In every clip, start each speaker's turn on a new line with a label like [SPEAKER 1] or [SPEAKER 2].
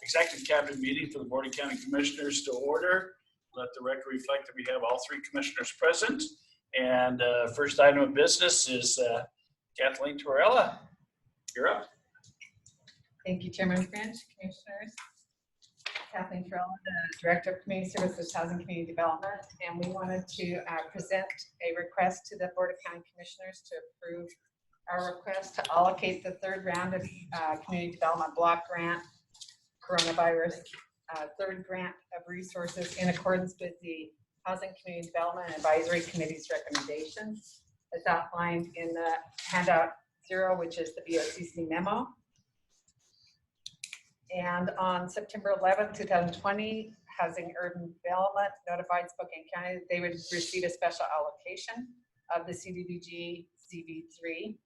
[SPEAKER 1] Executive Cabinet meeting for the Board of County Commissioners to order. Let the record reflect that we have all three commissioners present. And first item of business is Kathleen Torella. You're up.
[SPEAKER 2] Thank you, Chairman French, Commissioners. Kathleen Torella, the Director of Community Services, Housing Community Development, and we wanted to present a request to the Board of County Commissioners to approve our request to allocate the third round of Community Development Block Grant Coronavirus third grant of resources in accordance with the Housing Community Development Advisory Committee's recommendations as outlined in the handout 0, which is the BOCC memo. And on September 11, 2020, Housing Urban Development notified Spokane County that they would receive a special allocation of the CDBG CV3.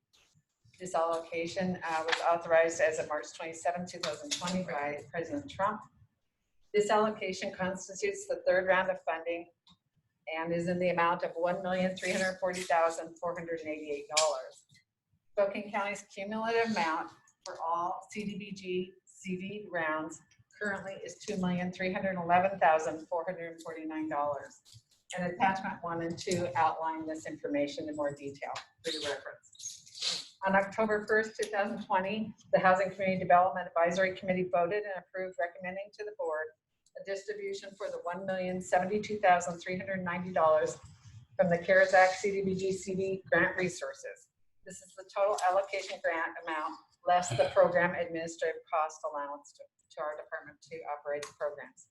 [SPEAKER 2] This allocation was authorized as of March 27, 2020 by President Trump. This allocation constitutes the third round of funding and is in the amount of $1,340,488. Spokane County's cumulative amount for all CDBG CV rounds currently is $2,311,449. And attachment 1 and 2 outline this information in more detail for your reference. On October 1st, 2020, the Housing Community Development Advisory Committee voted and approved recommending to the board a distribution for the $1,072,390 from the CARES Act CDBG CV grant resources. This is the total allocation grant amount less the program administrative cost allowance to our department to operate the programs.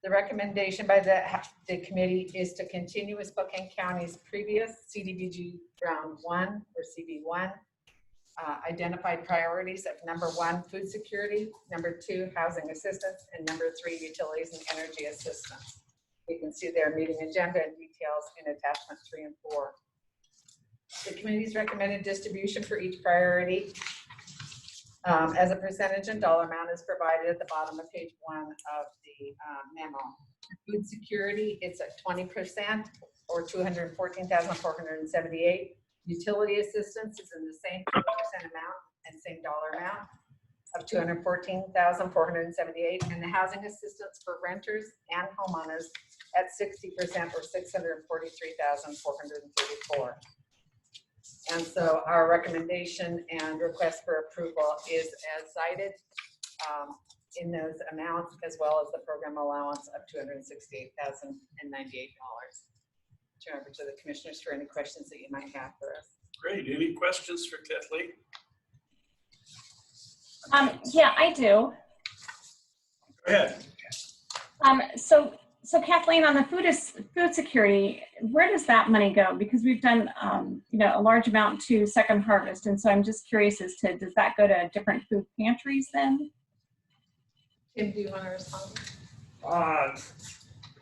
[SPEAKER 2] The recommendation by the committee is to continue with Spokane County's previous CDBG round 1 or CV1 identified priorities of number 1, food security, number 2, housing assistance, and number 3, utilities and energy assistance. You can see their meeting agenda and details in attachment 3 and 4. The committee's recommended distribution for each priority as a percentage and dollar amount is provided at the bottom of page 1 of the memo. Food security, it's at 20% or $214,478. Utility assistance is in the same 20% amount and same dollar amount of $214,478, and the housing assistance for renters and homeowners at 60% or $643,434. And so our recommendation and request for approval is as cited in those amounts, as well as the program allowance of $268,098. Turn over to the commissioners for any questions that you might have for us.
[SPEAKER 1] Great. Any questions for Kathleen?
[SPEAKER 3] Yeah, I do.
[SPEAKER 1] Go ahead.
[SPEAKER 3] So Kathleen, on the food security, where does that money go? Because we've done, a large amount to Second Harvest, and so I'm just curious as to, does that go to different food pantries then?
[SPEAKER 2] Tim, do you want to respond?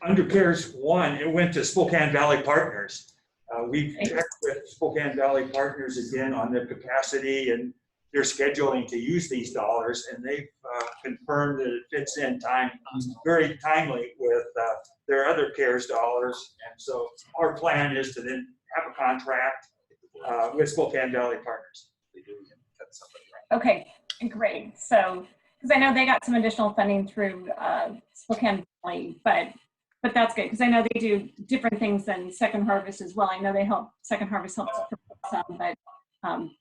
[SPEAKER 4] Under CARES 1, it went to Spokane Valley Partners. We've checked with Spokane Valley Partners again on their capacity and their scheduling to use these dollars, and they've confirmed that it fits in very timely with their other CARES dollars. And so our plan is to then have a contract with Spokane Valley Partners.
[SPEAKER 3] Okay, great. So, because I know they got some additional funding through Spokane Valley, but that's good because I know they do different things than Second Harvest as well. I know they help, Second Harvest helps some, but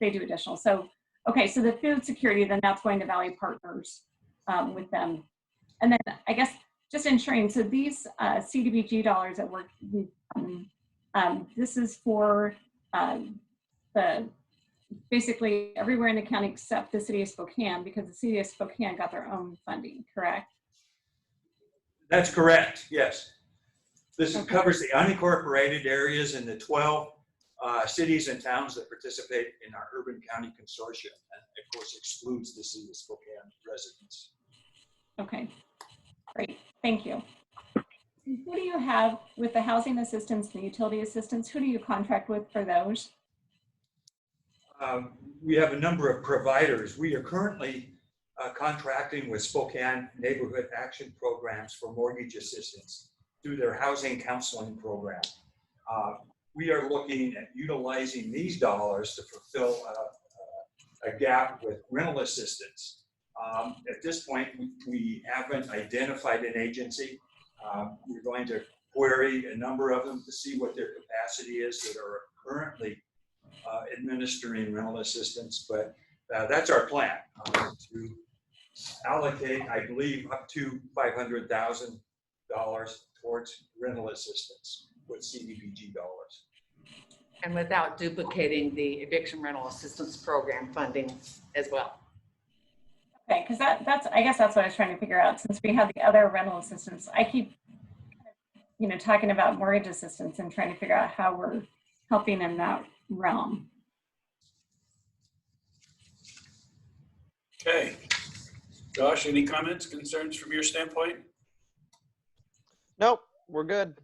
[SPEAKER 3] they do additional. So, okay, so the food security, then that's going to Valley Partners with them. And then I guess just ensuring, so these CDBG dollars that this is for basically everywhere in the county except the city of Spokane, because the city of Spokane got their own funding, correct?
[SPEAKER 4] That's correct, yes. This covers the unincorporated areas in the 12 cities and towns that participate in our urban county consortium, and of course excludes the city of Spokane residents.
[SPEAKER 3] Okay, great, thank you. Who do you have with the housing assistance and the utility assistance? Who do you contract with for those?
[SPEAKER 4] We have a number of providers. We are currently contracting with Spokane Neighborhood Action Programs for mortgage assistance through their housing counseling program. We are looking at utilizing these dollars to fulfill a gap with rental assistance At this point, we haven't identified an agency. We're going to query a number of them to see what their capacity is that are currently administering rental assistance, but that's our plan, to allocate, I believe, up to $500,000 towards rental assistance with CDBG dollars.
[SPEAKER 2] And without duplicating the eviction rental assistance program funding as well.
[SPEAKER 3] Okay, because that's, I guess that's what I was trying to figure out. Since we have the other rental assistance, I keep, talking about mortgage assistance and trying to figure out how we're helping in that realm.
[SPEAKER 1] Okay. Josh, any comments, concerns from your standpoint?
[SPEAKER 5] Nope, we're good.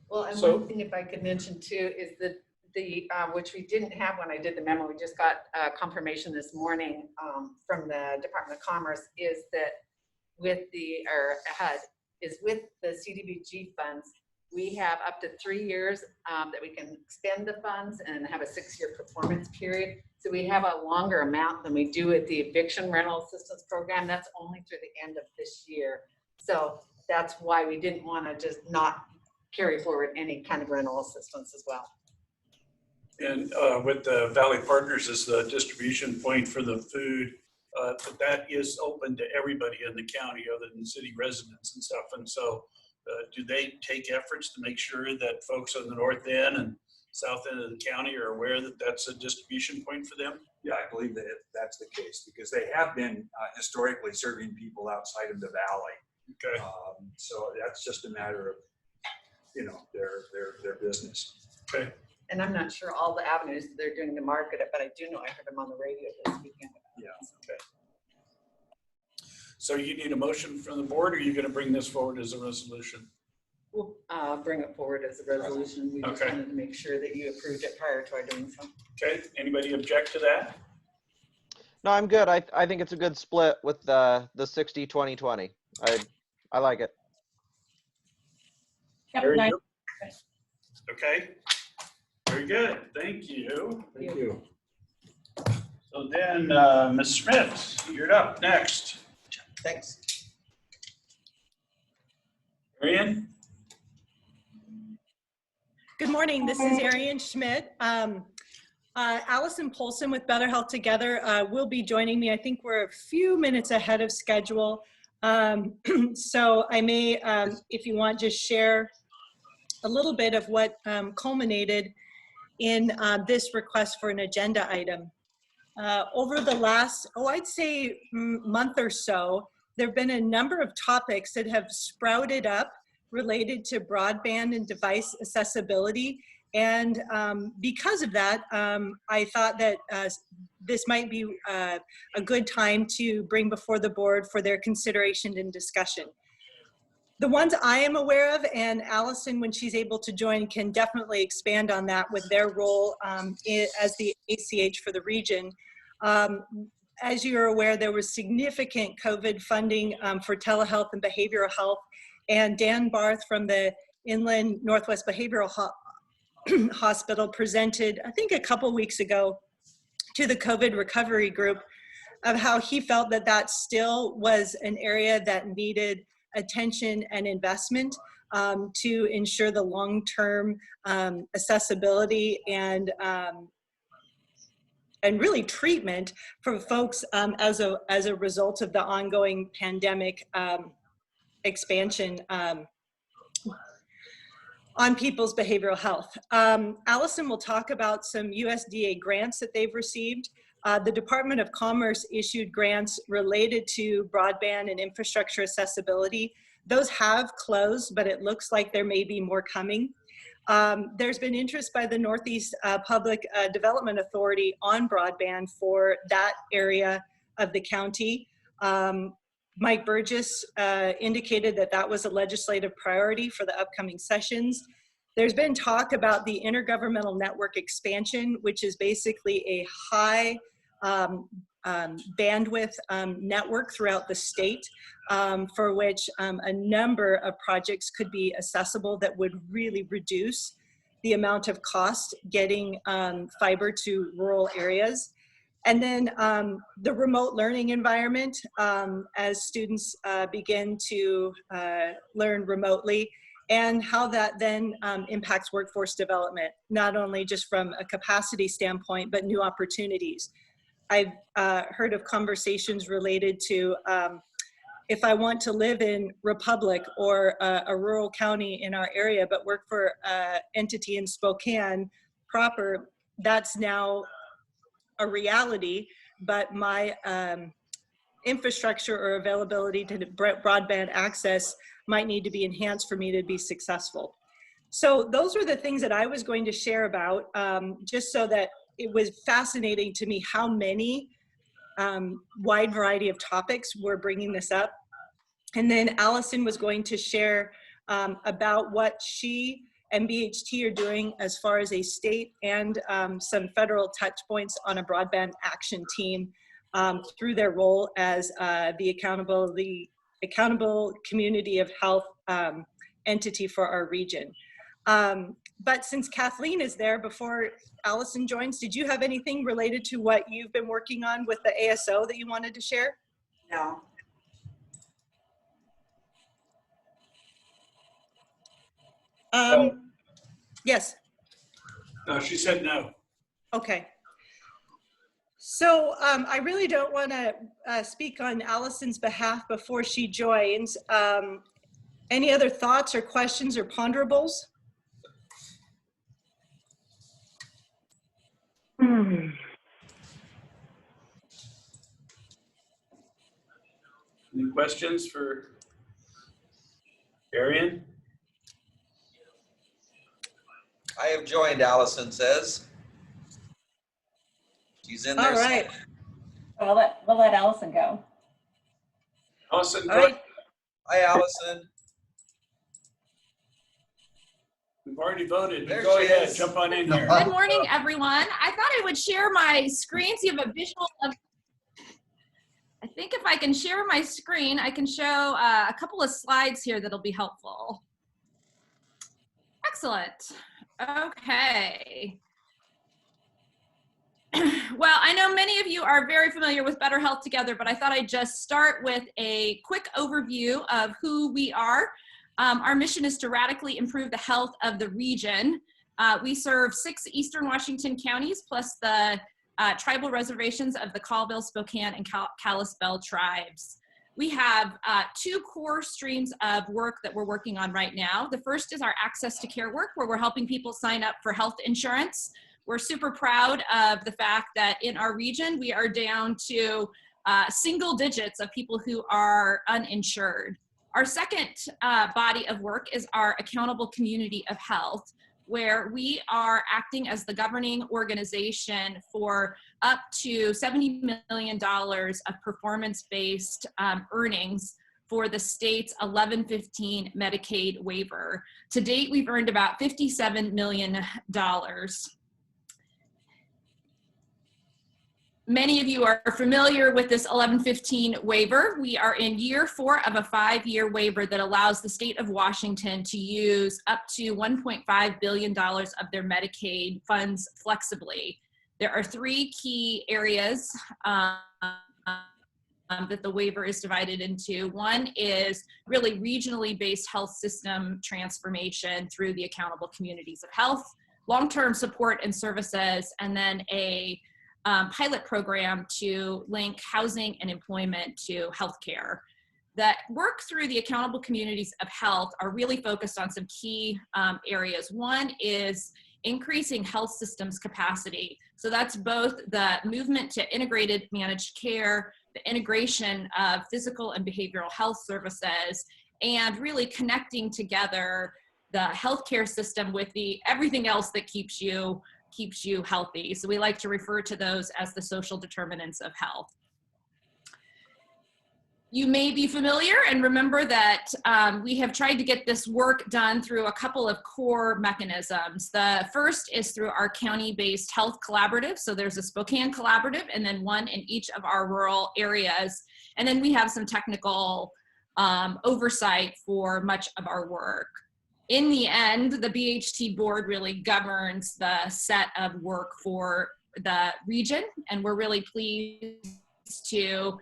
[SPEAKER 2] Well, and
[SPEAKER 1] So-
[SPEAKER 2] one thing if I could mention too, is that which we didn't have when I did the memo, we just got confirmation this morning from the Department of Commerce, is that with the CDBG funds, we have up to 3 years that we can spend the funds and have a 6-year performance period. So we have a longer amount than we do with the eviction rental assistance program. That's only through the end of this year. So that's why we didn't want to just not carry forward any kind of rental assistance as well.
[SPEAKER 1] And with the Valley Partners as the distribution point for the food, that is open to everybody in the county other than city residents and stuff. And so do they take efforts to make sure that folks on the north end and south end of the county are aware that that's a distribution point for them?
[SPEAKER 4] Yeah, I believe that that's the case because they have been historically serving people outside of the valley.
[SPEAKER 1] Okay.
[SPEAKER 4] So that's just a matter of, their business.
[SPEAKER 1] Okay.
[SPEAKER 2] And I'm not sure all the avenues that they're doing to market it, but I do know I heard them on the radio this weekend.
[SPEAKER 4] Yeah.
[SPEAKER 1] Okay. So you need a motion from the board, or are you going to bring this forward as a resolution?
[SPEAKER 2] We'll bring it forward as a resolution. We just
[SPEAKER 1] Okay.
[SPEAKER 2] wanted to make sure that you approved it prior to our doing so.
[SPEAKER 1] Okay. Anybody object to that?
[SPEAKER 5] No, I'm good. I think it's a good split with the 60-20-20. I like it.
[SPEAKER 3] Yep,
[SPEAKER 1] Very
[SPEAKER 3] nice.
[SPEAKER 1] good. Okay. Very good. Thank you.
[SPEAKER 4] Thank you.
[SPEAKER 1] So then, Ms. Smith, you're up next.
[SPEAKER 6] Thanks.
[SPEAKER 1] Marion?
[SPEAKER 6] Good morning. This is Arian Schmidt. Allison Polson with Better Health Together will be joining me. I think we're a few minutes ahead of schedule. So I may, if you want, just share a little bit of what culminated in this request for an agenda item. Over the last, I'd say month or so, there have been a number of topics that have sprouted up related to broadband and device accessibility. And because of that, I thought that this might be a good time to bring before the board for their consideration and discussion. The ones I am aware of, and Allison, when she's able to join, can definitely expand on that with their role as the ACH for the region. As you're aware, there was significant COVID funding for telehealth and behavioral health. And Dan Barth from the Inland Northwest Behavioral Hospital presented, I think a couple weeks ago, to the COVID recovery group of how he felt that that still was an area that needed attention and investment to ensure the long-term accessibility and really treatment for folks as a result of the ongoing pandemic expansion on people's behavioral health. Allison will talk about some USDA grants that they've received. The Department of Commerce issued grants related to broadband and infrastructure accessibility. Those have closed, but it looks like there may be more coming. There's been interest by the Northeast Public Development Authority on broadband for that area of the county. Mike Burgess indicated that that was a legislative priority for the upcoming sessions. There's been talk about the intergovernmental network expansion, which is basically a high bandwidth network throughout the state for which a number of projects could be accessible that would really reduce the amount of cost getting fiber to rural areas. And then the remote learning environment as students begin to learn remotely, and how that then impacts workforce development, not only just from a capacity standpoint, but new opportunities. I've heard of conversations related to if I want to live in Republic or a rural county in our area, but work for an entity in Spokane proper, that's now a reality, but my infrastructure or availability to broadband access might need to be enhanced for me to be successful. So those are the things that I was going to share about, just so that it was fascinating to me how many wide variety of topics were bringing this up. And then Allison was going to share about what she and BHT are doing as far as a state and some federal touch points on a broadband action team through their role as the accountable community of health entity for our region. But since Kathleen is there, before Allison joins, did you have anything related to what you've been working on with the ASO that you wanted to share?
[SPEAKER 2] No.
[SPEAKER 6] Yes.
[SPEAKER 1] No, she said no.
[SPEAKER 6] Okay. So I really don't want to speak on Allison's behalf before she joins. Any other thoughts or questions or ponderables?
[SPEAKER 1] Any questions for Arian?
[SPEAKER 7] I have joined, Allison says. She's in there.
[SPEAKER 6] All right.
[SPEAKER 3] We'll let Allison go.
[SPEAKER 1] Allison,
[SPEAKER 6] All right.
[SPEAKER 7] Hi, Allison.
[SPEAKER 1] we've already voted.
[SPEAKER 7] There
[SPEAKER 1] Go
[SPEAKER 7] she
[SPEAKER 1] ahead,
[SPEAKER 7] is.
[SPEAKER 1] jump on in here.
[SPEAKER 8] Good morning, everyone. I thought I would share my screen so you have a visual of, I think if I can share my screen, I can show a couple of slides here that'll be helpful. Excellent. Okay. Well, I know many of you are very familiar with Better Health Together, but I thought I'd just start with a quick overview of who we are. Our mission is to radically improve the health of the region. We serve 6 Eastern Washington counties, plus the tribal reservations of the Colville, Spokane, and Kalispell tribes. We have 2 core streams of work that we're working on right now. The first is our access to care work, where we're helping people sign up for health insurance. We're super proud of the fact that in our region, we are down to single digits of people who are uninsured. Our second body of work is our accountable community of health, where we are acting as the governing organization for up to $70 million of performance-based earnings for the state's 1115 Medicaid waiver. To date, we've earned about $57 million. Many of you are familiar with this 1115 waiver. We are in year 4 of a 5-year waiver that allows the state of Washington to use up to $1.5 billion of their Medicaid funds flexibly. There are 3 key areas that the waiver is divided into. One is really regionally based health system transformation through the accountable communities of health, long-term support and services, and then a pilot program to link housing and employment to healthcare. That work through the accountable communities of health are really focused on some key areas. One is increasing health systems capacity. So that's both the movement to integrated managed care, the integration of physical and behavioral health services, and really connecting together the healthcare system with everything else that keeps you healthy. So we like to refer to those as the social determinants of health. You may be familiar and remember that we have tried to get this work done through a couple of core mechanisms. The first is through our county-based health collaborative. So there's a Spokane collaborative and then one in each of our rural areas. And then we have some technical oversight for much of our work. In the end, the BHT board really governs the set of work for the region, and we're really pleased to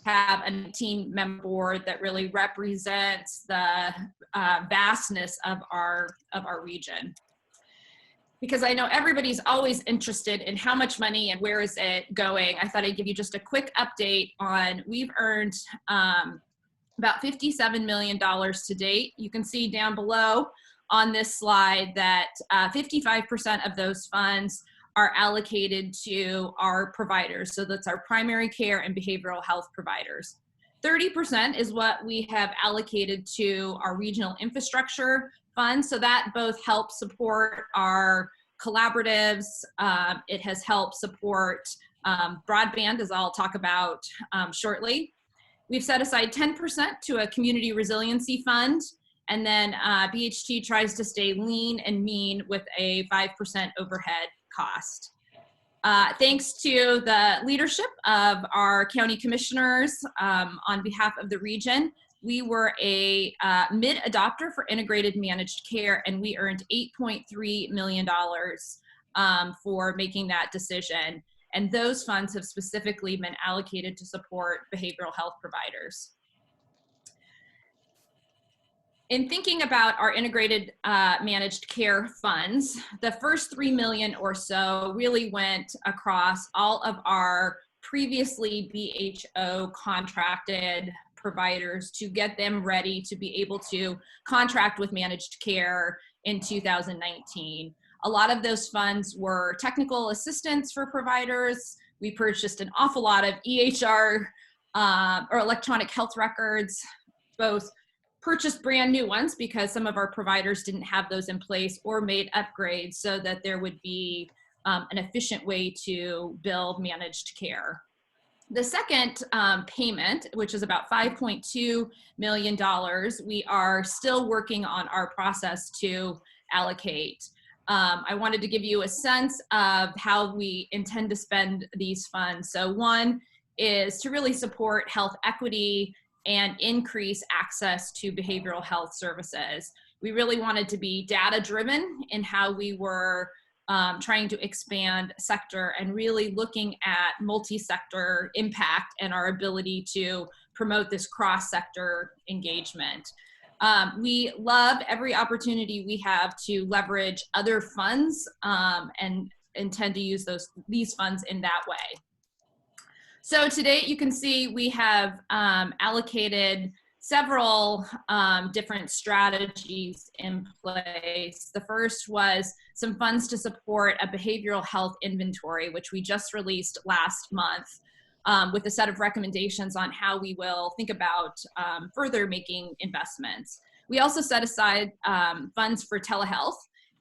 [SPEAKER 8] have a 19-member board that really represents the vastness of our region. Because I know everybody's always interested in how much money and where is it going. I thought I'd give you just a quick update on, we've earned about $57 million to date. You can see down below on this slide that 55% of those funds are allocated to our providers. So that's our primary care and behavioral health providers. 30% is what we have allocated to our regional infrastructure fund. So that both helps support our collaboratives. It has helped support broadband, as I'll talk about shortly. We've set aside 10% to a community resiliency fund. And then BHT tries to stay lean and mean with a 5% overhead cost. Thanks to the leadership of our county commissioners on behalf of the region, we were a mid adopter for integrated managed care, and we earned $8.3 million for making that decision. And those funds have specifically been allocated to support behavioral health providers. In thinking about our integrated managed care funds, the first $3 million or so really went across all of our previously BHO contracted providers to get them ready to be able to contract with managed care in 2019. A lot of those funds were technical assistance for providers. We purchased an awful lot of EHR or electronic health records, both purchased brand new ones because some of our providers didn't have those in place, or made upgrades so that there would be an efficient way to build managed care. The second payment, which is about $5.2 million, we are still working on our process to allocate. I wanted to give you a sense of how we intend to spend these funds. So one is to really support health equity and increase access to behavioral health services. We really wanted to be data-driven in how we were trying to expand sector and really looking at multi-sector impact and our ability to promote this cross-sector engagement. We love every opportunity we have to leverage other funds and intend to use these funds in that way. So to date, you can see we have allocated several different strategies in place. The first was some funds to support a behavioral health inventory, which we just released last month, with a set of recommendations on how we will think about further making investments. We also set aside funds for telehealth.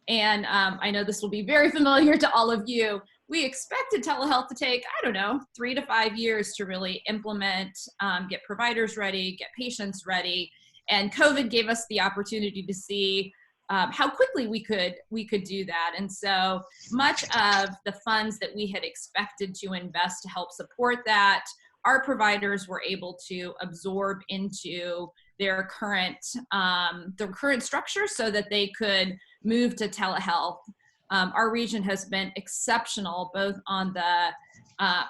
[SPEAKER 8] And I know this will be very familiar to all of you. We expected telehealth to take, I don't know, 3 to 5 years to really implement, get providers ready, get patients ready. And COVID gave us the opportunity to see how quickly we could do that. And so much of the funds that we had expected to invest to help support that, our providers were able to absorb into their current structure so that they could move to telehealth. Our region has been exceptional, both on the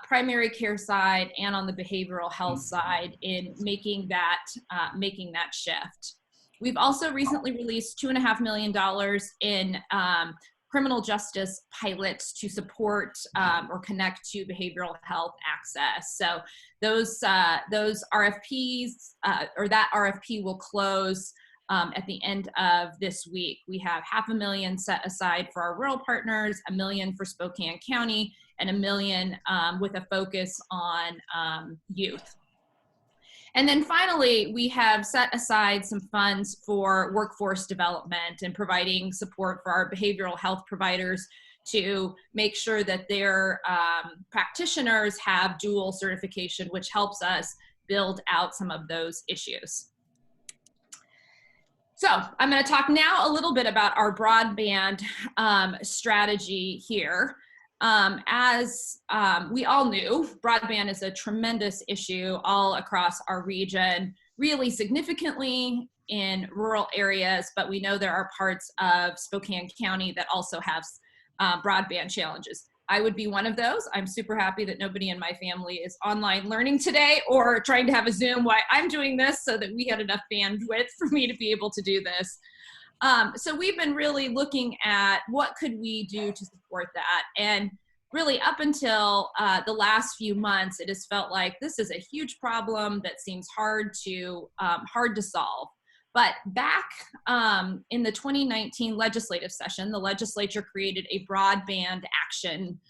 [SPEAKER 8] primary care side and on the behavioral health side, in making that shift. We've also recently released $2.5 million in criminal justice pilots to support or connect to behavioral health access. So those RFPs or that RFP will close at the end of this week. We have $500,000 set aside for our rural partners, $1 million for Spokane County, and $1 million with a focus on youth. And then finally, we have set aside some funds for workforce development and providing support for our behavioral health providers to make sure that their practitioners have dual certification, which helps us build out some of those issues. So I'm going to talk now a little bit about our broadband strategy here. As we all knew, broadband is a tremendous issue all across our region, really significantly in rural areas, but we know there are parts of Spokane County that also have broadband challenges. I would be one of those. I'm super happy that nobody in my family is online learning today or trying to have a Zoom while I'm doing this, so that we had enough bandwidth for me to be able to do this. So we've been really looking at what could we do to support that. And really up until the last few months, it has felt like this is a huge problem that seems hard to solve. But back in the 2019 legislative session, the legislature created a broadband action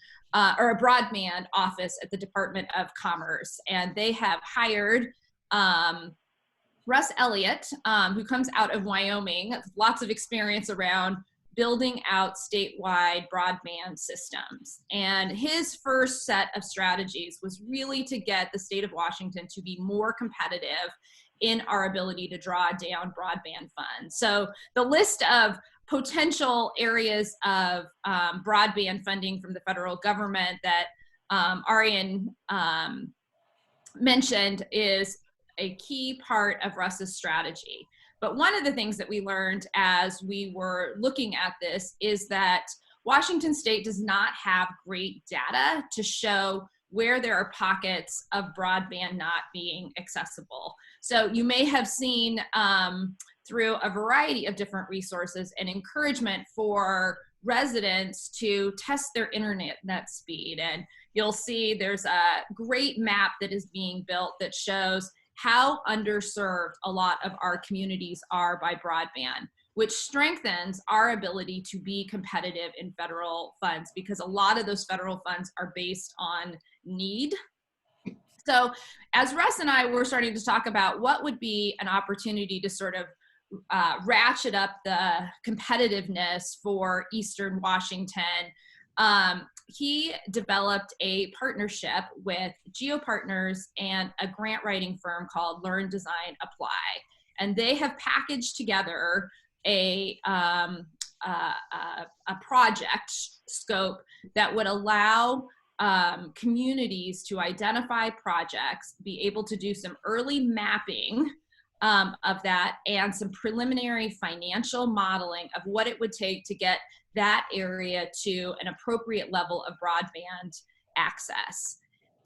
[SPEAKER 8] or a broadband office at the Department of Commerce. And they have hired Russ Elliott, who comes out of Wyoming, lots of experience around building out statewide broadband systems. And his first set of strategies was really to get the state of Washington to be more competitive in our ability to draw down broadband funds. So the list of potential areas of broadband funding from the federal government that Arian mentioned is a key part of Russ's strategy. But one of the things that we learned as we were looking at this is that Washington State does not have great data to show where there are pockets of broadband not being accessible. So you may have seen through a variety of different resources an encouragement for residents to test their internet speed. And you'll see there's a great map that is being built that shows how underserved a lot of our communities are by broadband, which strengthens our ability to be competitive in federal funds, because a lot of those federal funds are based on need. So as Russ and I were starting to talk about what would be an opportunity to sort of ratchet up the competitiveness for Eastern Washington, he developed a partnership with GeoPartners and a grant writing firm called Learn, Design, Apply. And they have packaged together a project scope that would allow communities to identify projects, be able to do some early mapping of that, and some preliminary financial modeling of what it would take to get that area to an appropriate level of broadband access.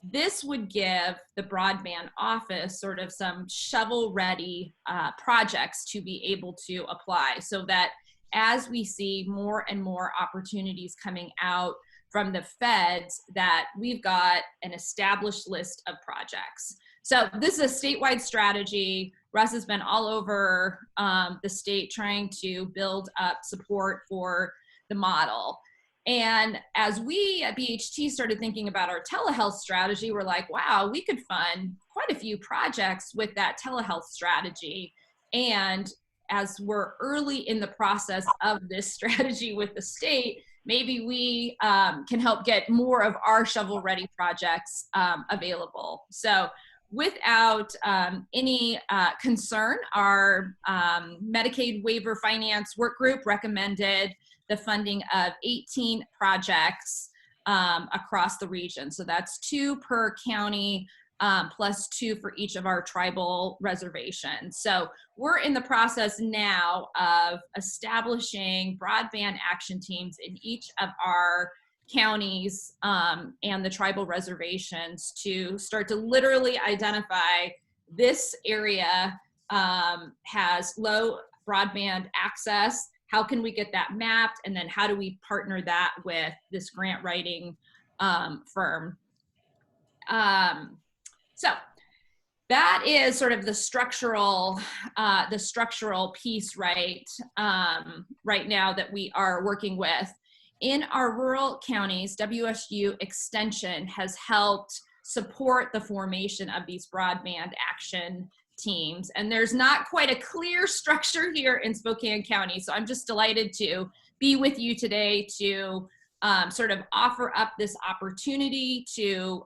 [SPEAKER 8] This would give the broadband office sort of some shovel-ready projects to be able to apply, so that as we see more and more opportunities coming out from the feds, that we've got an established list of projects. So this is a statewide strategy. Russ has been all over the state trying to build up support for the model. And as we at BHT started thinking about our telehealth strategy, we're like, wow, we could fund quite a few projects with that telehealth strategy. And as we're early in the process of this strategy with the state, maybe we can help get more of our shovel-ready projects available. So without any concern, our Medicaid waiver finance work group recommended the funding of 18 projects across the region. So that's 2 per county, plus 2 for each of our tribal reservations. So we're in the process now of establishing broadband action teams in each of our counties and the tribal reservations to start to literally identify this area has low broadband access. How can we get that mapped? And then how do we partner that with this grant writing firm? So that is sort of the structural piece, right now that we are working with. In our rural counties, WSU Extension has helped support the formation of these broadband action teams. And there's not quite a clear structure here in Spokane County. So I'm just delighted to be with you today to sort of offer up this opportunity to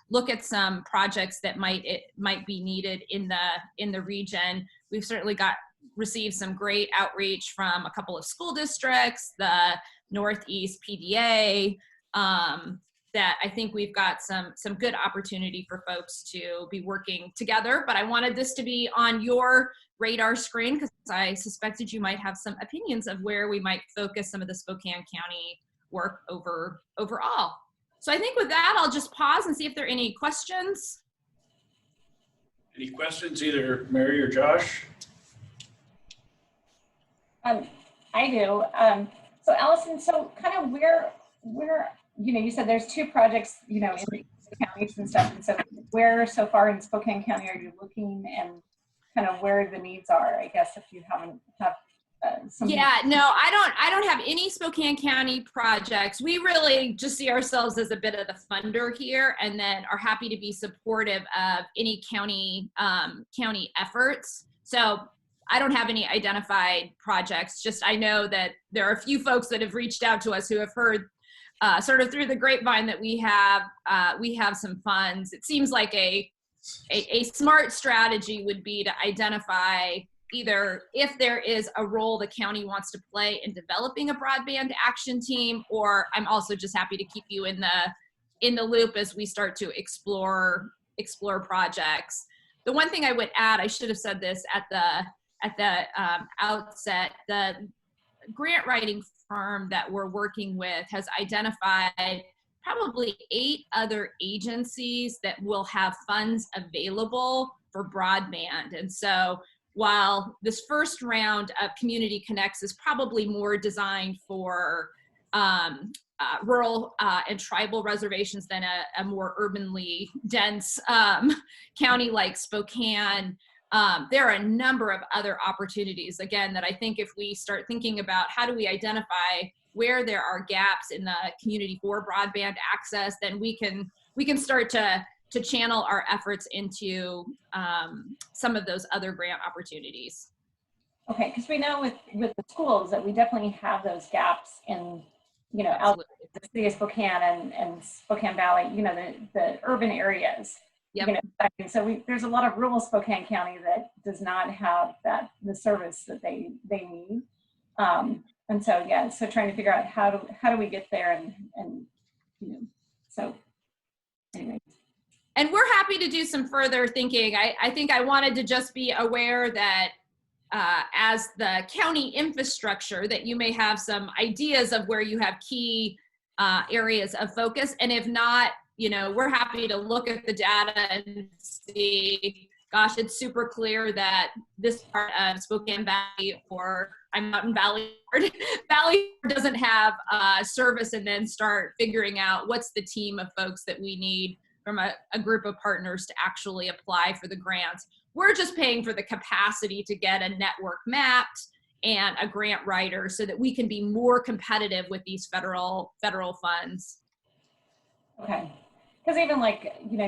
[SPEAKER 8] look at some projects that might be needed in the region. We've certainly received some great outreach from a couple of school districts, the Northeast PDA, that I think we've got some good opportunity for folks to be working together. But I wanted this to be on your radar screen because I suspected you might have some opinions of where we might focus some of the Spokane County work overall. So I think with that, I'll just pause and see if there are any questions.
[SPEAKER 1] Any questions, either Mary or Josh?
[SPEAKER 3] I do. So Allison, so kind of where, you said there's 2 projects, in the counties and stuff. And so where so far in Spokane County are you looking, and kind of where the needs are, I guess, if you haven't have something?
[SPEAKER 8] Yeah, no, I don't have any Spokane County projects. We really just see ourselves as a bit of the funder here, and then are happy to be supportive of any county efforts. So I don't have any identified projects. Just I know that there are a few folks that have reached out to us who have heard sort of through the grapevine that we have some funds. It seems like a smart strategy would be to identify either if there is a role the county wants to play in developing a broadband action team, or I'm also just happy to keep you in the loop as we start to explore projects. The one thing I would add, I should have said this at the outset, the grant writing firm that we're working with has identified probably 8 other agencies that will have funds available for broadband. And so while this first round of Community Connects is probably more designed for rural and tribal reservations than a more urbanly dense county like Spokane, there are a number of other opportunities, again, that I think if we start thinking about how do we identify where there are gaps in the community for broadband access, then we can start to channel our efforts into some of those other grant opportunities.
[SPEAKER 3] Okay, because we know with the schools that we definitely have those gaps in, out the city of Spokane and Spokane Valley, the urban areas.
[SPEAKER 8] Yep.
[SPEAKER 3] So there's a lot of rural Spokane County that does not have the service that they need. And so, yeah, so trying to figure out how do we get there and so anyway.
[SPEAKER 8] And we're happy to do some further thinking. I think I wanted to just be aware that as the county infrastructure, that you may have some ideas of where you have key areas of focus. And if not, we're happy to look at the data and see, gosh, it's super clear that this part of Spokane Valley, or I'm Mountain Valley, Valley doesn't have service, and then start figuring out what's the team of folks that we need from a group of partners to actually apply for the grants. We're just paying for the capacity to get a network mapped and a grant writer so that we can be more competitive with these federal funds.
[SPEAKER 3] Okay. Because even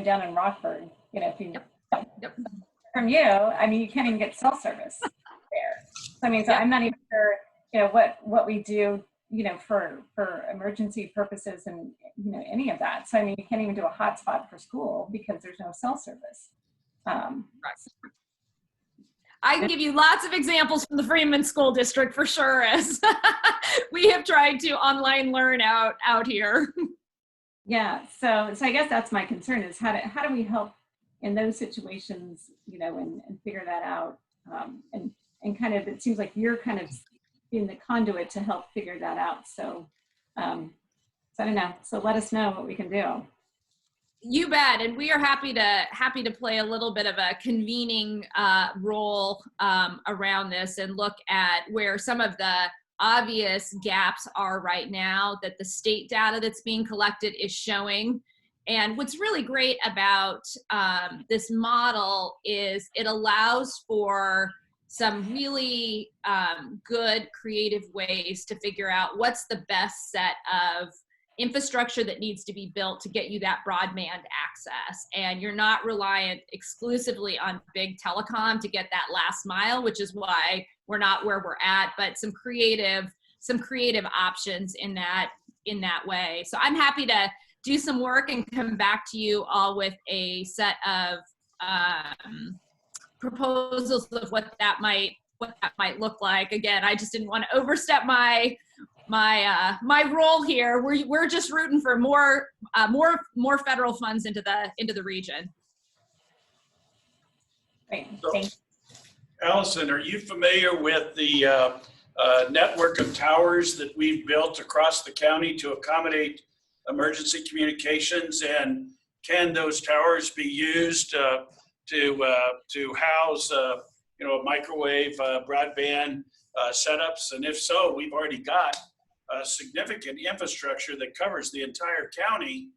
[SPEAKER 3] down in Rockford, if you,
[SPEAKER 8] Yep.
[SPEAKER 3] from you, you can't even get cell service there. So, so I'm not even sure, what we do, for emergency purposes and, any of that. So, you can't even do a hotspot for school because there's no cell service.
[SPEAKER 8] Right. I can give you lots of examples from the Freeman School District for sure, as we have tried to online learn out here.
[SPEAKER 3] Yeah, so I guess that's my concern is how do we help in those situations, and figure that out, and kind of, it seems like you're kind of being the conduit to help figure that out. So, so I don't know. So let us know what we can do.
[SPEAKER 8] You bet, and we are happy to play a little bit of a convening role around this and look at where some of the obvious gaps are right now that the state data that's being collected is showing. And what's really great about this model is it allows for some really good creative ways to figure out what's the best set of infrastructure that needs to be built to get you that broadband access. And you're not reliant exclusively on big telecom to get that last mile, which is why we're not where we're at, but some creative options in that way. So I'm happy to do some work and come back to you all with a set of proposals of what that might look like. Again, I just didn't want to overstep my role here. We're just rooting for more federal funds into the region.
[SPEAKER 3] Great.
[SPEAKER 1] So,
[SPEAKER 3] Thanks.
[SPEAKER 1] Allison, are you familiar with the network of towers that we've built across the county to accommodate emergency communications, and can those towers be used to house microwave broadband setups? And if so, we've already got significant infrastructure that covers the entire county.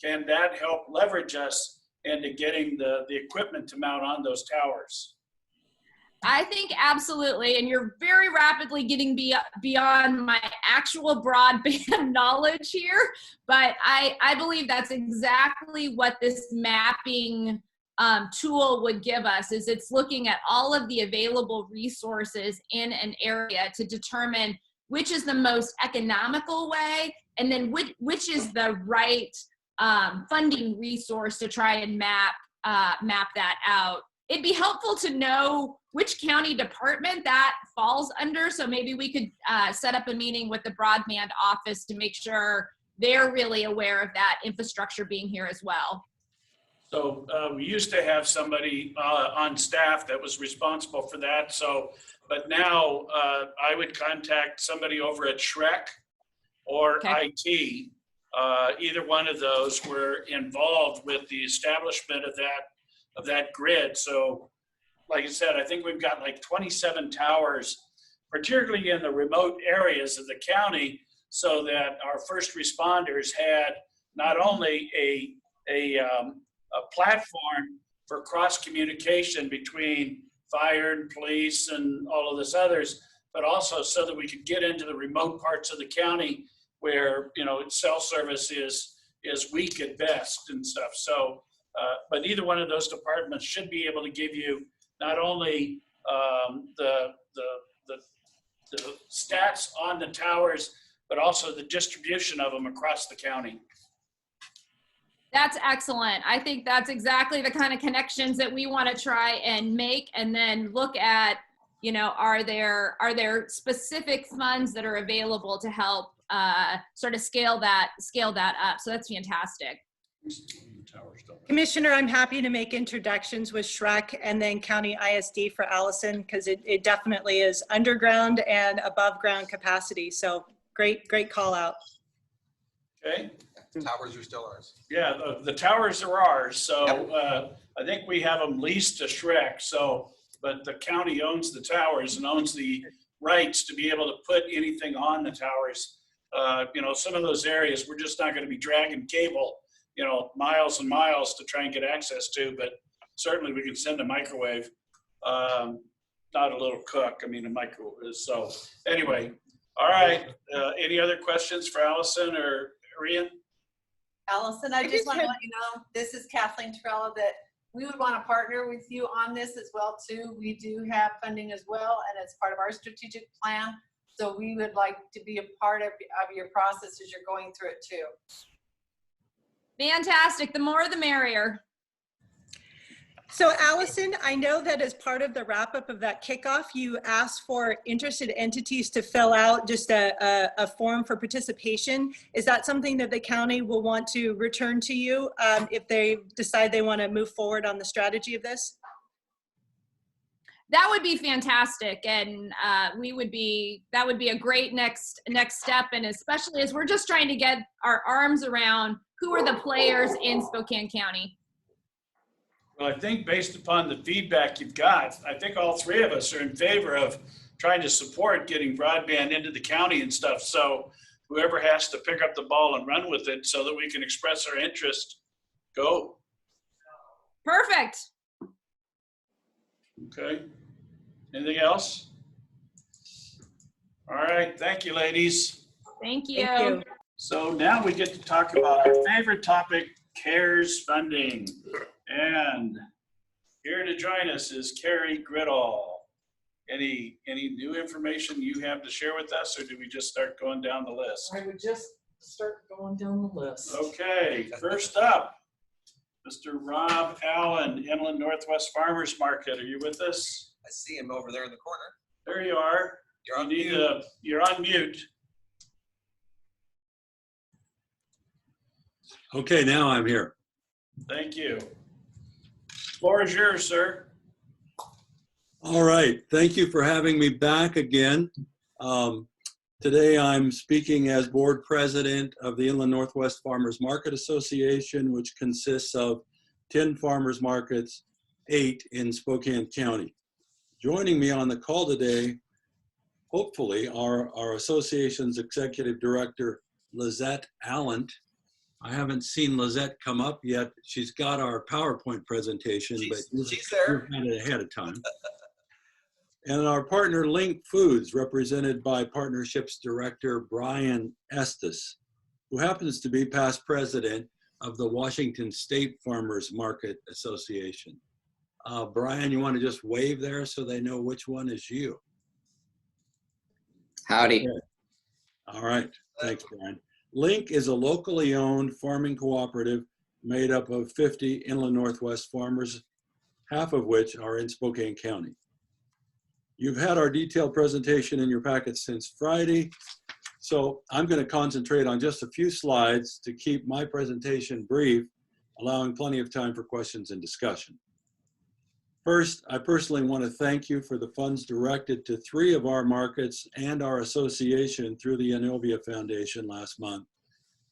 [SPEAKER 1] Can that help leverage us into getting the equipment to mount on those towers?
[SPEAKER 8] I think absolutely, and you're very rapidly getting beyond my actual broadband knowledge here, but I believe that's exactly what this mapping tool would give us. Is it's looking at all of the available resources in an area to determine which is the most economical way, and then which is the right funding resource to try and map that out. It'd be helpful to know which county department that falls under. So maybe we could set up a meeting with the broadband office to make sure they're really aware of that infrastructure being here as well.
[SPEAKER 1] So we used to have somebody on staff that was responsible for that. So, but now I would contact somebody over at Shrek or IT. Either one of those were involved with the establishment of that grid. So like I said, I think we've got like 27 towers, particularly in the remote areas of the county, so that our first responders had not only a platform for cross communication between fire and police and all of this others, but also so that we could get into the remote parts of the county where, cell service is weak at best and stuff. So, but either one of those departments should be able to give you not only the stats on the towers, but also the distribution of them across the county.
[SPEAKER 8] That's excellent. I think that's exactly the kind of connections that we want to try and make, and then look at, are there specific funds that are available to help sort of scale that up. So that's fantastic.
[SPEAKER 6] Commissioner, I'm happy to make introductions with Shrek and then County ISD for Allison, because it definitely is underground and above ground capacity. So great call out.
[SPEAKER 1] Okay.
[SPEAKER 7] Towers are still ours.
[SPEAKER 1] Yeah, the towers are ours. So I think we have them leased to Shrek. So, but the county owns the towers and owns the rights to be able to put anything on the towers. Some of those areas we're just not going to be dragging cable, miles and miles to try and get access to, but certainly we can send a microwave, not a little cook, a microwave. So anyway, all right. Any other questions for Allison or Rian?
[SPEAKER 2] Allison, I just want to let you know, this is Kathleen Trella, that we would want to partner with you on this as well too. We do have funding as well, and it's part of our strategic plan. So we would like to be a part of your process as you're going through it too.
[SPEAKER 8] Fantastic. The more the merrier.
[SPEAKER 6] So Allison, I know that as part of the wrap up of that kickoff, you asked for interested entities to fill out just a form for participation. Is that something that the county will want to return to you if they decide they want to move forward on the strategy of this?
[SPEAKER 8] That would be fantastic, and that would be a great next step, and especially as we're just trying to get our arms around who are the players in Spokane County.
[SPEAKER 1] Well, I think based upon the feedback you've got, I think all three of us are in favor of trying to support getting broadband into the county and stuff. So whoever has to pick up the ball and run with it so that we can express our interest, go.
[SPEAKER 8] Perfect.
[SPEAKER 1] Okay. Anything else? All right. Thank you, ladies.
[SPEAKER 8] Thank you.
[SPEAKER 6] Thank you.
[SPEAKER 1] So now we get to talk about our favorite topic, CARES funding. And here to join us is Carrie Griddle. Any new information you have to share with us, or do we just start going down the list?
[SPEAKER 9] I would just start going down the list.
[SPEAKER 1] Okay, first up, Mr. Rob Allen, Inland Northwest Farmers Market. Are you with us?
[SPEAKER 7] I see him over there in the corner.
[SPEAKER 1] There you are.
[SPEAKER 7] You're on
[SPEAKER 1] You need
[SPEAKER 7] mute.
[SPEAKER 1] you're on mute.
[SPEAKER 10] Okay, now I'm here.
[SPEAKER 1] Thank you. Floor is yours, sir.
[SPEAKER 10] All right, thank you for having me back again. Today I'm speaking as board president of the Inland Northwest Farmers Market Association, which consists of 10 farmers markets, 8 in Spokane County. Joining me on the call today, hopefully, are our association's executive director, Lizette Allen. I haven't seen Lizette come up yet. She's got our PowerPoint presentation, but
[SPEAKER 7] She's there.
[SPEAKER 10] you've had it ahead of time. And our partner, Link Foods, represented by Partnerships Director Brian Estes, who happens to be past president of the Washington State Farmers Market Association. Brian, you want to just wave there so they know which one is you?
[SPEAKER 11] Howdy.
[SPEAKER 10] Okay. All right, thanks, Brian. Link is a locally owned farming cooperative made up of 50 Inland Northwest farmers, half of which are in Spokane County. You've had our detailed presentation in your packet since Friday, so I'm going to concentrate on just a few slides to keep my presentation brief, allowing plenty of time for questions and discussion. First, I personally want to thank you for the funds directed to 3 of our markets and our association through the Inovia Foundation last month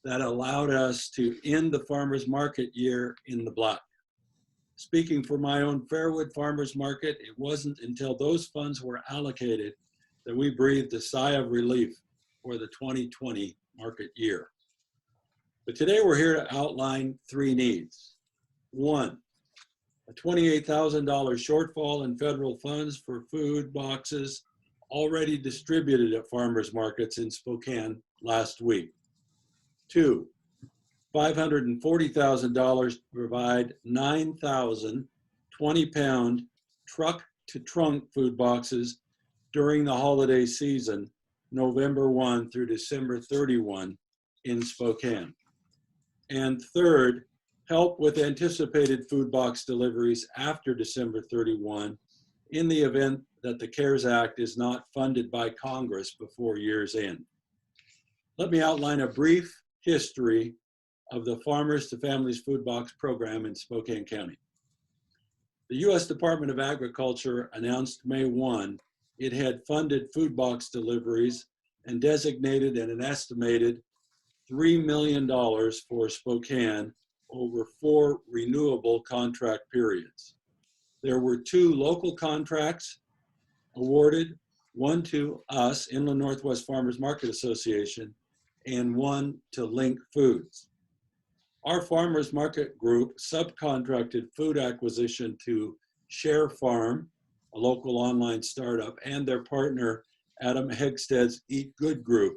[SPEAKER 10] that allowed us to end the farmers market year in the black. Speaking for my own Fairwood Farmers Market, it wasn't until those funds were allocated that we breathed a sigh of relief for the 2020 market year. But today we're here to outline 3 needs. 1, a $28,000 shortfall in federal funds for food boxes already distributed at farmers markets in Spokane last week. 2, $540,000 to provide 9,000 20-pound truck-to-trunk food boxes during the holiday season, November 1 through December 31 in Spokane. And third, help with anticipated food box deliveries after December 31 in the event that the CARES Act is not funded by Congress before year's end. Let me outline a brief history of the Farmers to Families Food Box Program in Spokane County. The U.S. Department of Agriculture announced May 1 it had funded food box deliveries and designated an estimated $3 million for Spokane over 4 renewable contract periods. There were 2 local contracts awarded, one to us, Inland Northwest Farmers Market Association, and one to Link Foods. Our farmers market group subcontracted food acquisition to Share Farm, a local online startup, and their partner, Adam Hegsted's Eat Good Group,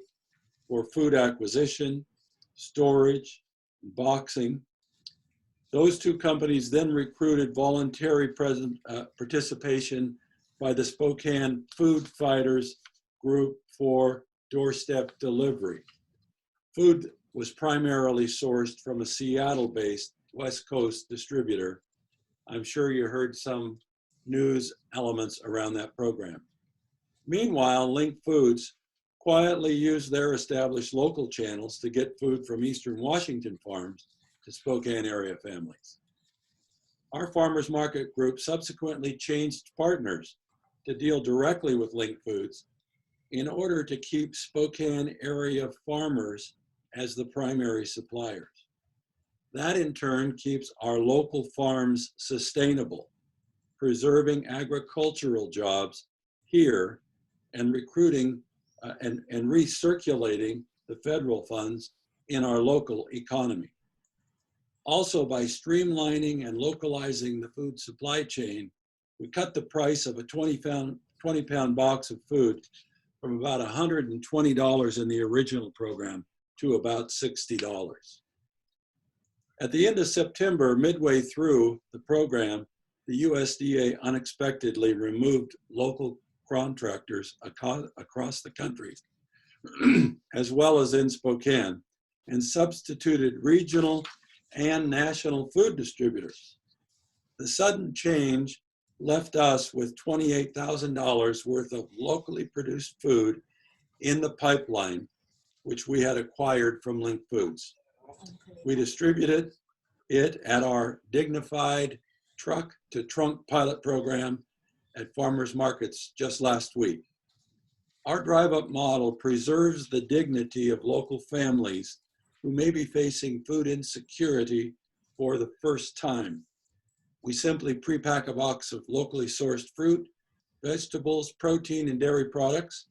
[SPEAKER 10] for food acquisition, storage, and boxing. Those 2 companies then recruited voluntary participation by the Spokane Food Fighters Group for doorstep delivery. Food was primarily sourced from a Seattle-based West Coast distributor. I'm sure you heard some news elements around that program. Meanwhile, Link Foods quietly used their established local channels to get food from Eastern Washington farms to Spokane area families. Our farmers market group subsequently changed partners to deal directly with Link Foods in order to keep Spokane area farmers as the primary suppliers. That in turn keeps our local farms sustainable, preserving agricultural jobs here and recruiting and recirculating the federal funds in our local economy. Also, by streamlining and localizing the food supply chain, we cut the price of a 20-pound box of food from about $120 in the original program to about $60. At the end of September, midway through the program, the USDA unexpectedly removed local contractors across the country, as well as in Spokane, and substituted regional and national food distributors. The sudden change left us with $28,000 worth of locally produced food in the pipeline, which we had acquired from Link Foods. We distributed it at our dignified truck-to-trunk pilot program at farmers markets just last week. Our drive-up model preserves the dignity of local families who may be facing food insecurity for the first time. We simply pre-pack a box of locally sourced fruit, vegetables, protein, and dairy products.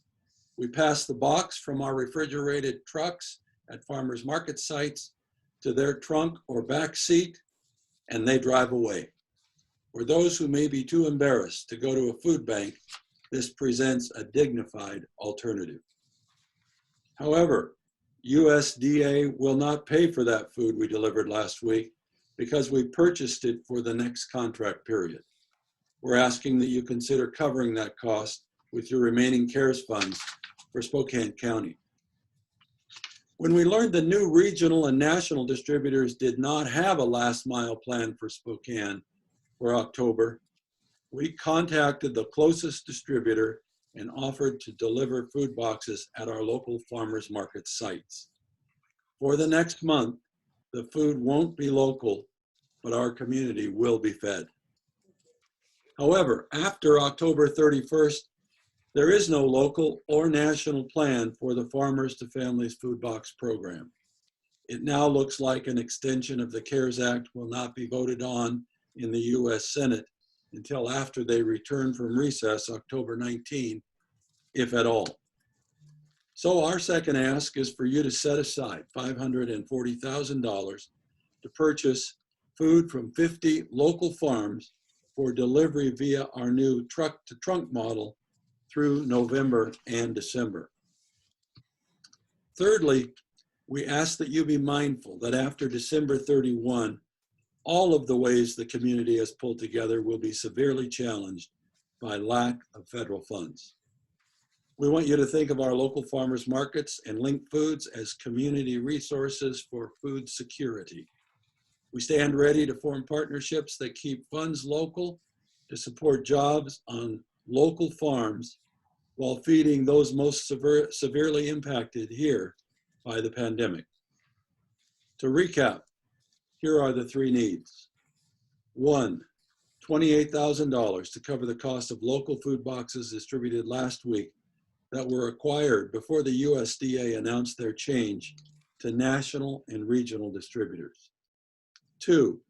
[SPEAKER 10] We pass the box from our refrigerated trucks at farmers market sites to their trunk or back seat, and they drive away. For those who may be too embarrassed to go to a food bank, this presents a dignified alternative. However, USDA will not pay for that food we delivered last week because we purchased it for the next contract period. We're asking that you consider covering that cost with your remaining CARES funds for Spokane County. When we learned the new regional and national distributors did not have a last mile plan for Spokane for October, we contacted the closest distributor and offered to deliver food boxes at our local farmers market sites. For the next month, the food won't be local, but our community will be fed. However, after October 31st, there is no local or national plan for the Farmers to Families Food Box program. It now looks like an extension of the CARES Act will not be voted on in the US Senate until after they return from recess October 19, if at all. So our second ask is for you to set aside $540,000 to purchase food from 50 local farms for delivery via our new truck-to-trunk model through November and December. Thirdly, we ask that you be mindful that after December 31, all of the ways the community has pulled together will be severely challenged by lack of federal funds. We want you to think of our local farmers markets and Link Foods as community resources for food security. We stand ready to form partnerships that keep funds local to support jobs on local farms while feeding those most severely impacted here by the pandemic. To recap, here are the three needs. One, $28,000 to cover the cost of local food boxes distributed last week that were acquired before the USDA announced their change to national and regional distributors. Two,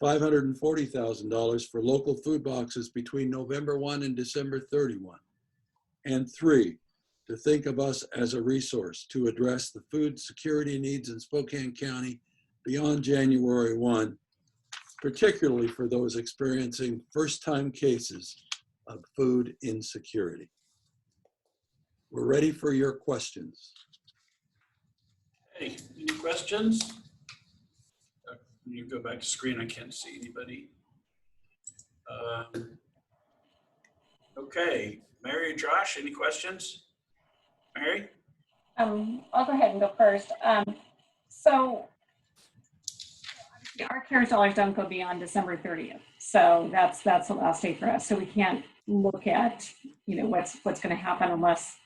[SPEAKER 10] $540,000 for local food boxes between November 1 and December 31. And three, to think of us as a resource to address the food security needs in Spokane County beyond January 1, particularly for those experiencing first-time cases of food insecurity. We're ready for your questions.
[SPEAKER 1] Hey, any questions? When you go back to screen, I can't see anybody. Okay, Mary or Josh, any questions? Mary?
[SPEAKER 3] I'll go ahead and go first. So our CARES dollars don't go beyond December 30th. So that's the last day for us. So we can't look at, what's going to happen unless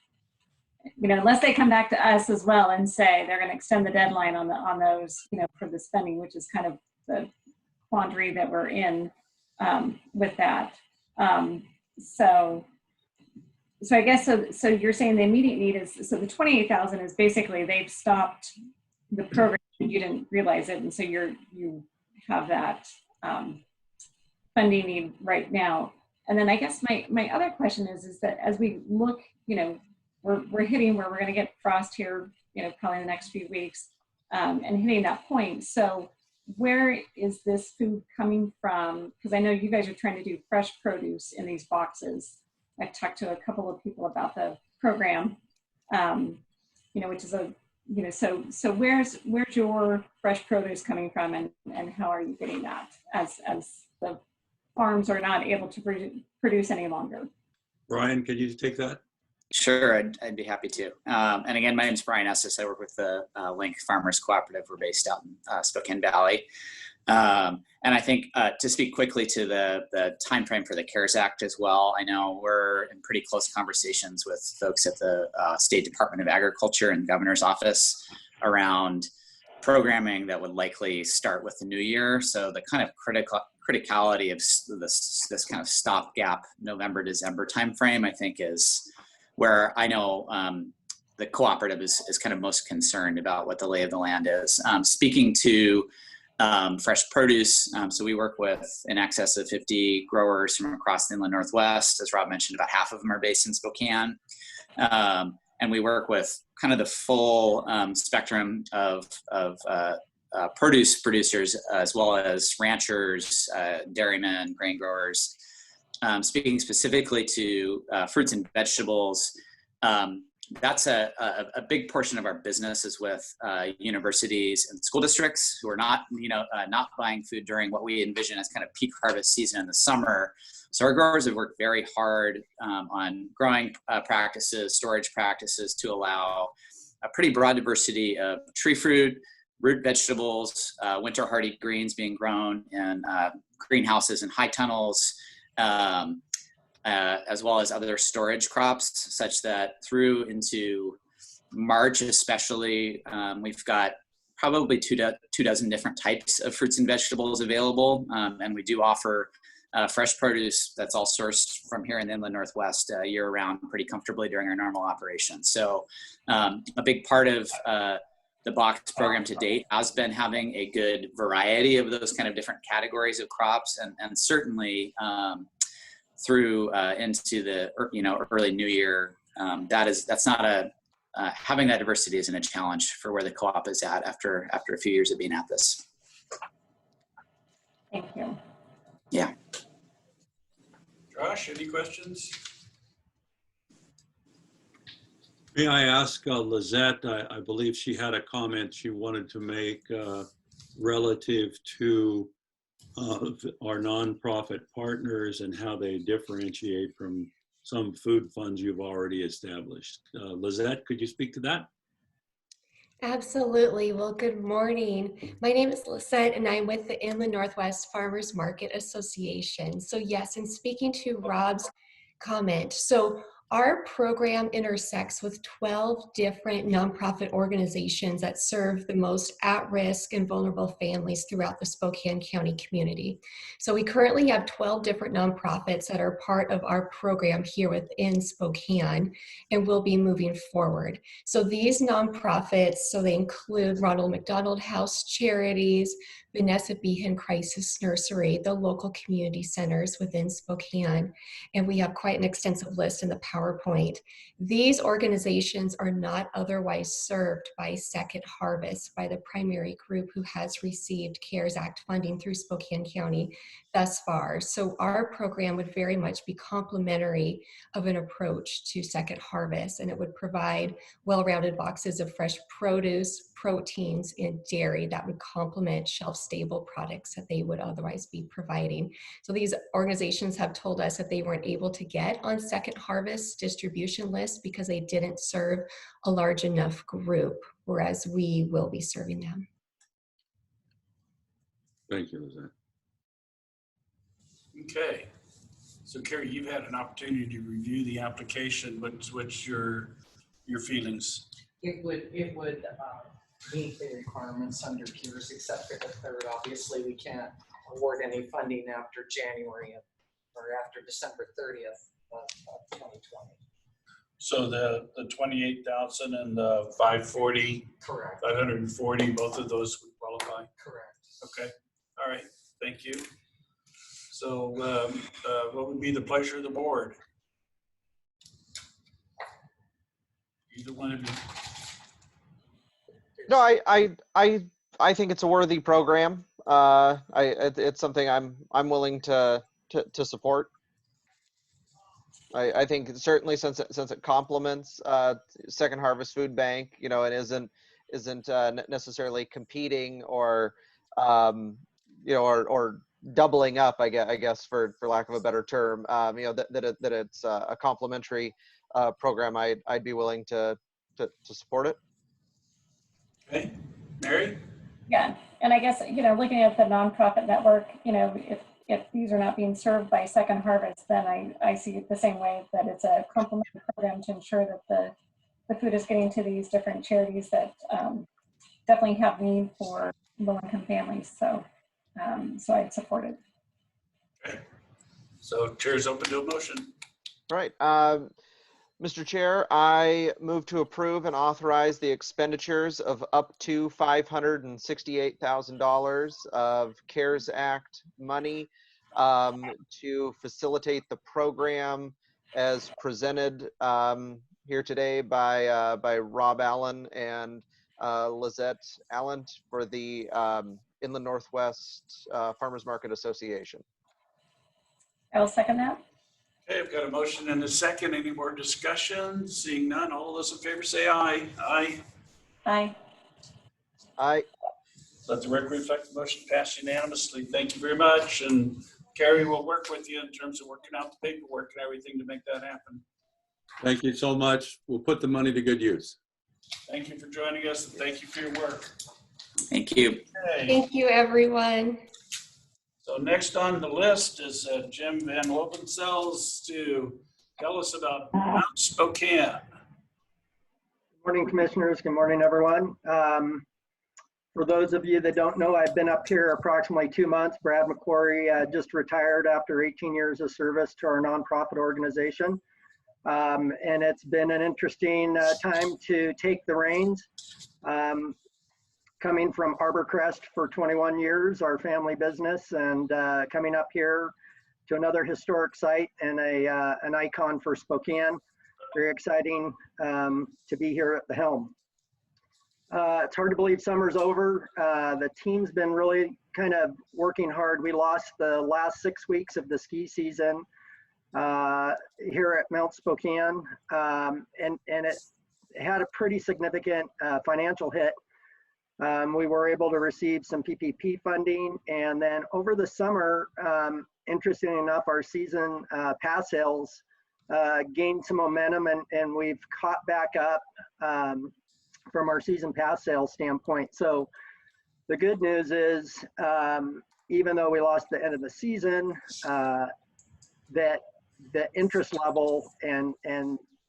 [SPEAKER 3] they come back to us as well and say they're going to extend the deadline on those, for the spending, which is kind of the quandary that we're in with that. So I guess, so you're saying the immediate need is, so the 28,000 is basically they've stopped the program, you didn't realize it, and so you have that funding need right now. And then I guess my other question is that as we look, we're hitting where we're going to get frost here, probably in the next few weeks, and hitting that point. So where is this food coming from? Because I know you guys are trying to do fresh produce in these boxes. I've talked to a couple of people about the program, which is so where's your fresh produce coming from, and how are you getting that as the farms are not able to produce any longer?
[SPEAKER 10] Brian, could you take that?
[SPEAKER 11] Sure, I'd be happy to. And again, my name is Brian Estes. I work with the Link Farmers Cooperative. We're based out in Spokane Valley. And I think to speak quickly to the time frame for the CARES Act as well, I know we're in pretty close conversations with folks at the State Department of Agriculture and Governor's Office around programming that would likely start with the new year. So the kind of criticality of this kind of stopgap November, December timeframe, I think is where I know the cooperative is kind of most concerned about what the lay of the land is. Speaking to fresh produce, so we work with in excess of 50 growers from across the inland Northwest. As Rob mentioned, about half of them are based in Spokane. And we work with kind of the full spectrum of produce producers, as well as ranchers, dairymen, grain growers. Speaking specifically to fruits and vegetables, that's a big portion of our business is with universities and school districts who are not, not buying food during what we envision as kind of peak harvest season in the summer. So our growers have worked very hard on growing practices, storage practices to allow a pretty broad diversity of tree fruit, root vegetables, winter hardy greens being grown in greenhouses and high tunnels, as well as other storage crops, such that through into March especially, we've got probably two dozen different types of fruits and vegetables available. And we do offer fresh produce that's all sourced from here in the inland Northwest year round pretty comfortably during our normal operations. So a big part of the box program to date has been having a good variety of those kind of different categories of crops, and certainly through into the early new year. That's not a having that diversity isn't a challenge for where the co-op is at after a few years of being at this.
[SPEAKER 3] Thank you.
[SPEAKER 11] Yeah.
[SPEAKER 1] Josh, any questions?
[SPEAKER 10] May I ask Lizette, I believe she had a comment she wanted to make relative to our nonprofit partners and how they differentiate from some food funds you've already established. Lizette, could you speak to that?
[SPEAKER 12] Absolutely. Well, good morning. My name is Lisette, and I'm with the Inland Northwest Farmers Market Association. So yes, in speaking to Rob's comment, so our program intersects with 12 different nonprofit organizations that serve the most at-risk and vulnerable families throughout the Spokane County community. So we currently have 12 different nonprofits that are part of our program here within Spokane, and will be moving forward. So these nonprofits, so they include Ronald McDonald House Charities, Vanessa Behan Crisis Nursery, the local community centers within Spokane, and we have quite an extensive list in the PowerPoint. These organizations are not otherwise served by Second Harvest, by the primary group who has received CARES Act funding through Spokane County thus far. So our program would very much be complementary of an approach to Second Harvest, and it would provide well-rounded boxes of fresh produce, proteins, and dairy that would complement shelf-stable products that they would otherwise be providing. So these organizations have told us that they weren't able to get on Second Harvest distribution lists because they didn't serve a large enough group, whereas we will be serving them.
[SPEAKER 10] Thank you, Lizette.
[SPEAKER 1] Okay. So Carrie, you've had an opportunity to review the application. What's your feelings?
[SPEAKER 9] It would meet the requirements under CARES except for the third. Obviously, we can't award any funding after January or after December 30th of 2020.
[SPEAKER 1] So the 28,000 and the 540,
[SPEAKER 9] Correct.
[SPEAKER 1] 540, both of those would qualify?
[SPEAKER 9] Correct.
[SPEAKER 1] Okay. All right. Thank you. So what would be the pleasure of the board? Either one of you.
[SPEAKER 5] No, I think it's a worthy program. It's something I'm willing to support. I think certainly since it complements Second Harvest Food Bank, and isn't necessarily competing or or doubling up, I guess for lack of a better term, that it's a complementary program. I'd be willing to support it.
[SPEAKER 1] Okay, Mary?
[SPEAKER 3] Yeah, and I guess, looking at the nonprofit network, if these are not being served by Second Harvest, then I see it the same way, that it's a complementary program to ensure that the food is getting to these different charities that definitely have need for low-income families. So I'd support it.
[SPEAKER 1] Okay. So chair's open to a motion.
[SPEAKER 5] All right. Mr. Chair, I move to approve and authorize the expenditures of up to $568,000 of CARES Act money to facilitate the program as presented here today by Rob Allen and Lizette Allen for the Inland Northwest Farmers Market Association.
[SPEAKER 3] I will second that.
[SPEAKER 1] Okay, I've got a motion and a second. Any more discussion? Seeing none, all those in favor say aye. Aye.
[SPEAKER 3] Aye.
[SPEAKER 5] Aye.
[SPEAKER 1] Let the record reflect the motion passed unanimously. Thank you very much. And Carrie will work with you in terms of working out the paperwork and everything to make that happen.
[SPEAKER 10] Thank you so much. We'll put the money to good use.
[SPEAKER 1] Thank you for joining us and thank you for your work.
[SPEAKER 11] Thank you.
[SPEAKER 1] Okay.
[SPEAKER 12] Thank you, everyone.
[SPEAKER 1] So next on the list is Jim Van Lobensel's to tell us about Mount Spokane.
[SPEAKER 13] Good morning, commissioners. Good morning, everyone. For those of you that don't know, I've been up here approximately 2 months. Brad McQuarrie just retired after 18 years of service to our nonprofit organization. And it's been an interesting time to take the reins. Coming from Arborcrest for 21 years, our family business, and coming up here to another historic site and an icon for Spokane. Very exciting to be here at the helm. It's hard to believe summer's over. The team's been really kind of working hard. We lost the last 6 weeks of the ski season here at Mount Spokane, and it had a pretty significant financial hit. We were able to receive some PPP funding, and then over the summer, interestingly enough, our season pass sales gained some momentum, and we've caught back up from our season pass sales standpoint. So the good news is, even though we lost the end of the season, that the interest level and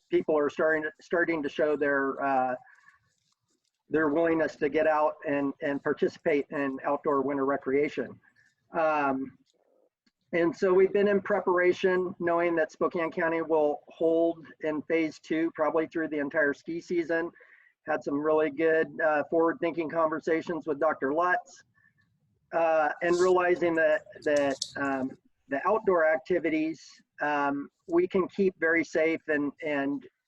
[SPEAKER 13] people are starting to show their willingness to get out and participate in outdoor winter recreation. And so we've been in preparation, knowing that Spokane County will hold in phase 2, probably through the entire ski season. Had some really good forward-thinking conversations with Dr. Lutz, and realizing that the outdoor activities we can keep very safe and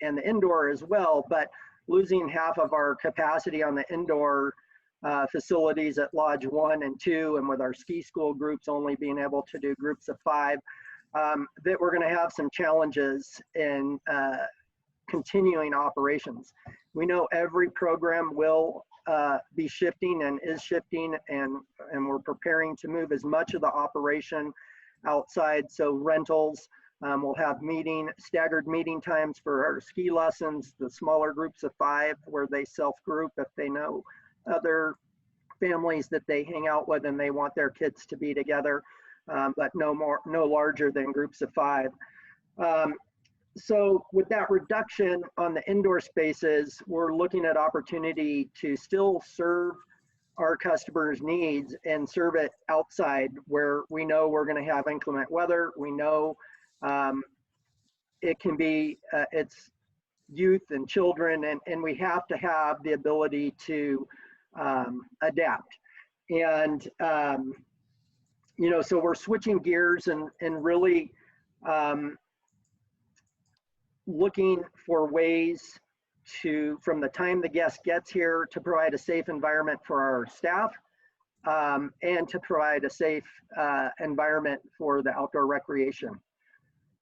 [SPEAKER 13] the indoor as well, but losing half of our capacity on the indoor facilities at Lodge 1 and 2, and with our ski school groups only being able to do groups of 5, that we're going to have some challenges in continuing operations. We know every program will be shifting and is shifting, and we're preparing to move as much of the operation outside. So rentals, we'll have staggered meeting times for our ski lessons, the smaller groups of 5 where they self-group if they know other families that they hang out with and they want their kids to be together, but no larger than groups of 5. So with that reduction on the indoor spaces, we're looking at opportunity to still serve our customers' needs and serve it outside where we know we're going to have inclement weather. We know it can be, it's youth and children, and we have to have the ability to adapt. And, so we're switching gears and really looking for ways to, from the time the guest gets here, to provide a safe environment for our staff, and to provide a safe environment for the outdoor recreation.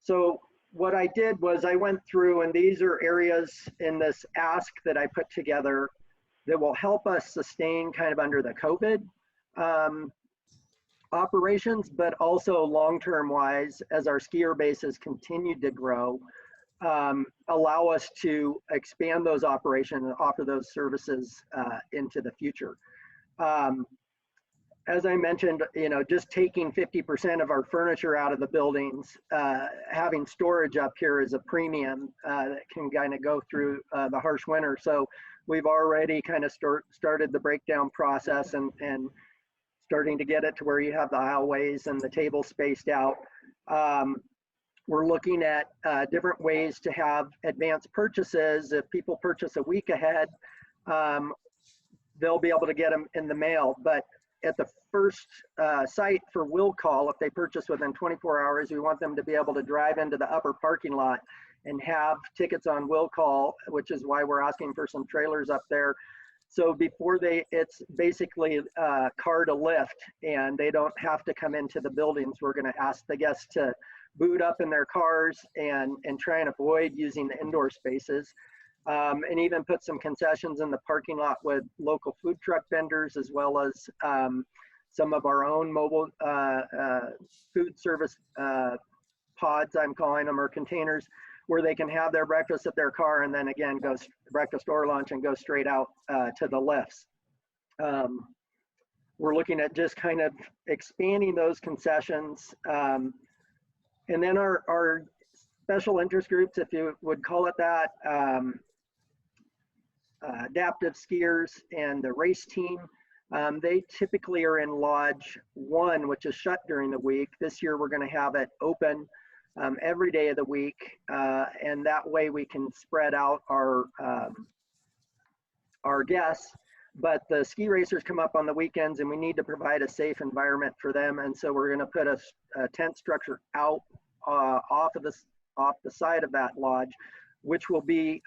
[SPEAKER 13] So what I did was I went through, and these are areas in this ask that I put together that will help us sustain kind of under the COVID operations, but also long-term wise, as our skier bases continue to grow, allow us to expand those operations and offer those services into the future. As I mentioned, just taking 50% of our furniture out of the buildings, having storage up here is a premium that can kind of go through the harsh winter. So we've already kind of started the breakdown process and starting to get it to where you have the aisleways and the tables spaced out. We're looking at different ways to have advanced purchases. If people purchase a week ahead, they'll be able to get them in the mail. But at the first site for will call, if they purchase within 24 hours, we want them to be able to drive into the upper parking lot and have tickets on will call, which is why we're asking for some trailers up there. So before it's basically car to lift, and they don't have to come into the buildings. We're going to ask the guests to boot up in their cars and try and avoid using the indoor spaces. And even put some concessions in the parking lot with local food truck vendors, as well as some of our own mobile food service pods, I'm calling them, or containers, where they can have their breakfast at their car and then again go breakfast or lunch and go straight out to the lifts. We're looking at just kind of expanding those concessions. And then our special interest groups, if you would call it that, adaptive skiers and the race team, they typically are in Lodge 1, which is shut during the week. This year we're going to have it open every day of the week, and that way we can spread out our guests. But the ski racers come up on the weekends, and we need to provide a safe environment for them, and so we're going to put a tent structure out off the side of that lodge, which will be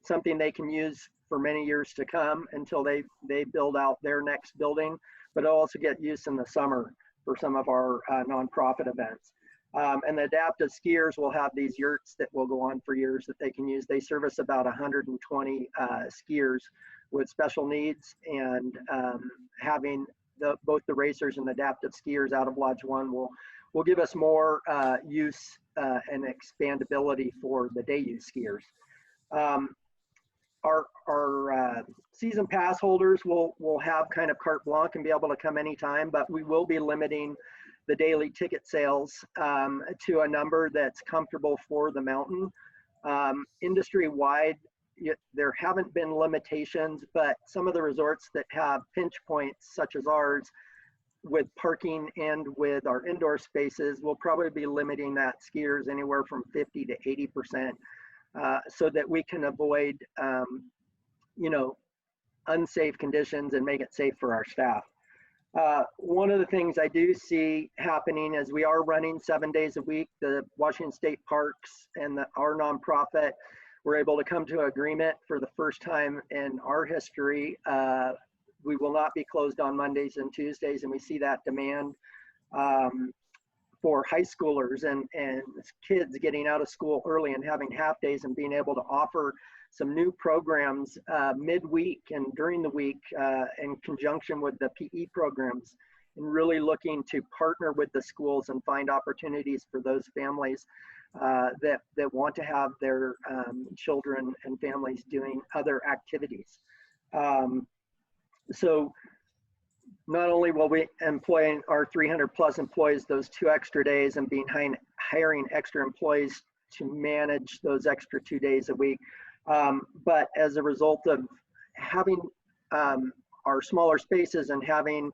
[SPEAKER 13] something they can use for many years to come until they build out their next building, but it'll also get used in the summer for some of our nonprofit events. And the adaptive skiers will have these yurts that will go on for years that they can use. They service about 120 skiers with special needs, and having both the racers and the adaptive skiers out of Lodge 1 will give us more use and expandability for the day use skiers. Our season pass holders will have kind of carte blanche and be able to come anytime, but we will be limiting the daily ticket sales to a number that's comfortable for the mountain. Industry-wide, there haven't been limitations, but some of the resorts that have pinch points, such as ours, with parking and with our indoor spaces, will probably be limiting that skiers anywhere from 50 to 80%. So that we can avoid, unsafe conditions and make it safe for our staff. One of the things I do see happening is we are running 7 days a week. The Washington State Parks and our nonprofit were able to come to an agreement for the first time in our history. We will not be closed on Mondays and Tuesdays, and we see that demand for high schoolers and kids getting out of school early and having half days and being able to offer some new programs midweek and during the week in conjunction with the PE programs, and really looking to partner with the schools and find opportunities for those families that want to have their children and families doing other activities. So not only will we employ our 300 plus employees those 2 extra days and hiring extra employees to manage those extra 2 days a week, but as a result of having our smaller spaces and having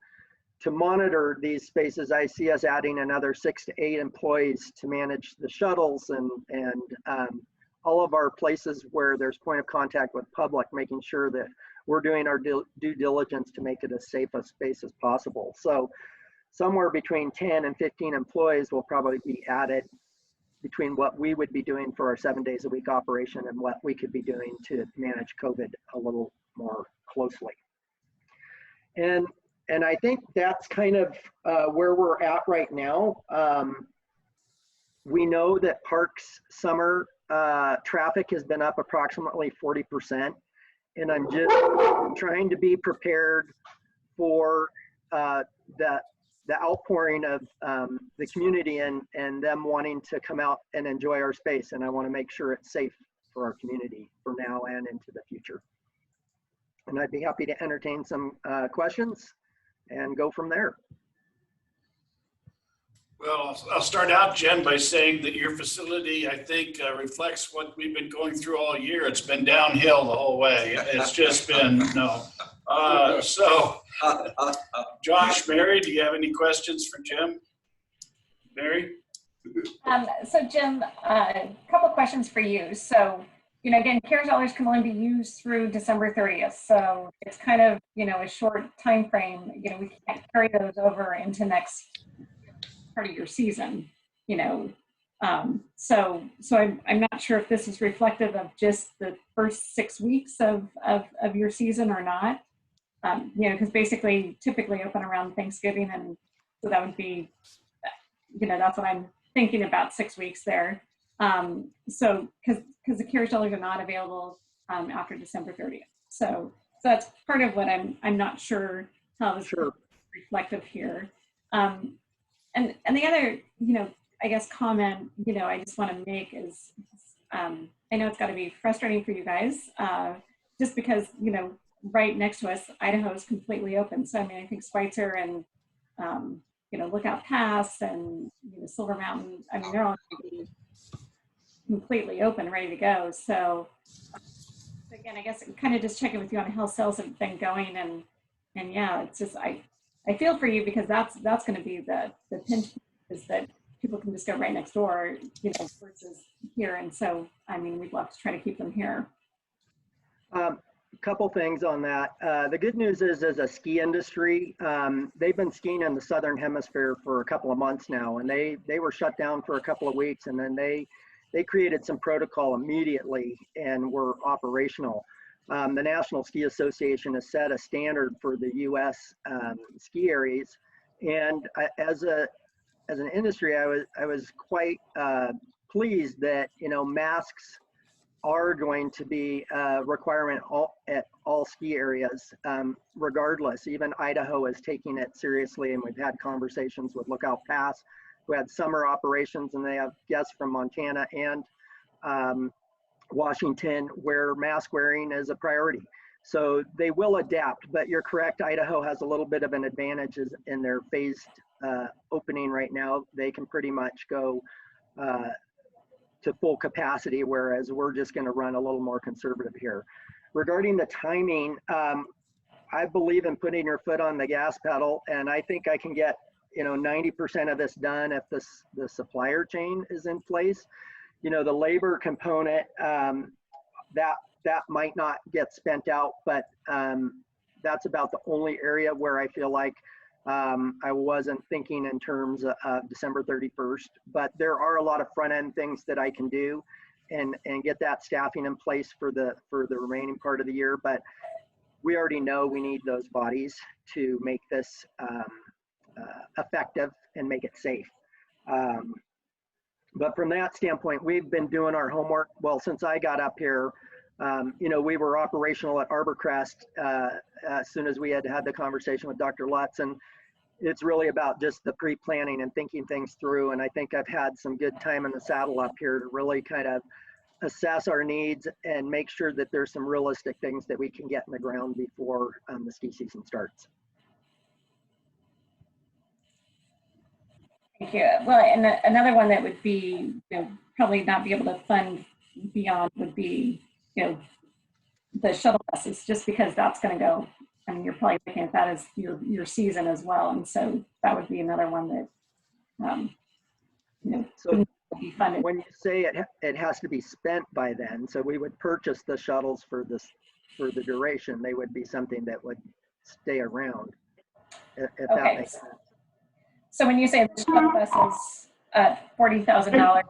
[SPEAKER 13] to monitor these spaces, I see us adding another 6 to 8 employees to manage the shuttles and all of our places where there's point of contact with public, making sure that we're doing our due diligence to make it as safe a space as possible. So somewhere between 10 and 15 employees will probably be added between what we would be doing for our 7 days a week operation and what we could be doing to manage COVID a little more closely. And I think that's kind of where we're at right now. We know that Parks summer traffic has been up approximately 40%. And I'm just trying to be prepared for the outpouring of the community and them wanting to come out and enjoy our space. And I want to make sure it's safe for our community for now and into the future. And I'd be happy to entertain some questions and go from there.
[SPEAKER 1] Well, I'll start out, Jen, by saying that your facility, I think, reflects what we've been going through all year. It's been downhill the whole way. It's just been, So, Josh, Mary, do you have any questions for Jim? Mary?
[SPEAKER 3] So Jim, a couple questions for you. So, again, CARES dollars can only be used through December 30th. So it's kind of, a short time frame. We can't carry those over into next part of your season, So I'm not sure if this is reflective of just the first 6 weeks of your season or not. Because basically typically open around Thanksgiving, and so that would be, that's what I'm thinking about, 6 weeks there. So because the CARES dollars are not available after December 30th. So that's part of what I'm not sure how this is reflective here. And the other, I guess comment, I just want to make is, I know it's got to be frustrating for you guys, just because, right next to us, Idaho is completely open. So, I think Schweitzer and, Lookout Pass and, Silver Mountain, they're all going to be completely open, ready to go. So, again, I guess kind of just checking with you on how sales have been going. And yeah, it's just, I feel for you, because that's going to be the pinch, is that people can just go right next door, versus here. And so, we'd love to try to keep them here.
[SPEAKER 13] Couple things on that. The good news is, as a ski industry, they've been skiing in the Southern Hemisphere for a couple of months now, and they were shut down for a couple of weeks, and then they created some protocol immediately and were operational. The National Ski Association has set a standard for the U.S. Ski areas, and as an industry, I was quite pleased that masks are going to be a requirement at all ski areas, regardless. Even Idaho is taking it seriously, and we've had conversations with Lookout Pass, who had summer operations, and they have guests from Montana and Washington where mask wearing is a priority. So they will adapt, but you're correct, Idaho has a little bit of an advantage in their phased opening right now. They can pretty much go to full capacity, whereas we're just going to run a little more conservative here. Regarding the timing, I believe in putting your foot on the gas pedal, and I think I can get 90% of this done if the supplier chain is in place. The labor component, that might not get spent out, but that's about the only area where I feel like I wasn't thinking in terms of December 31st, but there are a lot of front end things that I can do and get that staffing in place for the remaining part of the year. But we already know we need those bodies to make this effective and make it safe. But from that standpoint, we've been doing our homework. Well, since I got up here, we were operational at Arborcrest as soon as we had the conversation with Dr. Lutz, and it's really about just the pre-planning and thinking things through. And I think I've had some good time in the saddle up here to really kind of assess our needs and make sure that there's some realistic things that we can get in the ground before the ski season starts.
[SPEAKER 3] Thank you. Well, and another one that would be, probably not be able to fund beyond would be, the shuttle buses, just because that's going to go. You're probably looking at that as your season as well, and so that would be another one that
[SPEAKER 13] so
[SPEAKER 3] be funded.
[SPEAKER 13] When you say it has to be spent by then, so we would purchase the shuttles for the duration. They would be something that would stay around. If
[SPEAKER 3] Okay.
[SPEAKER 13] That makes sense.
[SPEAKER 3] So when you say the shuttle buses, $40,000,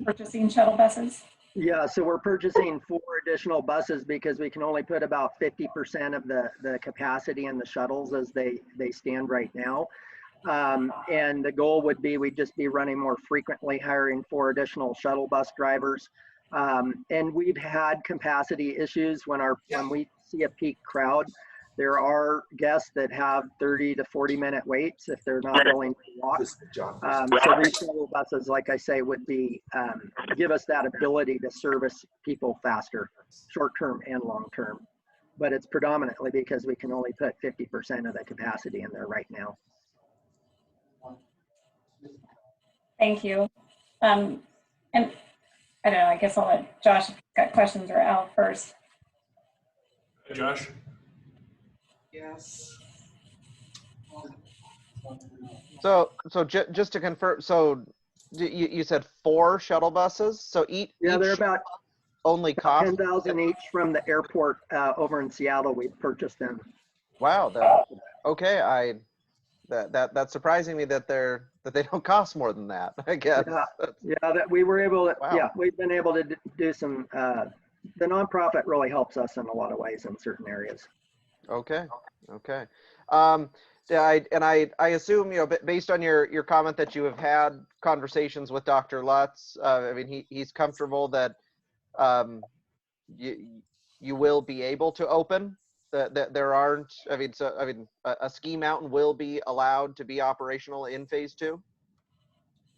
[SPEAKER 3] purchasing shuttle buses?
[SPEAKER 13] Yeah, so we're purchasing 4 additional buses because we can only put about 50% of the capacity in the shuttles as they stand right now. And the goal would be we'd just be running more frequently, hiring 4 additional shuttle bus drivers. And we've had capacity issues when we see a peak crowd. There are guests that have 30 to 40-minute waits if they're not willing to walk. So these shuttle buses, like I say, would be give us that ability to service people faster, short-term and long-term. But it's predominantly because we can only put 50% of the capacity in there right now.
[SPEAKER 3] Thank you. And I don't know, I guess I'll let Josh, if he's got questions, or Al first.
[SPEAKER 1] Josh?
[SPEAKER 9] Yes.
[SPEAKER 5] Just to confirm, so you said 4 shuttle buses, so each
[SPEAKER 13] They're about
[SPEAKER 5] only cost
[SPEAKER 13] 10,000 each from the airport over in Seattle. We purchased them.
[SPEAKER 5] Wow, okay, that's surprising me that they don't cost more than that, I guess.
[SPEAKER 13] That we were able to.
[SPEAKER 5] Wow.
[SPEAKER 13] Yeah, we've been able to do some. The nonprofit really helps us in a lot of ways in certain areas.
[SPEAKER 5] Okay. I assume, based on your comment that you have had conversations with Dr. Lutz, I mean, he's comfortable that you will be able to open. That there aren't. A ski mountain will be allowed to be operational in phase 2.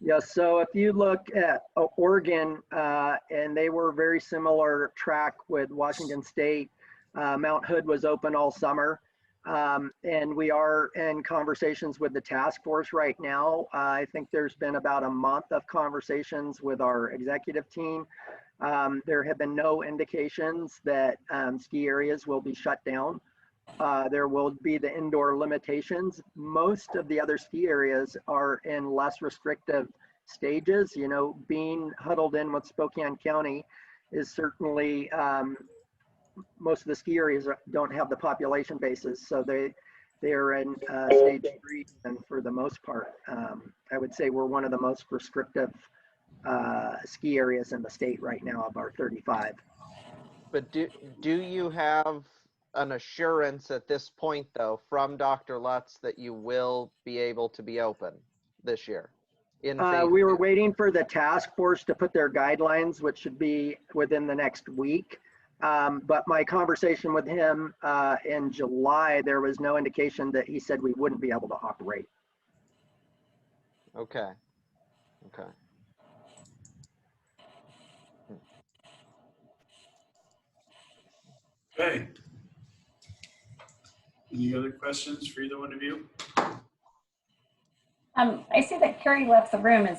[SPEAKER 13] Yes. So if you look at Oregon, and they were very similar track with Washington State. Mount Hood was open all summer. And we are in conversations with the task force right now. I think there's been about a month of conversations with our executive team. There have been no indications that ski areas will be shut down. There will be the indoor limitations. Most of the other ski areas are in less restrictive stages. Being huddled in with Spokane County is certainly, most of the ski areas don't have the population bases, so they are in stage 3, and for the most part, I would say we're one of the most restrictive ski areas in the state right now of our 35.
[SPEAKER 5] But do you have an assurance at this point, though, from Dr. Lutz that you will be able to be open this year?
[SPEAKER 13] We were waiting for the task force to put their guidelines, which should be within the next week. But my conversation with him in July, there was no indication that he said we wouldn't be able to operate.
[SPEAKER 5] Okay.
[SPEAKER 1] Okay. Any other questions for either one of you?
[SPEAKER 3] I see that Carrie left the room. I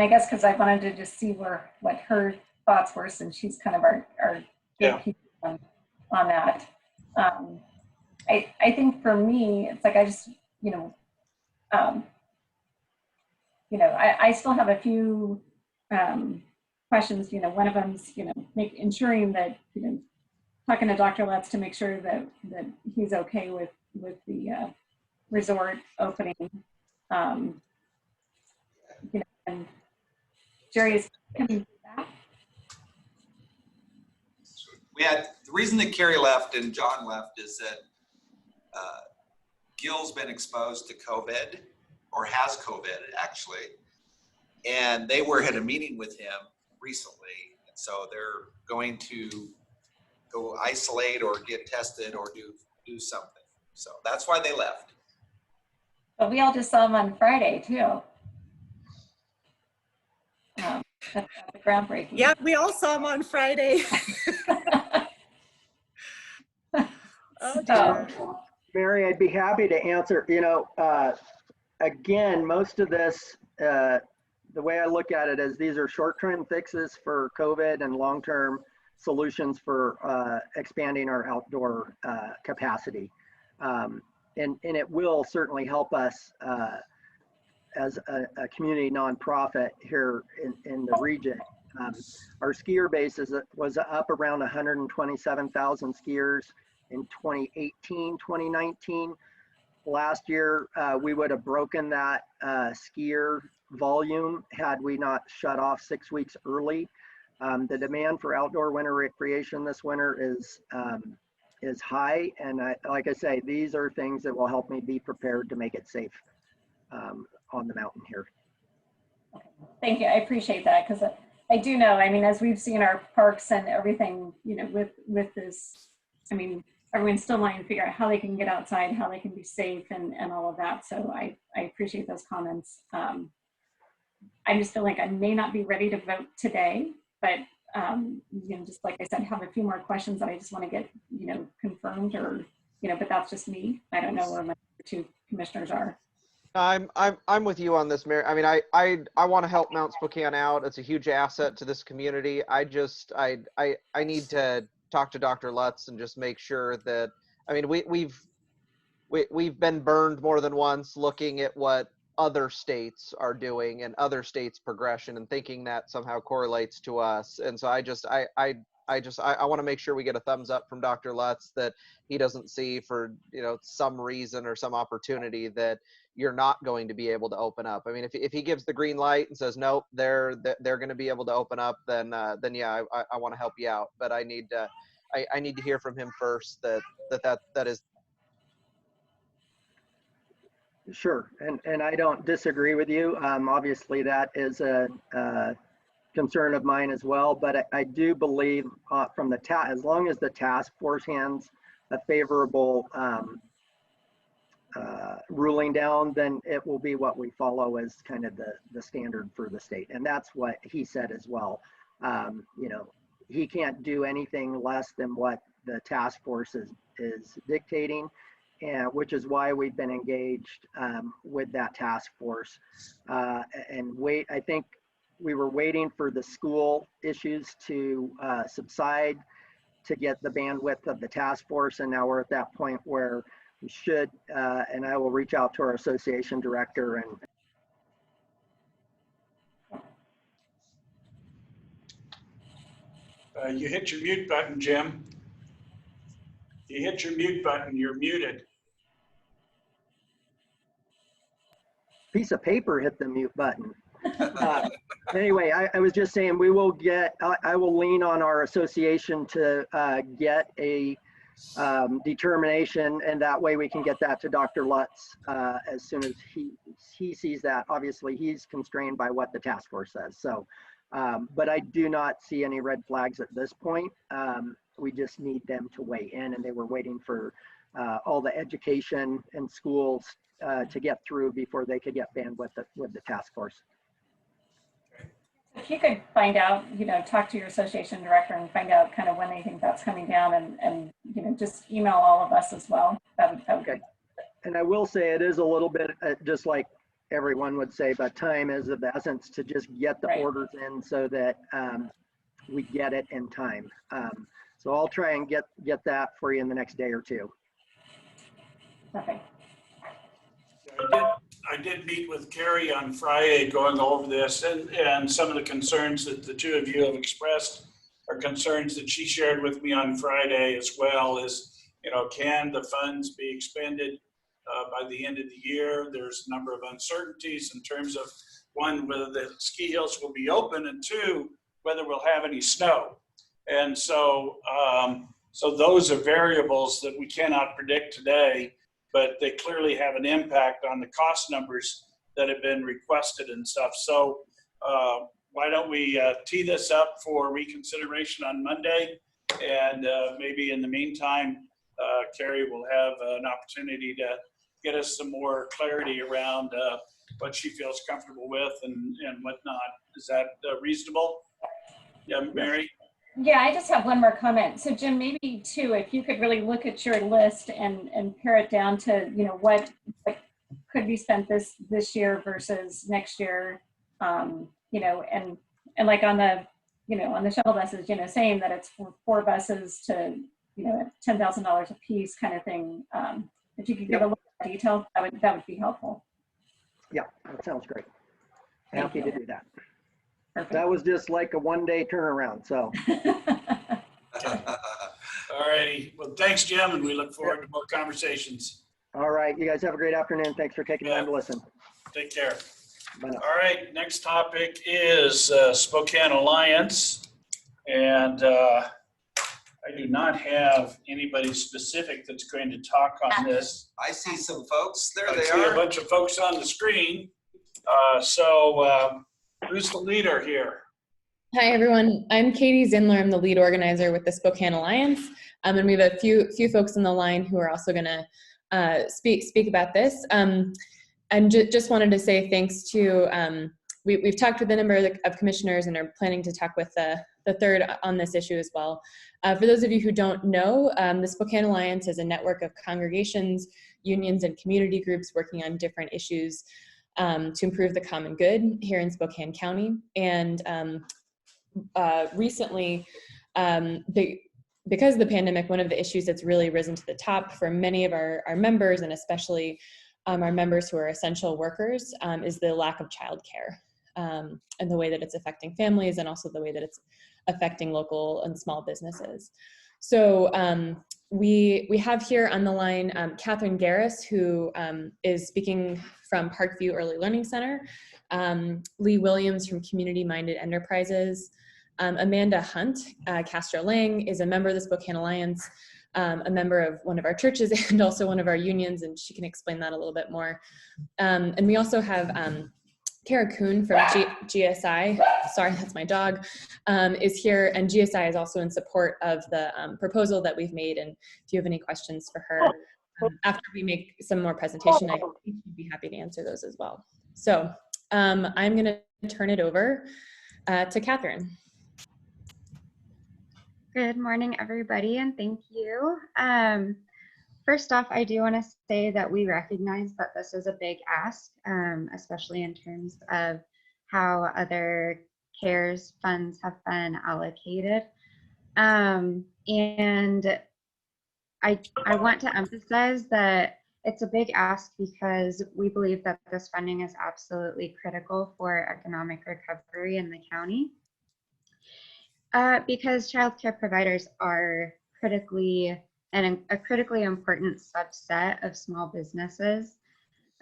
[SPEAKER 3] guess because I wanted to just see what her thoughts were, since she's kind of our gatekeeper on that. I think for me, it's like I just, I still have a few questions. One of them's, ensuring that, talking to Dr. Lutz to make sure that he's okay with the resort opening. And Jerry is coming back.
[SPEAKER 7] The reason that Carrie left and John left is that Gil's been exposed to COVID, or has COVID actually, and they were at a meeting with him recently, and so they're going to go isolate or get tested or do something. So that's why they left.
[SPEAKER 3] But we all just saw him on Friday too. That's groundbreaking.
[SPEAKER 6] Yeah, we all saw him on Friday. Oh, dear.
[SPEAKER 13] Mary, I'd be happy to answer. Again, most of this, the way I look at it is these are short-term fixes for COVID and long-term solutions for expanding our outdoor capacity. And it will certainly help us as a community nonprofit here in the region. Our skier base was up around 127,000 skiers in 2018, 2019. Last year, we would have broken that skier volume had we not shut off 6 weeks early. The demand for outdoor winter recreation this winter is high, and like I say, these are things that will help me be prepared to make it safe on the mountain here.
[SPEAKER 3] Thank you. I appreciate that, because I do know, as we've seen our parks and everything, with this, everyone's still wanting to figure out how they can get outside, how they can be safe, and all of that. So I appreciate those comments. I just feel like I may not be ready to vote today, but just like I said, have a few more questions that I just want to get, confirmed, or, but that's just me. I don't know where my 2 commissioners are.
[SPEAKER 5] I'm with you on this, Mary. I want to help Mount Spokane out. It's a huge asset to this community. I need to talk to Dr. Lutz and just make sure that I mean, we've been burned more than once looking at what other states are doing and other states' progression and thinking that somehow correlates to us. And so I want to make sure we get a thumbs up from Dr. Lutz that he doesn't see for, some reason or some opportunity that you're not going to be able to open up. I mean, if he gives the green light and says, nope, they're going to be able to open up, then yeah, I want to help you out. But I need to hear from him first that is.
[SPEAKER 13] Sure, and I don't disagree with you. Obviously, that is a concern of mine as well. But I do believe from as long as the task force hands a favorable ruling down, then it will be what we follow as kind of the standard for the state, and that's what he said as well. He can't do anything less than what the task force is dictating. And which is why we've been engaged with that task force. I think we were waiting for the school issues to subside to get the bandwidth of the task force. And now we're at that point where we should, and I will reach out to our association director and
[SPEAKER 1] You hit your mute button, Jim. You hit your mute button, you're muted.
[SPEAKER 13] piece of paper hit the mute button. Anyway, I was just saying I will lean on our association to get a determination, and that way we can get that to Dr. Lutz as soon as he sees that. Obviously, he's constrained by what the task force says. So, but I do not see any red flags at this point. We just need them to weigh in, and they were waiting for all the education and schools to get through before they could get bandwidth with the task force.
[SPEAKER 3] If you could find out, talk to your association director and find out kind of when they think that's coming down, and just email all of us as well. That would
[SPEAKER 13] Okay.
[SPEAKER 3] be.
[SPEAKER 13] And I will say it is a little bit just like everyone would say, but time is of the essence to just get the orders in so that we get it in time. So I'll try and get that for you in the next day or two.
[SPEAKER 3] Perfect.
[SPEAKER 1] I did meet with Carrie on Friday going over this, and some of the concerns that the two of you have expressed are concerns that she shared with me on Friday as well. Is, can the funds be expended by the end of the year? There's a number of uncertainties in terms of, one, whether the ski hills will be open, and two, whether we'll have any snow. And so those are variables that we cannot predict today, but they clearly have an impact on the cost numbers that have been requested and stuff. So why don't we tee this up for reconsideration on Monday? And maybe in the meantime, Carrie will have an opportunity to get us some more clarity around what she feels comfortable with and whatnot. Is that reasonable? Yeah, Mary?
[SPEAKER 3] Yeah, I just have one more comment. So Jim, maybe too, if you could really look at your list and pare it down to, what could be spent this year versus next year, and like on the, on the shuttle buses, saying that it's for 4 buses to, $10,000 a piece kind of thing. If you could give a little more detail, that would be helpful.
[SPEAKER 13] Yeah, that sounds great. Happy to do that.
[SPEAKER 3] Perfect.
[SPEAKER 13] That was just like a one-day turnaround, so.
[SPEAKER 1] All righty. Well, thanks, Jim, and we look forward to more conversations.
[SPEAKER 13] All right, you guys have a great afternoon. Thanks for taking time to listen.
[SPEAKER 1] Take care.
[SPEAKER 13] Bye now.
[SPEAKER 1] All right, next topic is Spokane Alliance. And I do not have anybody specific that's going to talk on this.
[SPEAKER 7] I see some folks. There
[SPEAKER 1] I
[SPEAKER 7] they
[SPEAKER 1] see
[SPEAKER 7] are.
[SPEAKER 1] a bunch of folks on the screen. Who's the leader here?
[SPEAKER 14] Hi, everyone. I'm Katie Zindler. I'm the lead organizer with the Spokane Alliance. And we have a few folks on the line who are also going to speak about this. And just wanted to say thanks to, we've talked with a number of commissioners and are planning to talk with the third on this issue as well. For those of you who don't know, the Spokane Alliance is a network of congregations, unions, and community groups working on different issues to improve the common good here in Spokane County. And recently, because of the pandemic, one of the issues that's really risen to the top for many of our members, and especially our members who are essential workers, is the lack of childcare, and the way that it's affecting families, and also the way that it's affecting local and small businesses. So we have here on the line Catherine Garris, who is speaking from Parkview Early Learning Center, Lee Williams from Community Minded Enterprises, Amanda Hunt, Castro Lang is a member of the Spokane Alliance, a member of one of our churches and also one of our unions, and she can explain that a little bit more. And we also have Kara Kuhn from GSI, sorry, that's my dog, is here, and GSI is also in support of the proposal that we've made, and if you have any questions for her, after we make some more presentation, I think she'd be happy to answer those as well. So I'm gonna turn it over to Catherine.
[SPEAKER 15] Good morning, everybody, and thank you. First off, I do want to say that we recognize that this is a big ask, especially in terms of how other CARES funds have been allocated. And I want to emphasize that it's a big ask because we believe that this funding is absolutely critical for economic recovery in the county. Because childcare providers are a critically important subset of small businesses.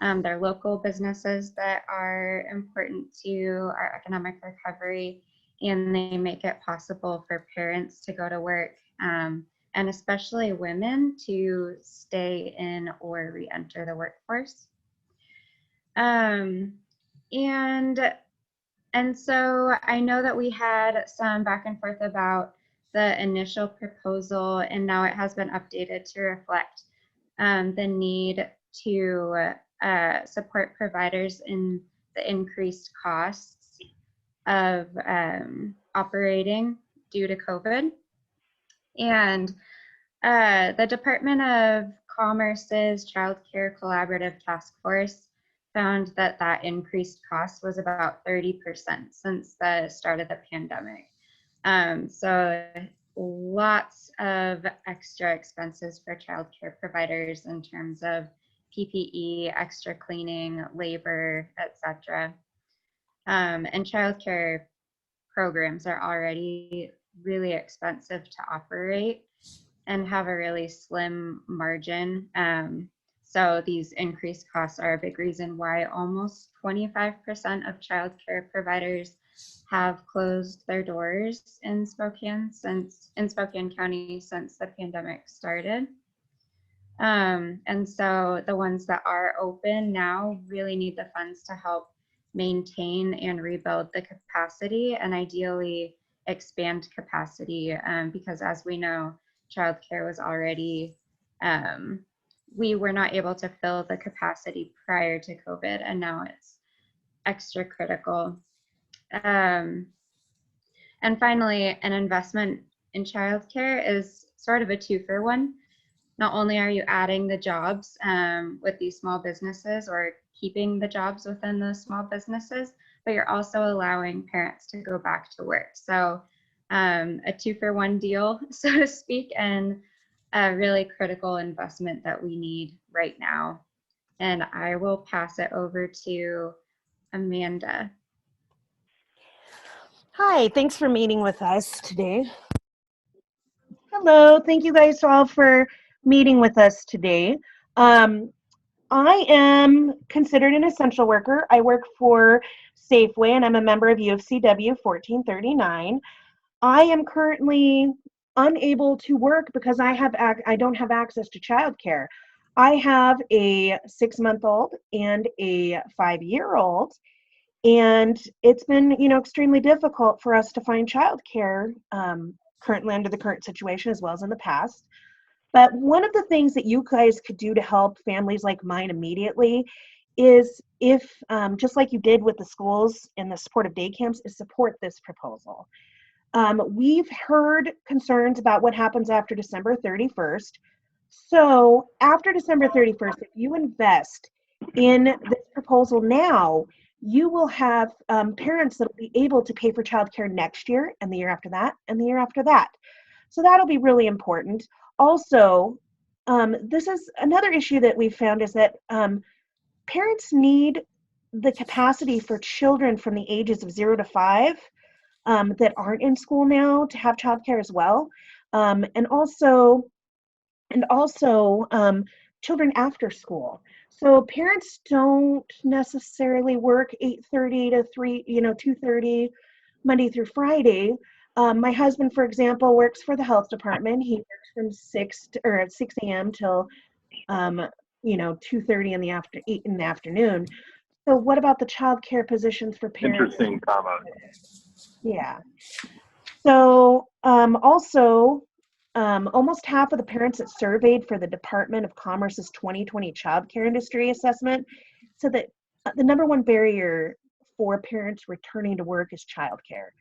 [SPEAKER 15] They're local businesses that are important to our economic recovery, and they make it possible for parents to go to work, and especially women to stay in or re-enter the workforce. And so I know that we had some back and forth about the initial proposal, and now it has been updated to reflect the need to support providers in the increased costs of operating due to COVID. And the Department of Commerce's Child Care Collaborative Task Force found that that increased cost was about 30% since the start of the pandemic. So lots of extra expenses for childcare providers in terms of PPE, extra cleaning, labor, etc. And childcare programs are already really expensive to operate and have a really slim margin. So these increased costs are a big reason why almost 25% of childcare providers have closed their doors in Spokane County since the pandemic started. And so the ones that are open now really need the funds to help maintain and rebuild the capacity, and ideally expand capacity, because as we know, childcare was already we were not able to fill the capacity prior to COVID, and now it's extra critical. And finally, an investment in childcare is sort of a 2-for-1. Not only are you adding the jobs with these small businesses or keeping the jobs within those small businesses, but you're also allowing parents to go back to work. So a 2-for-1 deal, so to speak, and a really critical investment that we need right now. And I will pass it over to Amanda.
[SPEAKER 16] Hi, thanks for meeting with us today. Hello, thank you guys all for meeting with us today. I am considered an essential worker. I work for Safeway and I'm a member of UFCW 1439. I am currently unable to work because I don't have access to childcare. I have a 6-month-old and a 5-year-old, and it's been, extremely difficult for us to find childcare currently under the current situation as well as in the past. But one of the things that you guys could do to help families like mine immediately is if, just like you did with the schools and the supportive day camps, is support this proposal. We've heard concerns about what happens after December 31st. So after December 31st, if you invest in this proposal now, you will have parents that will be able to pay for childcare next year and the year after that and the year after that. So that'll be really important. Also, this is another issue that we've found is that parents need the capacity for children from the ages of 0 to 5 that aren't in school now to have childcare as well. And also children after school. So parents don't necessarily work 8:30 to 2:30 Monday through Friday. My husband, for example, works for the health department. He works from 6 a.m. till 2:30 in the afternoon. So what about the childcare positions for parents?
[SPEAKER 17] Interesting comment.
[SPEAKER 16] Yeah. So also, almost half of the parents that surveyed for the Department of Commerce's 2020 Child Care Industry Assessment said that the number one barrier for parents returning to work is childcare.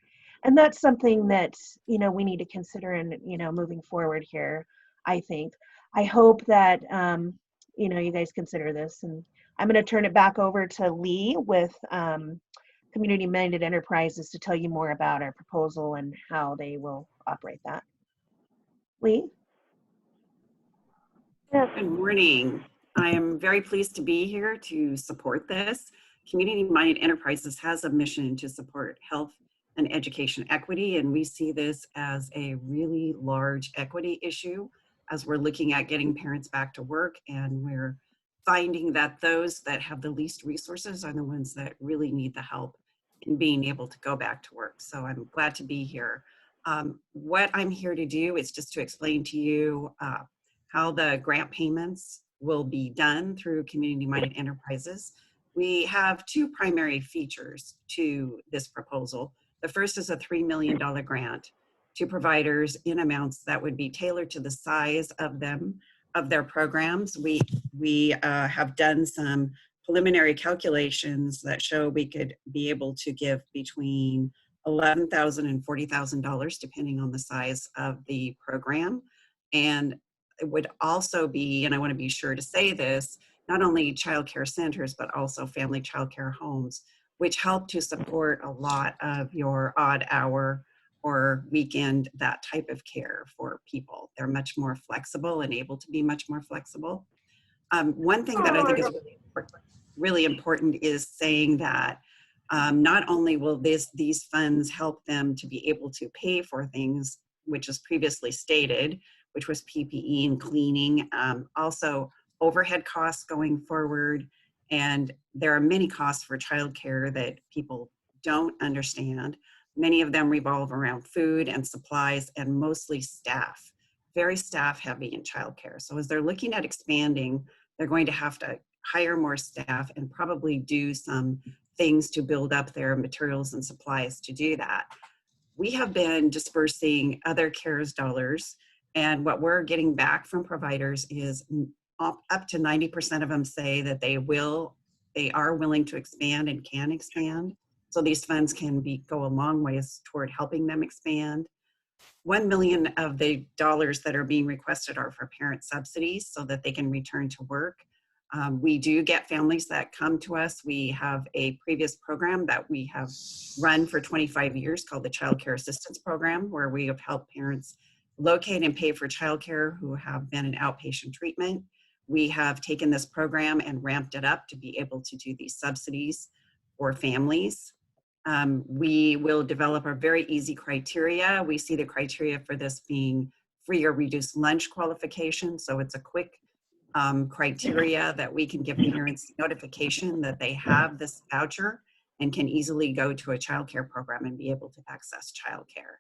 [SPEAKER 16] And that's something that, we need to consider in, moving forward here, I think. I hope that, you guys consider this. And I'm going to turn it back over to Lee with Community Minded Enterprises to tell you more about our proposal and how they will operate that. Lee?
[SPEAKER 18] Good morning. I am very pleased to be here to support this. Community Minded Enterprises has a mission to support health and education equity, and we see this as a really large equity issue as we're looking at getting parents back to work, and we're finding that those that have the least resources are the ones that really need the help in being able to go back to work. So I'm glad to be here. What I'm here to do is just to explain to you how the grant payments will be done through Community Minded Enterprises. We have two primary features to this proposal. The first is a $3 million grant to providers in amounts that would be tailored to the size of their programs. We have done some preliminary calculations that show we could be able to give between $11,000 and $40,000 depending on the size of the program. And it would also be, and I want to be sure to say this, not only child care centers, but also family child care homes, which help to support a lot of your odd hour or weekend, that type of care for people. They're much more flexible and able to be much more flexible. One thing that I think is really important is saying that not only will these funds help them to be able to pay for things, which is previously stated, which was PPE and cleaning, also overhead costs going forward. And there are many costs for childcare that people don't understand. Many of them revolve around food and supplies and mostly staff, very staff heavy in childcare. So as they're looking at expanding, they're going to have to hire more staff and probably do some things to build up their materials and supplies to do that. We have been dispersing other CARES dollars, and what we're getting back from providers is up to 90% of them say that they are willing to expand and can expand. So these funds can go a long ways toward helping them expand. 1 million of the dollars that are being requested are for parent subsidies so that they can return to work. We do get families that come to us. We have a previous program that we have run for 25 years called the Child Care Assistance Program, where we have helped parents locate and pay for childcare who have been in outpatient treatment. We have taken this program and ramped it up to be able to do these subsidies for families. We will develop a very easy criteria. We see the criteria for this being free or reduced lunch qualification. So it's a quick criteria that we can give parents notification that they have this voucher and can easily go to a childcare program and be able to access childcare.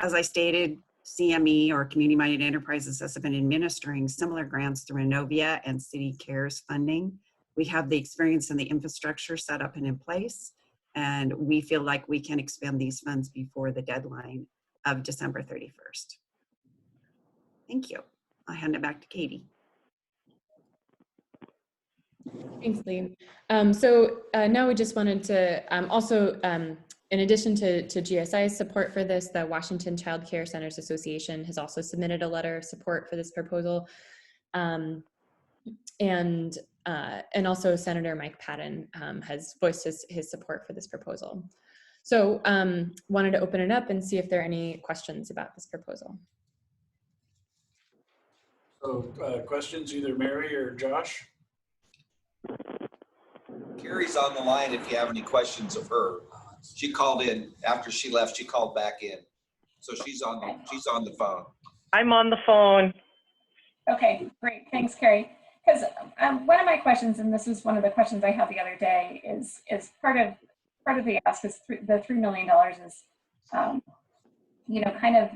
[SPEAKER 18] As I stated, CME or Community Minded Enterprises has been administering similar grants through Innovia and City Cares funding. We have the experience and the infrastructure set up and in place, and we feel like we can expend these funds before the deadline of December 31st. Thank you. I'll hand it back to Katie.
[SPEAKER 14] Thanks, Lee. Now we just wanted to also, in addition to GSI's support for this, the Washington Child Care Centers Association has also submitted a letter of support for this proposal. And also Senator Mike Patton has voiced his support for this proposal. So wanted to open it up and see if there are any questions about this proposal.
[SPEAKER 1] So questions, either Mary or Josh?
[SPEAKER 7] Carrie's on the line if you have any questions of her. She called in after she left. She called back in, so she's on the phone.
[SPEAKER 16] I'm on the phone.
[SPEAKER 3] Okay, great. Thanks, Carrie. Because one of my questions, and this was one of the questions I had the other day, is part of the ask is the $3 million is, kind of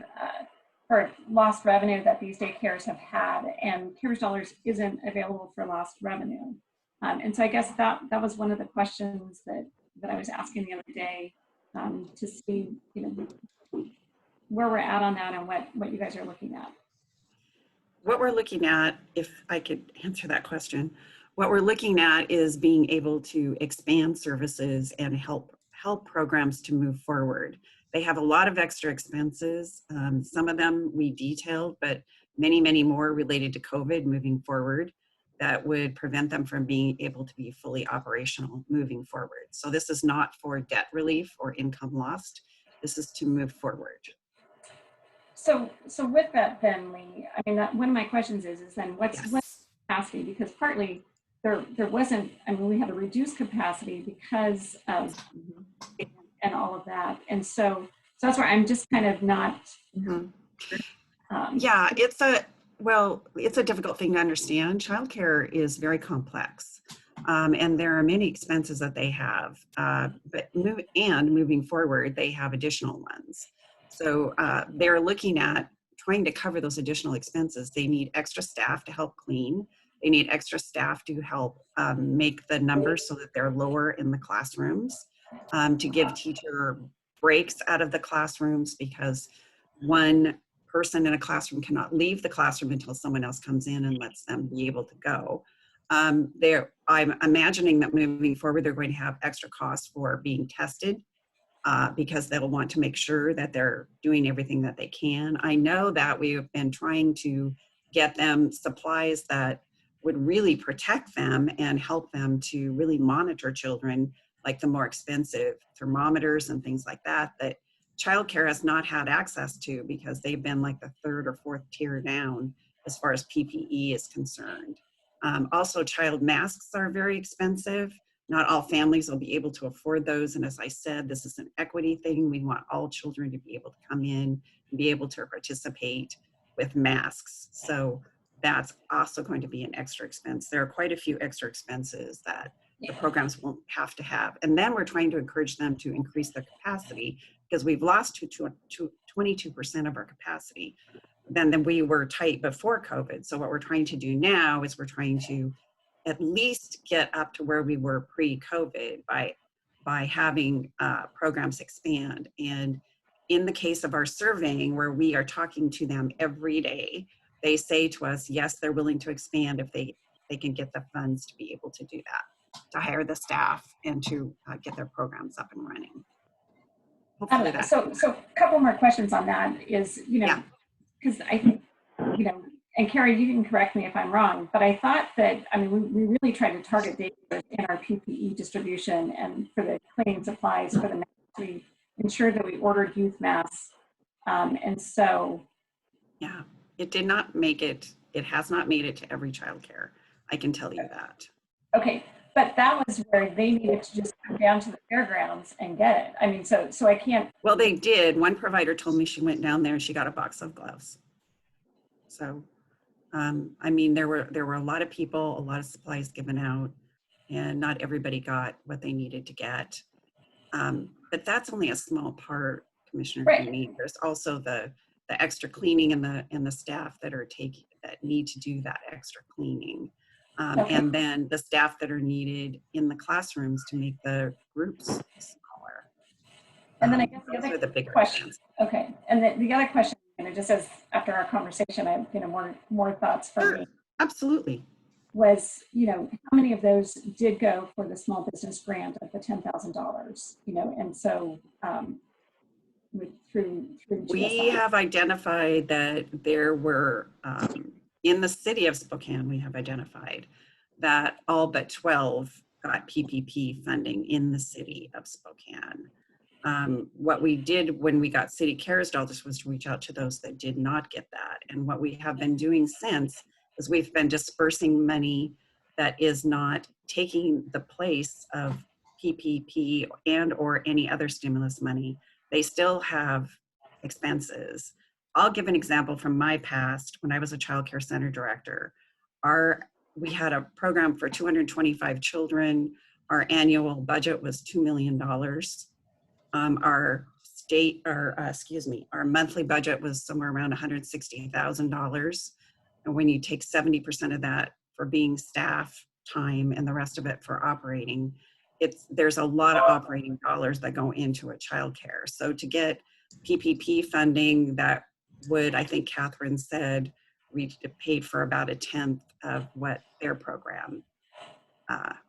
[SPEAKER 3] for lost revenue that these daycares have had, and CARES dollars isn't available for lost revenue. And so I guess that was one of the questions that I was asking the other day, to see, where we're at on that and what you guys are looking at.
[SPEAKER 18] What we're looking at, if I could answer that question, what we're looking at is being able to expand services and help programs to move forward. They have a lot of extra expenses. Some of them we detailed, but many, many more related to COVID moving forward that would prevent them from being able to be fully operational moving forward. So this is not for debt relief or income lost. This is to move forward.
[SPEAKER 3] So with that then, Lee, I mean, one of my questions is then what's capacity? Because partly there wasn't, I mean, we had a reduced capacity because of and all of that. And so that's where I'm just kind of not.
[SPEAKER 18] Yeah, it's a difficult thing to understand. Childcare is very complex. And there are many expenses that they have, but moving forward, they have additional ones. So they're looking at trying to cover those additional expenses. They need extra staff to help clean. They need extra staff to help make the numbers so that they're lower in the classrooms, to give teacher breaks out of the classrooms, because one person in a classroom cannot leave the classroom until someone else comes in and lets them be able to go. I'm imagining that moving forward, they're going to have extra costs for being tested, because they'll want to make sure that they're doing everything that they can. I know that we've been trying to get them supplies that would really protect them and help them to really monitor children, like the more expensive thermometers and things like that, that childcare has not had access to because they've been like the third or fourth tier down as far as PPE is concerned. Also, child masks are very expensive. Not all families will be able to afford those. And as I said, this is an equity thing. We want all children to be able to come in and be able to participate with masks. So that's also going to be an extra expense. There are quite a few extra expenses that the programs won't have to have. And then we're trying to encourage them to increase their capacity, because we've lost to 22% of our capacity. Then we were tight before COVID. So what we're trying to do now is we're trying to at least get up to where we were pre-COVID by having programs expand. And in the case of our surveying, where we are talking to them every day, they say to us, yes, they're willing to expand if they can get the funds to be able to do that, to hire the staff and to get their programs up and running. Hopefully that.
[SPEAKER 3] So a couple more questions on that is, because I think, and Carrie, you can correct me if I'm wrong, but I thought that, I mean, we really tried to target data in our PPE distribution and for the cleaning supplies for the masks. We ensured that we ordered youth masks. And so.
[SPEAKER 18] Yeah, it did not make it. It has not made it to every childcare. I can tell you that.
[SPEAKER 3] Okay, but that was where they needed to just come down to the fairgrounds and get it. I mean, so I can't.
[SPEAKER 18] Well, they did. One provider told me she went down there and she got a box of gloves. So, I mean, there were a lot of people, a lot of supplies given out, and not everybody got what they needed to get. But that's only a small part, Commissioner.
[SPEAKER 3] Right.
[SPEAKER 18] Green. There's also the extra cleaning and the staff that need to do that extra cleaning.
[SPEAKER 3] Okay.
[SPEAKER 18] And then the staff that are needed in the classrooms to make the groups smaller.
[SPEAKER 3] And then I guess the
[SPEAKER 18] those
[SPEAKER 3] other
[SPEAKER 18] are the bigger
[SPEAKER 3] question.
[SPEAKER 18] expenses.
[SPEAKER 3] Okay, and the other question, and it just says after our conversation, I more thoughts from me.
[SPEAKER 18] Absolutely.
[SPEAKER 3] Was how many of those did go for the small business grant of the $10,000? And so through
[SPEAKER 18] we have identified that there were in the city of Spokane, we have identified that all but 12 got PPP funding in the city of Spokane. What we did when we got city CARES dollars was to reach out to those that did not get that. And what we have been doing since is we've been dispersing money that is not taking the place of PPP and or any other stimulus money. They still have expenses. I'll give an example from my past. When I was a child care center director, we had a program for 225 children. Our annual budget was $2 million. Our monthly budget was somewhere around $160,000. And when you take 70% of that for being staff time and the rest of it for operating, there's a lot of operating dollars that go into a childcare. So to get PPP funding, that would, I think Catherine said, we paid for about 1/10 of what their program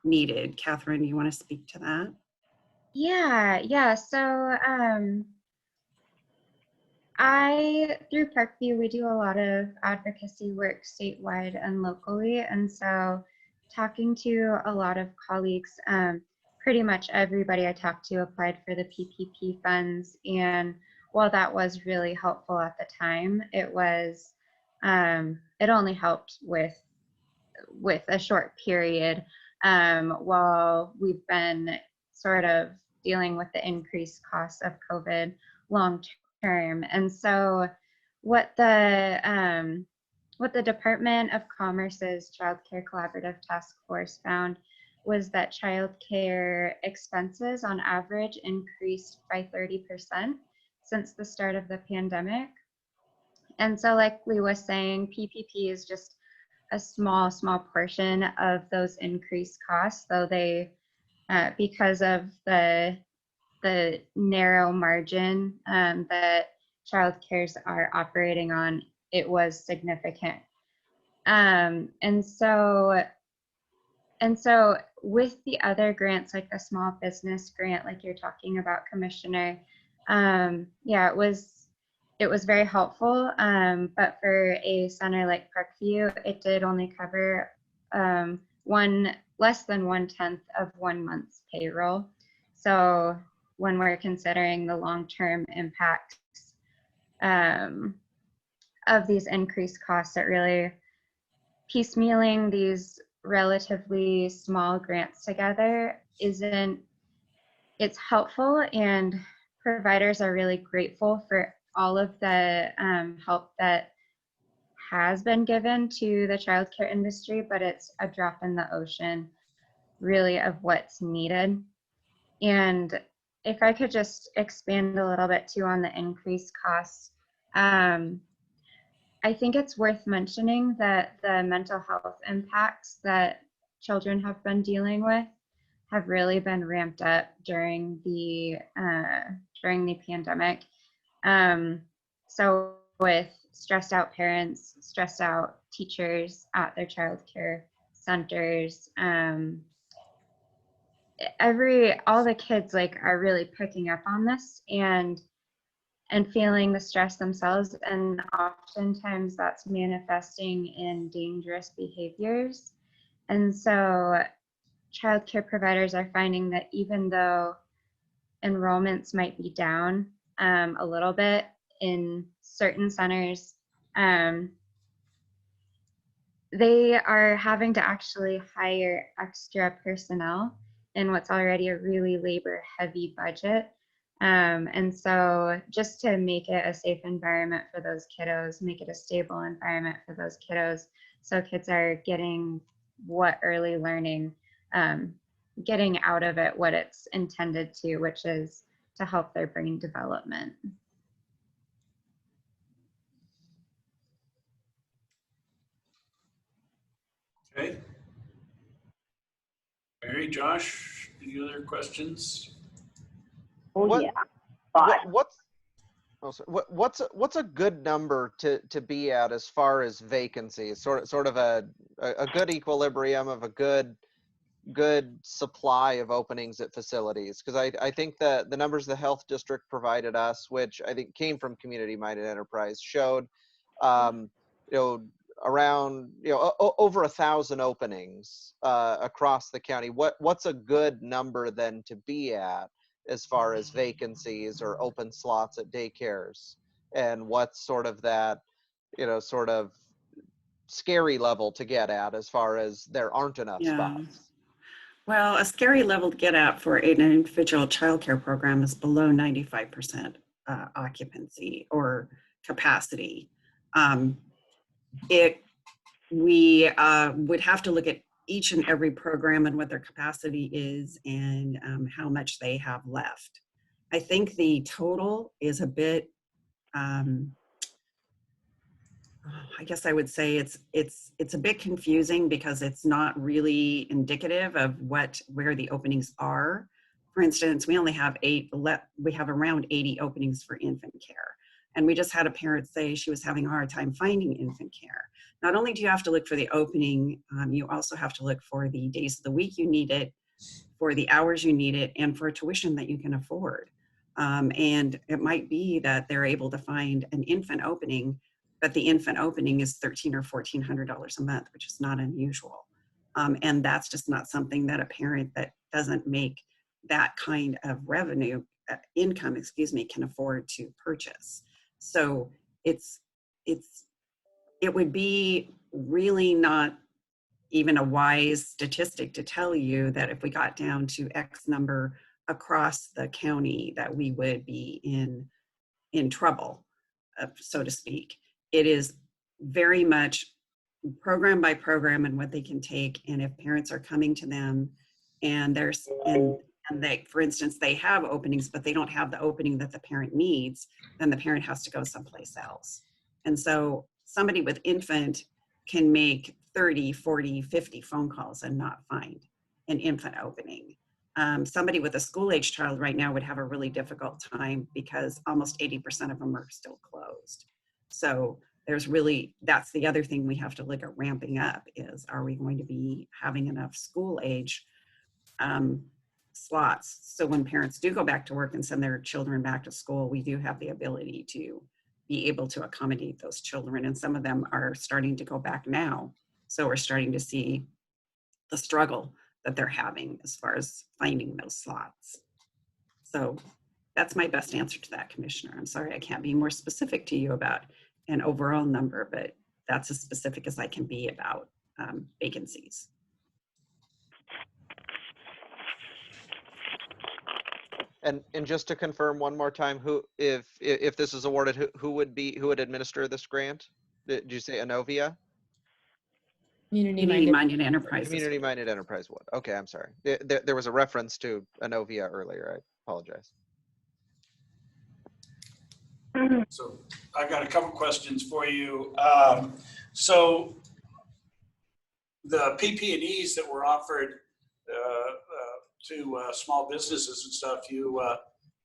[SPEAKER 18] needed. Catherine, you want to speak to that?
[SPEAKER 15] Yeah. So through Parkview, we do a lot of advocacy work statewide and locally. And so talking to a lot of colleagues, pretty much everybody I talked to applied for the PPP funds. And while that was really helpful at the time, it only helped with a short period while we've been sort of dealing with the increased costs of COVID long term. And so what the Department of Commerce's Child Care Collaborative Task Force found was that child care expenses on average increased by 30% since the start of the pandemic. And so like Lee was saying, PPP is just a small portion of those increased costs, though they, because of the narrow margin that child cares are operating on, it was significant. And so with the other grants, like the small business grant, like you're talking about, Commissioner, it was very helpful. But for a center like Parkview, it did only cover less than 1/10 of 1 month's payroll. So when we're considering the long-term impacts of these increased costs, it really piecemealing these relatively small grants together it's helpful, and providers are really grateful for all of the help that has been given to the childcare industry, but it's a drop in the ocean really of what's needed. And if I could just expand a little bit too on the increased costs, I think it's worth mentioning that the mental health impacts that children have been dealing with have really been ramped up during the pandemic. So with stressed out parents, stressed out teachers at their childcare centers, all the kids are really picking up on this and feeling the stress themselves, and oftentimes that's manifesting in dangerous behaviors. And so childcare providers are finding that even though enrollments might be down a little bit in certain centers, they are having to actually hire extra personnel in what's already a really labor-heavy budget. And so just to make it a safe environment for those kiddos, make it a stable environment for those kiddos, so kids are getting what early learning, getting out of it what it's intended to, which is to help their brain development.
[SPEAKER 1] Okay. Mary, Josh, any other questions?
[SPEAKER 5] What's a good number to be at as far as vacancies? Sort of a good equilibrium of a good supply of openings at facilities, because I think that the numbers the health district provided us, which I think came from Community Minded Enterprise, showed around over 1,000 openings across the county. What's a good number then to be at as far as vacancies or open slots at daycares, and what's sort of that sort of scary level to get at as far as there aren't enough spots?
[SPEAKER 18] Well, a scary level to get at for an individual childcare program is below 95% occupancy or capacity. We would have to look at each and every program and what their capacity is and how much they have left. I think the total is a bit, I guess I would say it's a bit confusing because it's not really indicative of where the openings are. For instance, we only have we have around 80 openings for infant care. And we just had a parent say she was having a hard time finding infant care. Not only do you have to look for the opening, you also have to look for the days of the week you need it, for the hours you need it, and for a tuition that you can afford. And it might be that they're able to find an infant opening, but the infant opening is $1,300 or $1,400 a month, which is not unusual. And that's just not something that a parent that doesn't make that kind of revenue, income, can afford to purchase. So it would be really not even a wise statistic to tell you that if we got down to X number across the county that we would be in trouble, so to speak. It is very much program by program and what they can take. And if parents are coming to them and they, for instance, they have openings, but they don't have the opening that the parent needs, then the parent has to go someplace else. And so somebody with infant can make 30, 40, 50 phone calls and not find an infant opening. Somebody with a school-age child right now would have a really difficult time because almost 80% of them are still closed. So that's the other thing we have to look at ramping up is, are we going to be having enough school-age slots? So when parents do go back to work and send their children back to school, we do have the ability to be able to accommodate those children. And some of them are starting to go back now. So we're starting to see the struggle that they're having as far as finding those slots. So that's my best answer to that, Commissioner. I'm sorry I can't be more specific to you about an overall number, but that's as specific as I can be about vacancies.
[SPEAKER 5] And just to confirm one more time, if this is awarded, who would administer this grant? Did you say Inovia?
[SPEAKER 18] Community-minded enterprises.
[SPEAKER 5] Community-minded enterprise would. Okay, I'm sorry. There was a reference to Inovia earlier. I apologize.
[SPEAKER 1] So I've got a couple questions for you. So the PP&Es that were offered to small businesses and stuff, you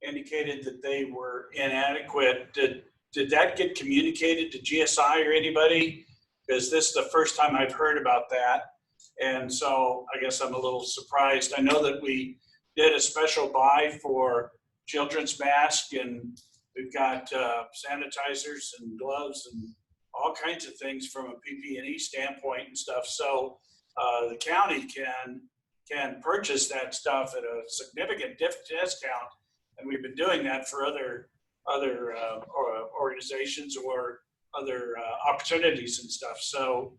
[SPEAKER 1] indicated that they were inadequate. Did that get communicated to GSI or anybody? Because this is the first time I've heard about that. And so I guess I'm a little surprised. I know that we did a special buy for children's masks, and we've got sanitizers and gloves and all kinds of things from a PP&E standpoint and stuff. So the county can purchase that stuff at a significant discount, and we've been doing that for other organizations or other opportunities and stuff. So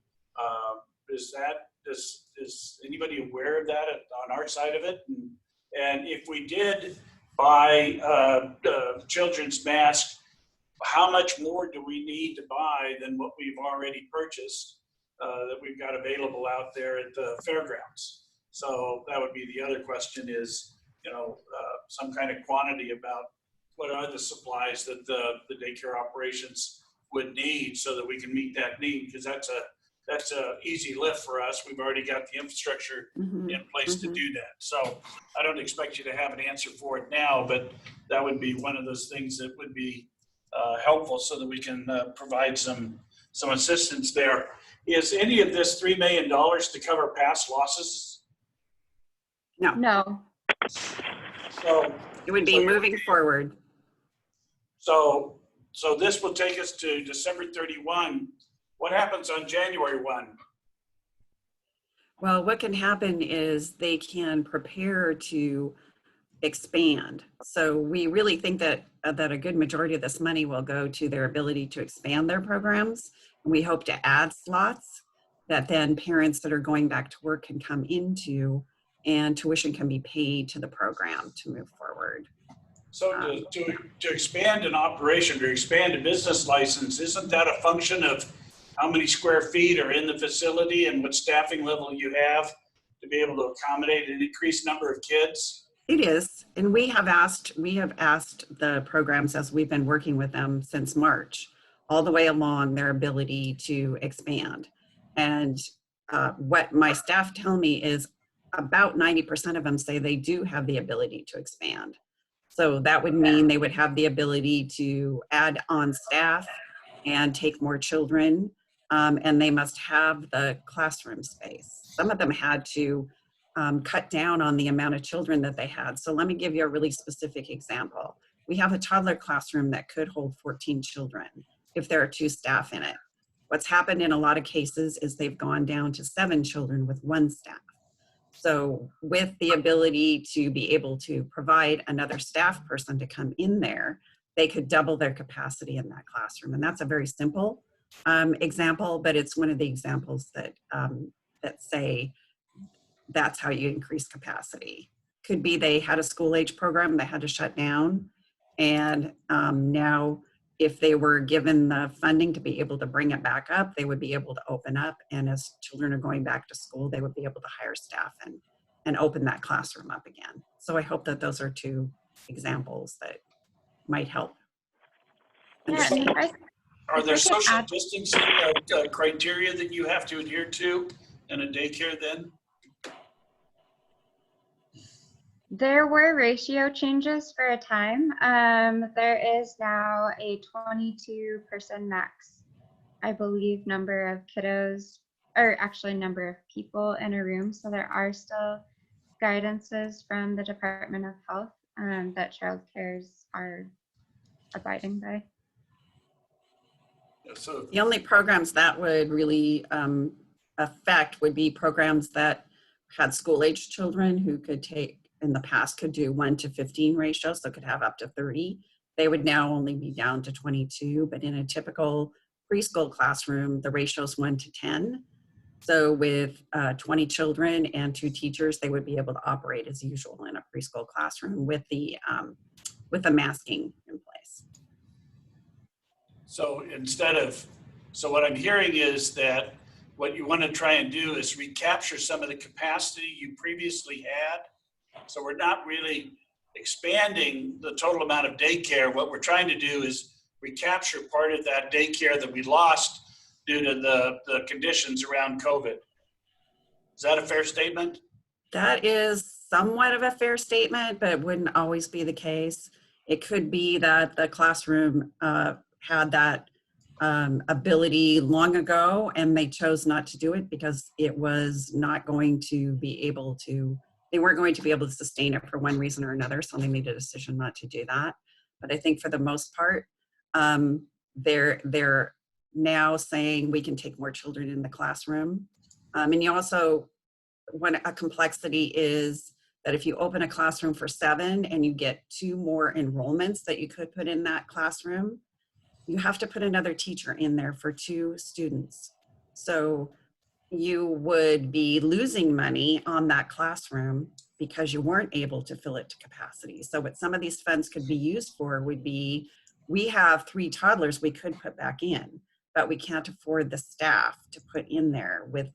[SPEAKER 1] is anybody aware of that on our side of it? And if we did buy children's masks, how much more do we need to buy than what we've already purchased that we've got available out there at the fairgrounds? So that would be the other question is, some kind of quantity about what are the supplies that the daycare operations would need so that we can meet that need, because that's a easy lift for us. We've already got the infrastructure in place to do that. So I don't expect you to have an answer for it now, but that would be one of those things that would be helpful so that we can provide some assistance there. Is any of this $3 million to cover past losses?
[SPEAKER 18] No.
[SPEAKER 15] No.
[SPEAKER 1] So
[SPEAKER 18] it would be moving forward.
[SPEAKER 1] So this will take us to December 31. What happens on January 1?
[SPEAKER 18] Well, what can happen is they can prepare to expand. So we really think that a good majority of this money will go to their ability to expand their programs We hope to add slots that then parents that are going back to work can come into, and tuition can be paid to the program to move forward.
[SPEAKER 1] So to expand an operation, to expand a business license, isn't that a function of how many square feet are in the facility and what staffing level you have to be able to accommodate an increased number of kids?
[SPEAKER 18] It is, and we have asked the programs as we've been working with them since March, all the way along their ability to expand. And what my staff tell me is about 90% of them say they do have the ability to expand. So that would mean they would have the ability to add on staff and take more children, and they must have the classroom space. Some of them had to cut down on the amount of children that they had. So let me give you a really specific example. We have a toddler classroom that could hold 14 children if there are 2 staff in it. What's happened in a lot of cases is they've gone down to 7 children with 1 staff. So with the ability to be able to provide another staff person to come in there, they could double their capacity in that classroom. And that's a very simple example, but it's one of the examples that, that say that's how you increase capacity. Could be they had a school age program that had to shut down. And now if they were given the funding to be able to bring it back up, they would be able to open up. And as children are going back to school, they would be able to hire staff and open that classroom up again. So I hope that those are 2 examples that might help.
[SPEAKER 15] Yeah, I mean,
[SPEAKER 1] Are there
[SPEAKER 15] if I could
[SPEAKER 1] social
[SPEAKER 15] add-
[SPEAKER 1] distancing criteria that you have to adhere to in a daycare then?
[SPEAKER 15] There were ratio changes for a time. There is now a 22% max, I believe, number of kiddos, or actually number of people in a room. So there are still guidances from the Department of Health that childcares are abiding by.
[SPEAKER 1] So
[SPEAKER 18] The only programs that would really affect would be programs that had school age children who could take, in the past, could do 1:15 ratio, so could have up to 30. They would now only be down to 22, but in a typical preschool classroom, the ratio is 1:10. So with 20 children and 2 teachers, they would be able to operate as usual in a preschool classroom with the masking in place.
[SPEAKER 1] So so what I'm hearing is that what you want to try and do is recapture some of the capacity you previously had. So we're not really expanding the total amount of daycare. What we're trying to do is recapture part of that daycare that we lost due to the conditions around COVID. Is that a fair statement?
[SPEAKER 18] That is somewhat of a fair statement, but it wouldn't always be the case. It could be that the classroom had that ability long ago and they chose not to do it because it was not going to be able to, they weren't going to be able to sustain it for one reason or another, so they made a decision not to do that. But I think for the most part, they're now saying we can take more children in the classroom. And you also, a complexity is that if you open a classroom for 7 and you get 2 more enrollments that you could put in that classroom, you have to put another teacher in there for 2 students. So you would be losing money on that classroom because you weren't able to fill it to capacity. So what some of these funds could be used for would be, we have 3 toddlers we could put back in, but we can't afford the staff to put in there with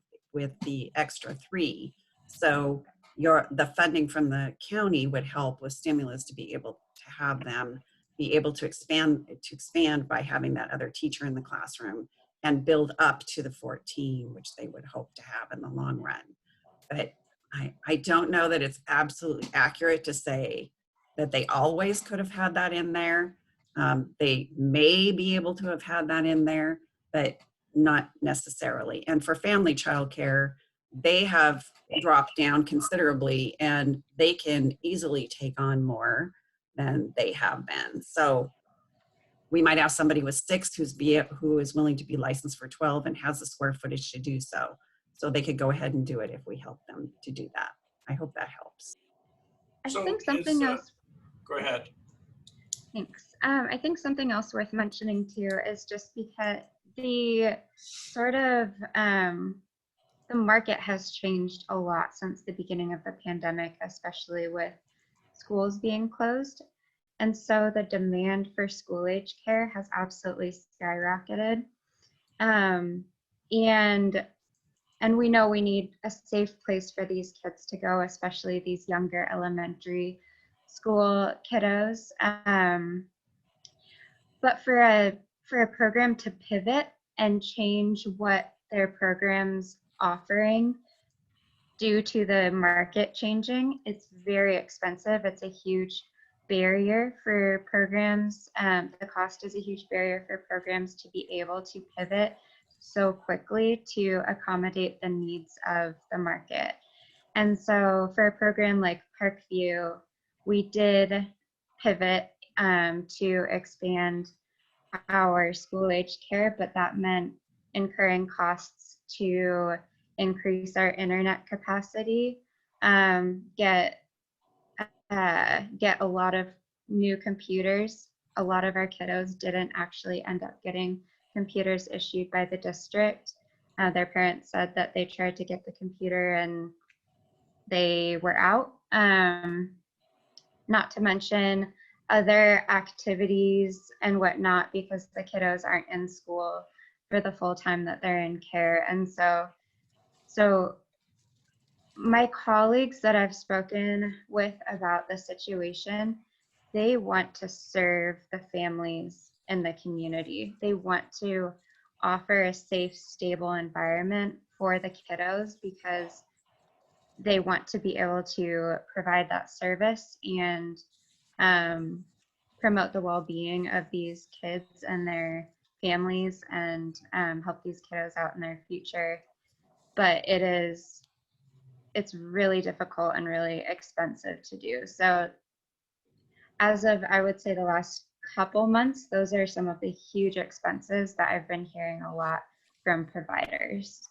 [SPEAKER 18] the extra 3. So the funding from the county would help with stimulus to be able to have them be able to expand by having that other teacher in the classroom and build up to the 14, which they would hope to have in the long run. But I don't know that it's absolutely accurate to say that they always could have had that in there. They may be able to have had that in there, but not necessarily. And for family childcare, they have dropped down considerably and they can easily take on more than they have been. So we might have somebody with 6 who is willing to be licensed for 12 and has the square footage to do so. So they could go ahead and do it if we help them to do that. I hope that helps.
[SPEAKER 15] I think something else.
[SPEAKER 1] Go ahead.
[SPEAKER 15] Thanks. I think something else worth mentioning too is just because the sort of the market has changed a lot since the beginning of the pandemic, especially with schools being closed. And so the demand for school age care has absolutely skyrocketed. And we know we need a safe place for these kids to go, especially these younger elementary school kiddos. But for a program to pivot and change what their program's offering due to the market changing, it's very expensive. It's a huge barrier for programs. The cost is a huge barrier for programs to be able to pivot so quickly to accommodate the needs of the market. And so for a program like Parkview, we did pivot to expand our school age care, but that meant incurring costs to increase our internet capacity, get a lot of new computers. A lot of our kiddos didn't actually end up getting computers issued by the district. Their parents said that they tried to get the computer and they were out. Not to mention other activities and whatnot, because the kiddos aren't in school for the full time that they're in care. And so my colleagues that I've spoken with about the situation, they want to serve the families in the community. They want to offer a safe, stable environment for the kiddos because they want to be able to provide that service and promote the well-being of these kids and their families and help these kiddos out in their future. But it's really difficult and really expensive to do. So as of, I would say, the last couple months, those are some of the huge expenses that I've been hearing a lot from providers.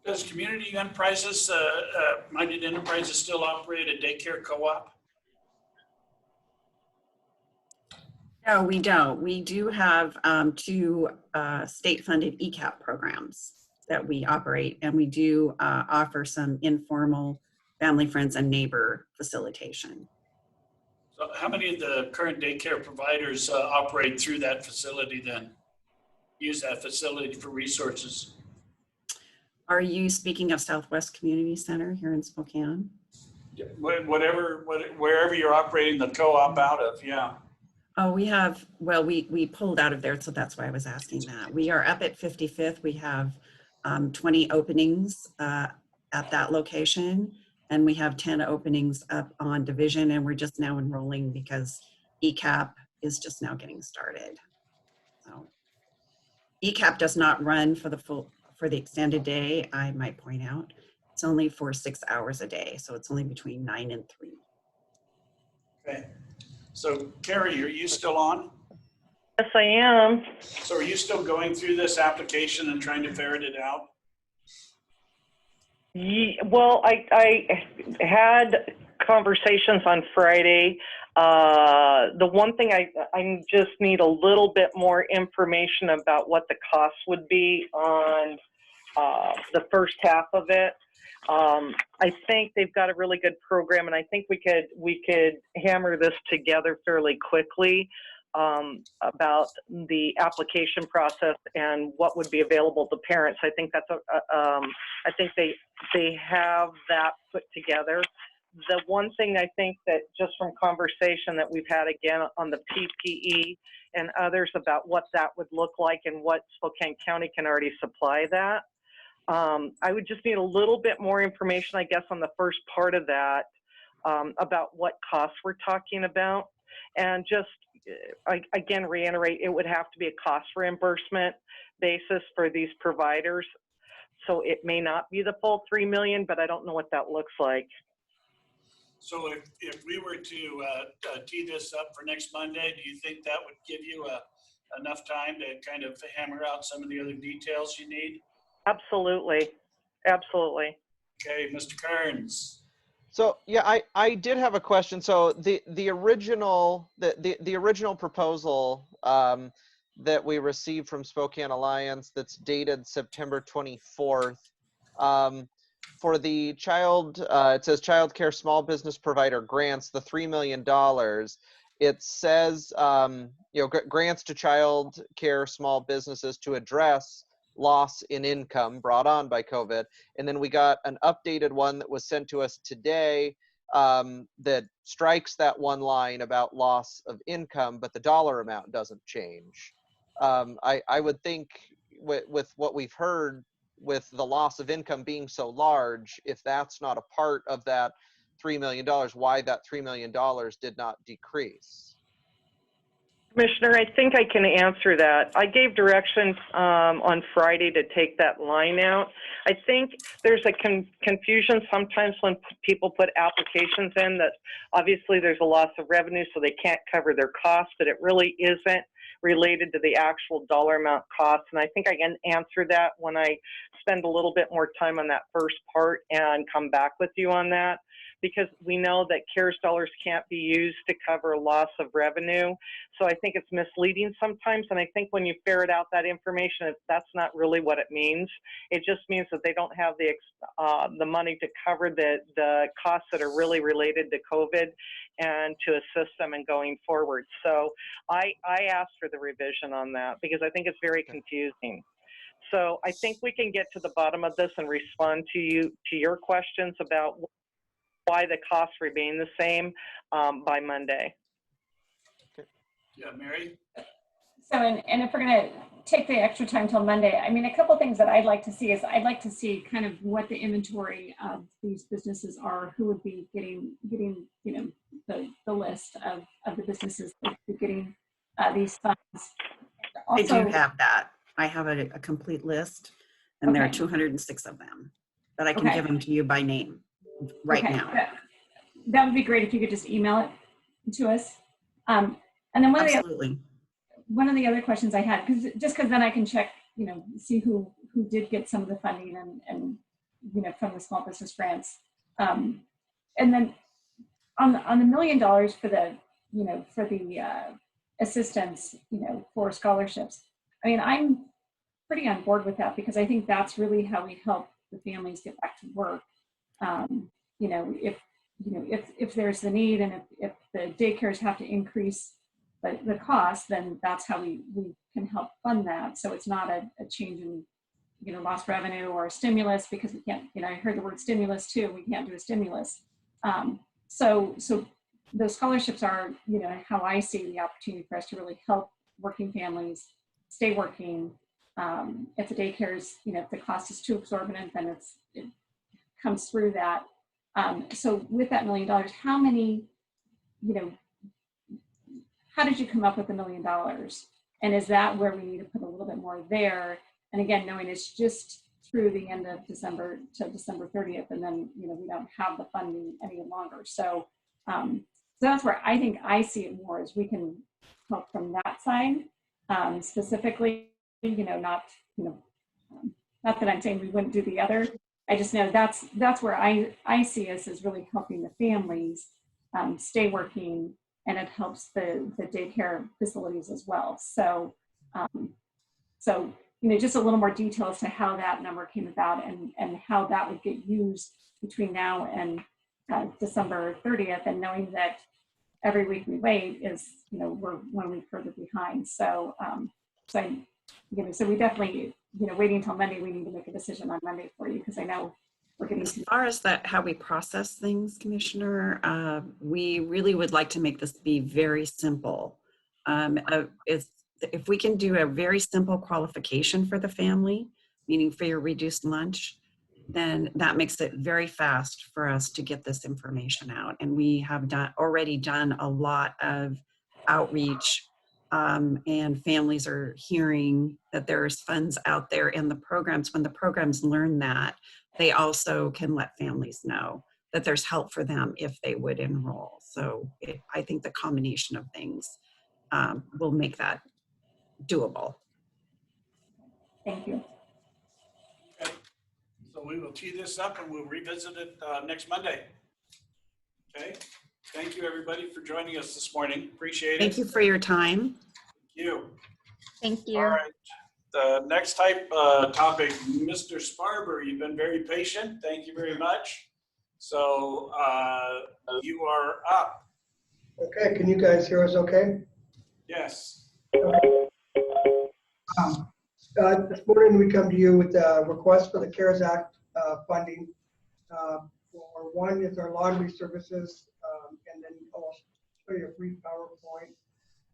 [SPEAKER 1] Does community enterprises, minded enterprises still operate a daycare co-op?
[SPEAKER 18] No, we don't. We do have two state-funded ECAP programs that we operate, and we do offer some informal family, friends, and neighbor facilitation.
[SPEAKER 1] So how many of the current daycare providers operate through that facility then? Use that facility for resources?
[SPEAKER 18] Are you speaking of Southwest Community Center here in Spokane?
[SPEAKER 1] Yeah, wherever you're operating the co-op out of, yeah.
[SPEAKER 18] Oh, we have, well, we pulled out of there, so that's why I was asking that. We are up at 55th. We have 20 openings at that location, and we have 10 openings up on Division, and we're just now enrolling because ECAP is just now getting started. So ECAP does not run for the extended day, I might point out. It's only for 6 hours a day, so it's only between 9 and 3.
[SPEAKER 1] Okay. So Carrie, are you still on?
[SPEAKER 16] Yes, I am.
[SPEAKER 1] So are you still going through this application and trying to ferret it out?
[SPEAKER 16] Well, I had conversations on Friday. The one thing I just need a little bit more information about what the cost would be on the first half of it. I think they've got a really good program, and I think we could hammer this together fairly quickly about the application process and what would be available to parents. I think that's I think they have that put together. The one thing I think that just from conversation that we've had again on the PPE and others about what that would look like and what Spokane County can already supply that. I would just need a little bit more information, I guess, on the first part of that about what costs we're talking about. And just, again, reiterate, it would have to be a cost reimbursement basis for these providers. So it may not be the full $3 million, but I don't know what that looks like.
[SPEAKER 1] So if we were to tee this up for next Monday, do you think that would give you enough time to kind of hammer out some of the other details you need?
[SPEAKER 16] Absolutely. Absolutely.
[SPEAKER 1] Okay, Mr. Kearns.
[SPEAKER 5] So yeah, I did have a question. So the original proposal that we received from Spokane Alliance that's dated September 24th. For the it says Child Care Small Business Provider grants, the $3 million. It says, grants to child care small businesses to address loss in income brought on by COVID. And then we got an updated one that was sent to us today that strikes that one line about loss of income, but the dollar amount doesn't change. I would think with what we've heard, with the loss of income being so large, if that's not a part of that $3 million, why that $3 million did not decrease?
[SPEAKER 17] Commissioner, I think I can answer that. I gave directions on Friday to take that line out. I think there's a confusion sometimes when people put applications in that obviously there's a loss of revenue so they can't cover their costs, but it really isn't related to the actual dollar amount cost. And I think I can answer that when I spend a little bit more time on that first part and come back with you on that, because we know that CARES dollars can't be used to cover loss of revenue. So I think it's misleading sometimes. And I think when you ferret out that information, that's not really what it means. It just means that they don't have the money to cover the costs that are really related to COVID and to assist them in going forward. So I asked for the revision on that because I think it's very confusing. So I think we can get to the bottom of this and respond to your questions about why the costs remain the same by Monday.
[SPEAKER 1] Yeah, Mary?
[SPEAKER 3] So, and if we're going to take the extra time till Monday, I mean, a couple things that I'd like to see is I'd like to see kind of what the inventory of these businesses are, who would be getting the list of the businesses that would be getting these funds. Also,
[SPEAKER 18] I do have that. I have a complete list, and there are 206 of them, but I can give them to you by name right now.
[SPEAKER 3] That would be great if you could just email it to us. And then one of the other questions I had, because then I can check, see who did get some of the funding and from the small business grants. And then on the $1 million for the assistance, for scholarships. I mean, I'm pretty on board with that because I think that's really how we help the families get back to work. If there's the need and if the daycares have to increase the cost, then that's how we can help fund that. So it's not a change in, lost revenue or a stimulus, because we can't, I heard the word stimulus too. We can't do a stimulus. So those scholarships are, how I see the opportunity for us to really help working families stay working. If the daycares, if the cost is too exorbitant, then it comes through that. So with that $1 million, how many, how did you come up with $1 million? And is that where we need to put a little bit more there? And again, knowing it's just through the end of December to December 30th, and then, we don't have the funding any longer. So, so that's where I think I see it more, as we can help from that side, specifically, not that I'm saying we wouldn't do the other. I just know that's where I see us as really helping the families stay working, and it helps the daycare facilities as well. So, just a little more detail as to how that number came about and how that would get used between now and December 30th, and knowing that every week we wait is, we're 1 week further behind. So, so we definitely, waiting until Monday, we need to make a decision on Monday for you, because I know we're getting
[SPEAKER 18] as far as how we process things, Commissioner, we really would like to make this be very simple. If we can do a very simple qualification for the family, meaning for your reduced lunch, then that makes it very fast for us to get this information out. And we have already done a lot of outreach, and families are hearing that there's funds out there in the programs. When the programs learn that, they also can let families know that there's help for them if they would enroll. So I think the combination of things will make that doable.
[SPEAKER 3] Thank you.
[SPEAKER 1] Okay. So we will tee this up and we'll revisit it next Monday. Okay. Thank you, everybody, for joining us this morning. Appreciate it.
[SPEAKER 18] Thank you for your time.
[SPEAKER 1] Thank you.
[SPEAKER 15] Thank you.
[SPEAKER 1] All right. The next topic, Mr. Sparber, you've been very patient. Thank you very much. So you are up.
[SPEAKER 19] Okay, can you guys hear us okay?
[SPEAKER 1] Yes.
[SPEAKER 19] This morning we come to you with a request for the CARES Act funding. For one is our laundry services, and then I'll show you a brief PowerPoint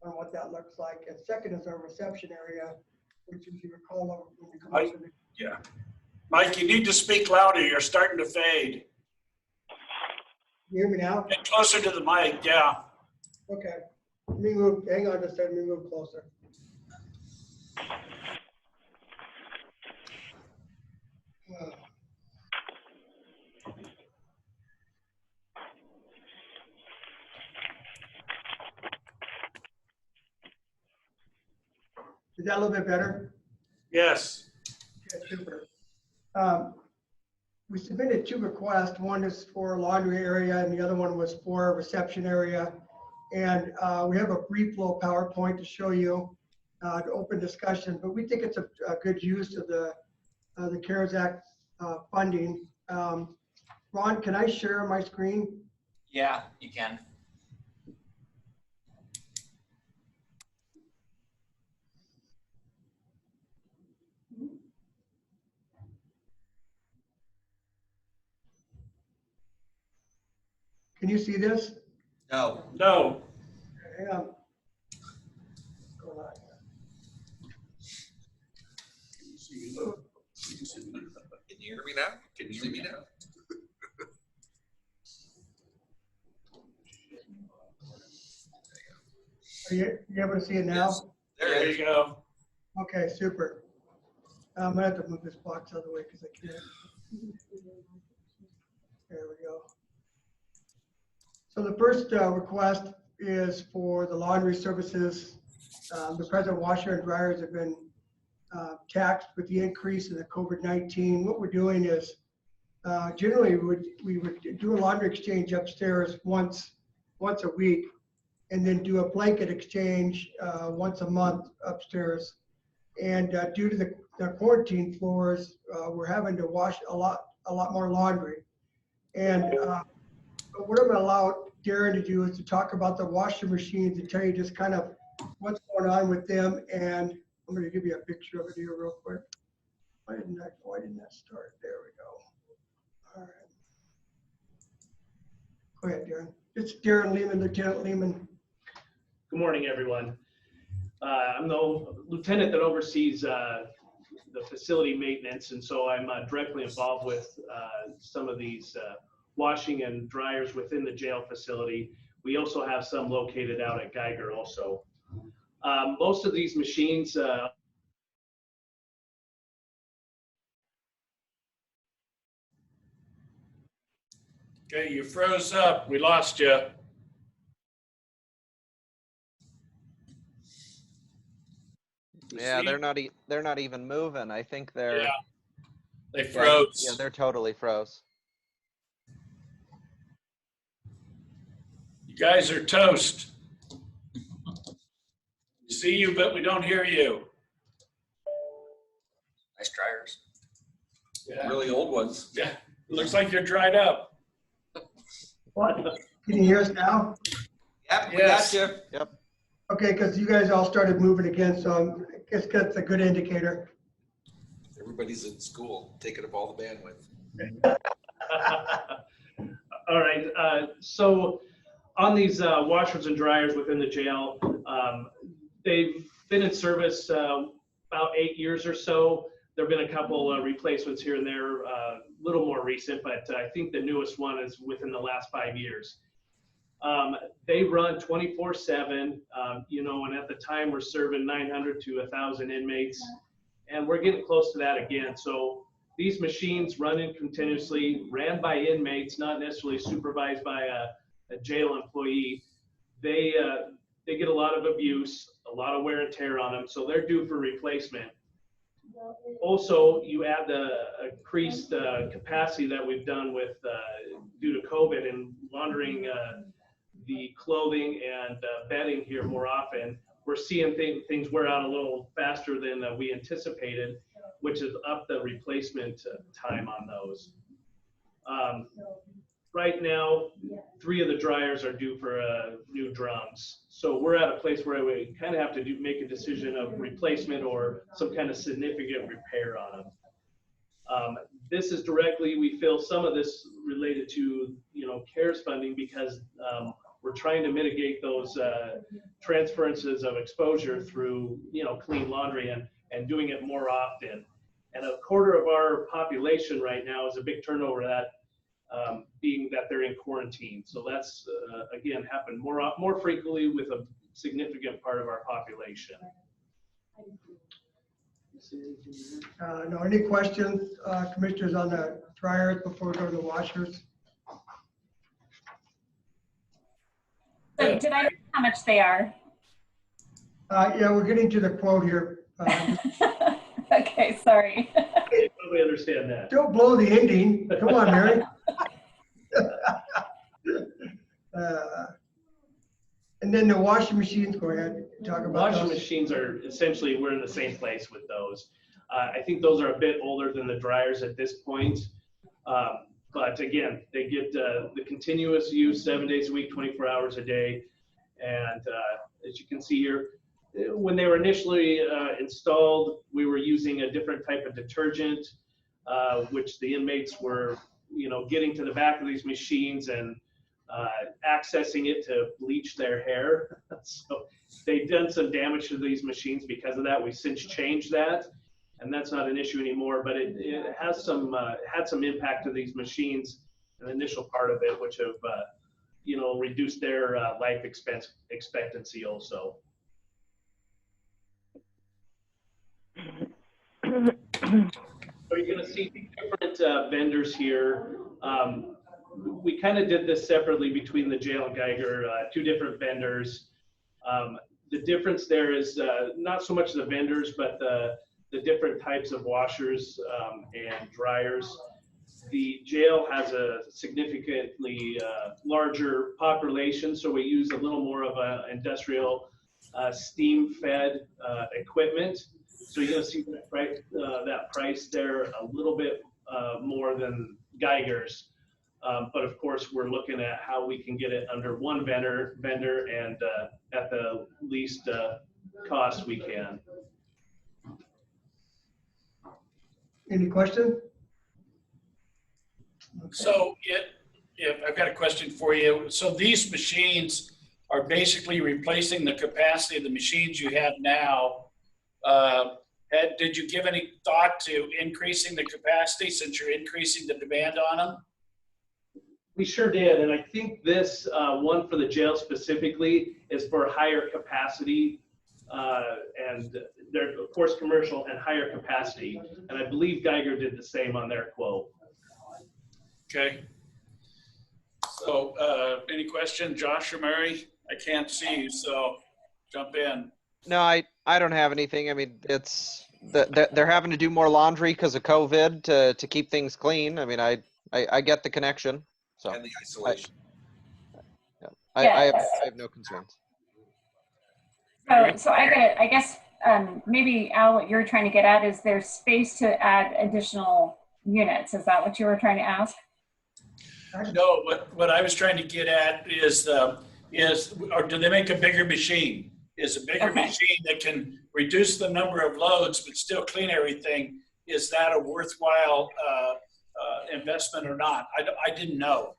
[SPEAKER 19] on what that looks like. And second is our reception area, which if you recall, when we come up to the
[SPEAKER 1] Yeah. Mike, you need to speak louder. You're starting to fade.
[SPEAKER 19] You hear me now?
[SPEAKER 1] Get closer to the mic, yeah.
[SPEAKER 19] Okay. Let me move, hang on just a second, let me move closer. Is that a little bit better?
[SPEAKER 1] Yes.
[SPEAKER 19] Okay, super. We submitted 2 requests. One is for a laundry area and the other one was for a reception area. And we have a brief little PowerPoint to show you to open discussion, but we think it's a good use of the CARES Act funding. Ron, can I share my screen?
[SPEAKER 20] Yeah, you can.
[SPEAKER 19] Can you see this?
[SPEAKER 7] No.
[SPEAKER 1] No.
[SPEAKER 19] Hang on.
[SPEAKER 7] Can you hear me now? Can you see me now?
[SPEAKER 19] Are you able to see it now?
[SPEAKER 7] Yes.
[SPEAKER 1] There you go.
[SPEAKER 19] Okay, super. I'm gonna have to move this box out of the way because I can't. There we go. So the first request is for the laundry services. The present washer and dryers have been taxed with the increase in the COVID-19. What we're doing is generally we would do a laundry exchange upstairs once a week, and then do a blanket exchange once a month upstairs. And due to the quarantine floors, we're having to wash a lot more laundry. And what I'm going to allow Darren to do is to talk about the washer machines and tell you just kind of what's going on with them. And I'm going to give you a picture of it here real quick. Why didn't that start? There we go. All right. Go ahead, Darren. It's Darren Lehman, Lieutenant Lehman.
[SPEAKER 21] Good morning, everyone. I'm the lieutenant that oversees the facility maintenance, and so I'm directly involved with some of these washing and dryers within the jail facility. We also have some located out at Geiger also. Most of these machines
[SPEAKER 1] Okay, you froze up. We lost you.
[SPEAKER 5] Yeah, they're not even moving. I think they're.
[SPEAKER 1] Yeah, they froze.
[SPEAKER 5] Yeah, they're totally froze.
[SPEAKER 1] You guys are toast. We see you, but we don't hear you.
[SPEAKER 20] Nice dryers.
[SPEAKER 1] Yeah.
[SPEAKER 7] Really old ones.
[SPEAKER 1] Yeah, it looks like you're dried up.
[SPEAKER 19] What? Can you hear us now?
[SPEAKER 7] Yep, we
[SPEAKER 1] Yes.
[SPEAKER 7] got you.
[SPEAKER 5] Yep.
[SPEAKER 19] Okay, because you guys all started moving again, so I guess that's a good indicator.
[SPEAKER 7] Everybody's in school, taking up all the bandwidth.
[SPEAKER 21] all right, so on these washers and dryers within the jail, they've been in service about 8 years or so. There have been a couple replacements here and there, a little more recent, but I think the newest one is within the last 5 years. They run 24/7, and at the time we're serving 900 to 1,000 inmates, and we're getting close to that again. So these machines running continuously, ran by inmates, not necessarily supervised by a jail employee. They get a lot of abuse, a lot of wear and tear on them, so they're due for replacement. Also, you add the increased capacity that we've done with due to COVID and laundering the clothing and bedding here more often. we're seeing things wear out a little faster than we anticipated, which has upped the replacement time on those. Right now, 3 of the dryers are due for new drums. So we're at a place where we kind of have to make a decision of replacement or some kind of significant repair on them. This is directly, we feel some of this related to, CARES funding because we're trying to mitigate those transferences of exposure through, clean laundry and doing it more often. And a quarter of our population right now is a big turnover that being that they're in quarantine. So that's, again, happened more frequently with a significant part of our population.
[SPEAKER 19] No, any questions, commissioners, on the dryers before we go to the washers?
[SPEAKER 3] So did I know how much they are?
[SPEAKER 19] Yeah, we're getting to the quote here.
[SPEAKER 3] Okay, sorry.
[SPEAKER 21] I totally understand that.
[SPEAKER 19] Don't blow the ending. Come on, Mary. And then the washing machines, go ahead, talk about
[SPEAKER 21] Washing
[SPEAKER 19] those.
[SPEAKER 21] machines are essentially, we're in the same place with those. I think those are a bit older than the dryers at this point. But again, they get the continuous use 7 days a week, 24 hours a day. And as you can see here, when they were initially installed, we were using a different type of detergent, which the inmates were, getting to the back of these machines and accessing it to bleach their hair. So they've done some damage to these machines because of that. We've since changed that, and that's not an issue anymore, but it has some, had some impact to these machines, an initial part of it, which have, reduced their life expectancy also. So you're going to see different vendors here. We kind of did this separately between the jail and Geiger, 2 different vendors. The difference there is not so much the vendors, but the different types of washers and dryers. The jail has a significantly larger population, so we use a little more of an industrial steam-fed equipment. So you're going to see that price there a little bit more than Geiger's. But of course, we're looking at how we can get it under one vendor and at the least cost we can.
[SPEAKER 19] Any questions?
[SPEAKER 1] So I've got a question for you. So these machines are basically replacing the capacity of the machines you have now. Did you give any thought to increasing the capacity since you're increasing the demand on them?
[SPEAKER 21] We sure did, and I think this one for the jail specifically is for higher capacity, and they're of course commercial and higher capacity, and I believe Geiger did the same on their quote.
[SPEAKER 1] Okay. So any question, Josh or Mary? I can't see you, so jump in.
[SPEAKER 5] No, I don't have anything. I mean, it's they're having to do more laundry because of COVID to keep things clean. I mean, I get the connection. So
[SPEAKER 7] And the isolation.
[SPEAKER 5] I have no concerns.
[SPEAKER 3] So I guess maybe Al, what you're trying to get at is there's space to add additional units. Is that what you were trying to ask?
[SPEAKER 1] No, what I was trying to get at is or do they make a bigger machine? Is a bigger machine that can reduce the number of loads but still clean everything, is that a worthwhile investment or not? I didn't know.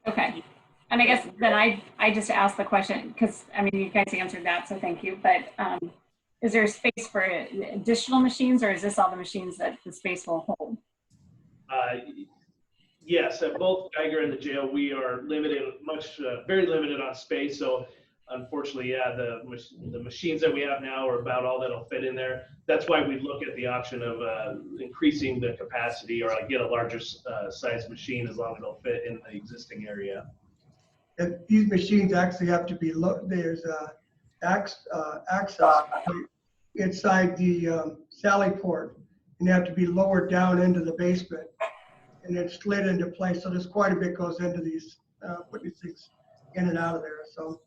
[SPEAKER 3] Okay. And I guess then I just asked the question because, I mean, you guys answered that, so thank you. But is there space for additional machines, or is this all the machines that the space will hold?
[SPEAKER 21] Yes, at both Geiger and the jail, we are limited, very limited on space. So unfortunately, yeah, the machines that we have now are about all that'll fit in there. That's why we look at the option of increasing the capacity or get a larger size machine as long as it'll fit in the existing area.
[SPEAKER 19] And these machines actually have to be, there's access inside the sally port, and they have to be lowered down into the basement and then slid into place. So there's quite a bit goes into these, putting these things in and out of there. So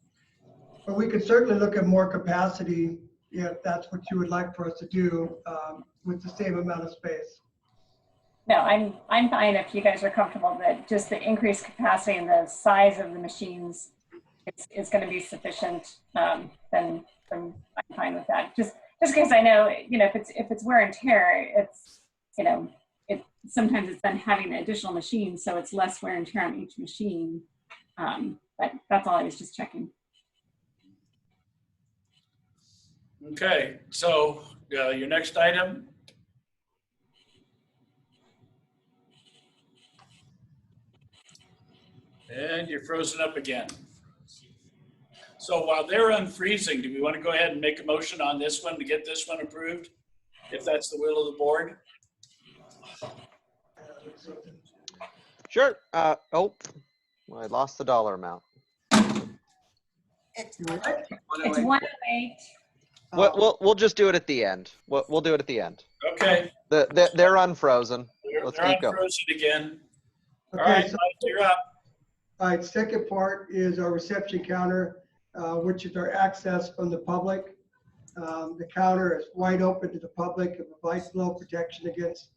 [SPEAKER 19] But we could certainly look at more capacity if that's what you would like for us to do with the same amount of space.
[SPEAKER 3] No, I'm fine if you guys are comfortable that just the increased capacity and the size of the machines is going to be sufficient. Then I'm fine with that. Just because I know, if it's wear and tear, it's sometimes it's then having the additional machines, so it's less wear and tear on each machine. But that's all I was just checking.
[SPEAKER 1] Okay, so your next item. And you're frozen up again. So while they're unfreezing, do we want to go ahead and make a motion on this one to get this one approved? If that's the will of the board?
[SPEAKER 5] Sure. I lost the dollar amount.
[SPEAKER 8] It's
[SPEAKER 3] 108.
[SPEAKER 5] We'll just do it at the end. We'll do it at the end.
[SPEAKER 1] Okay.
[SPEAKER 5] They're unfrozen. Let's
[SPEAKER 1] They're
[SPEAKER 5] keep going.
[SPEAKER 1] unfrozen again. All
[SPEAKER 19] Okay,
[SPEAKER 1] right,
[SPEAKER 19] so-
[SPEAKER 1] Mike, you're up.
[SPEAKER 19] All right, second part is our reception counter, which is our access from the public. The counter is wide open to the public. It provides flow protection against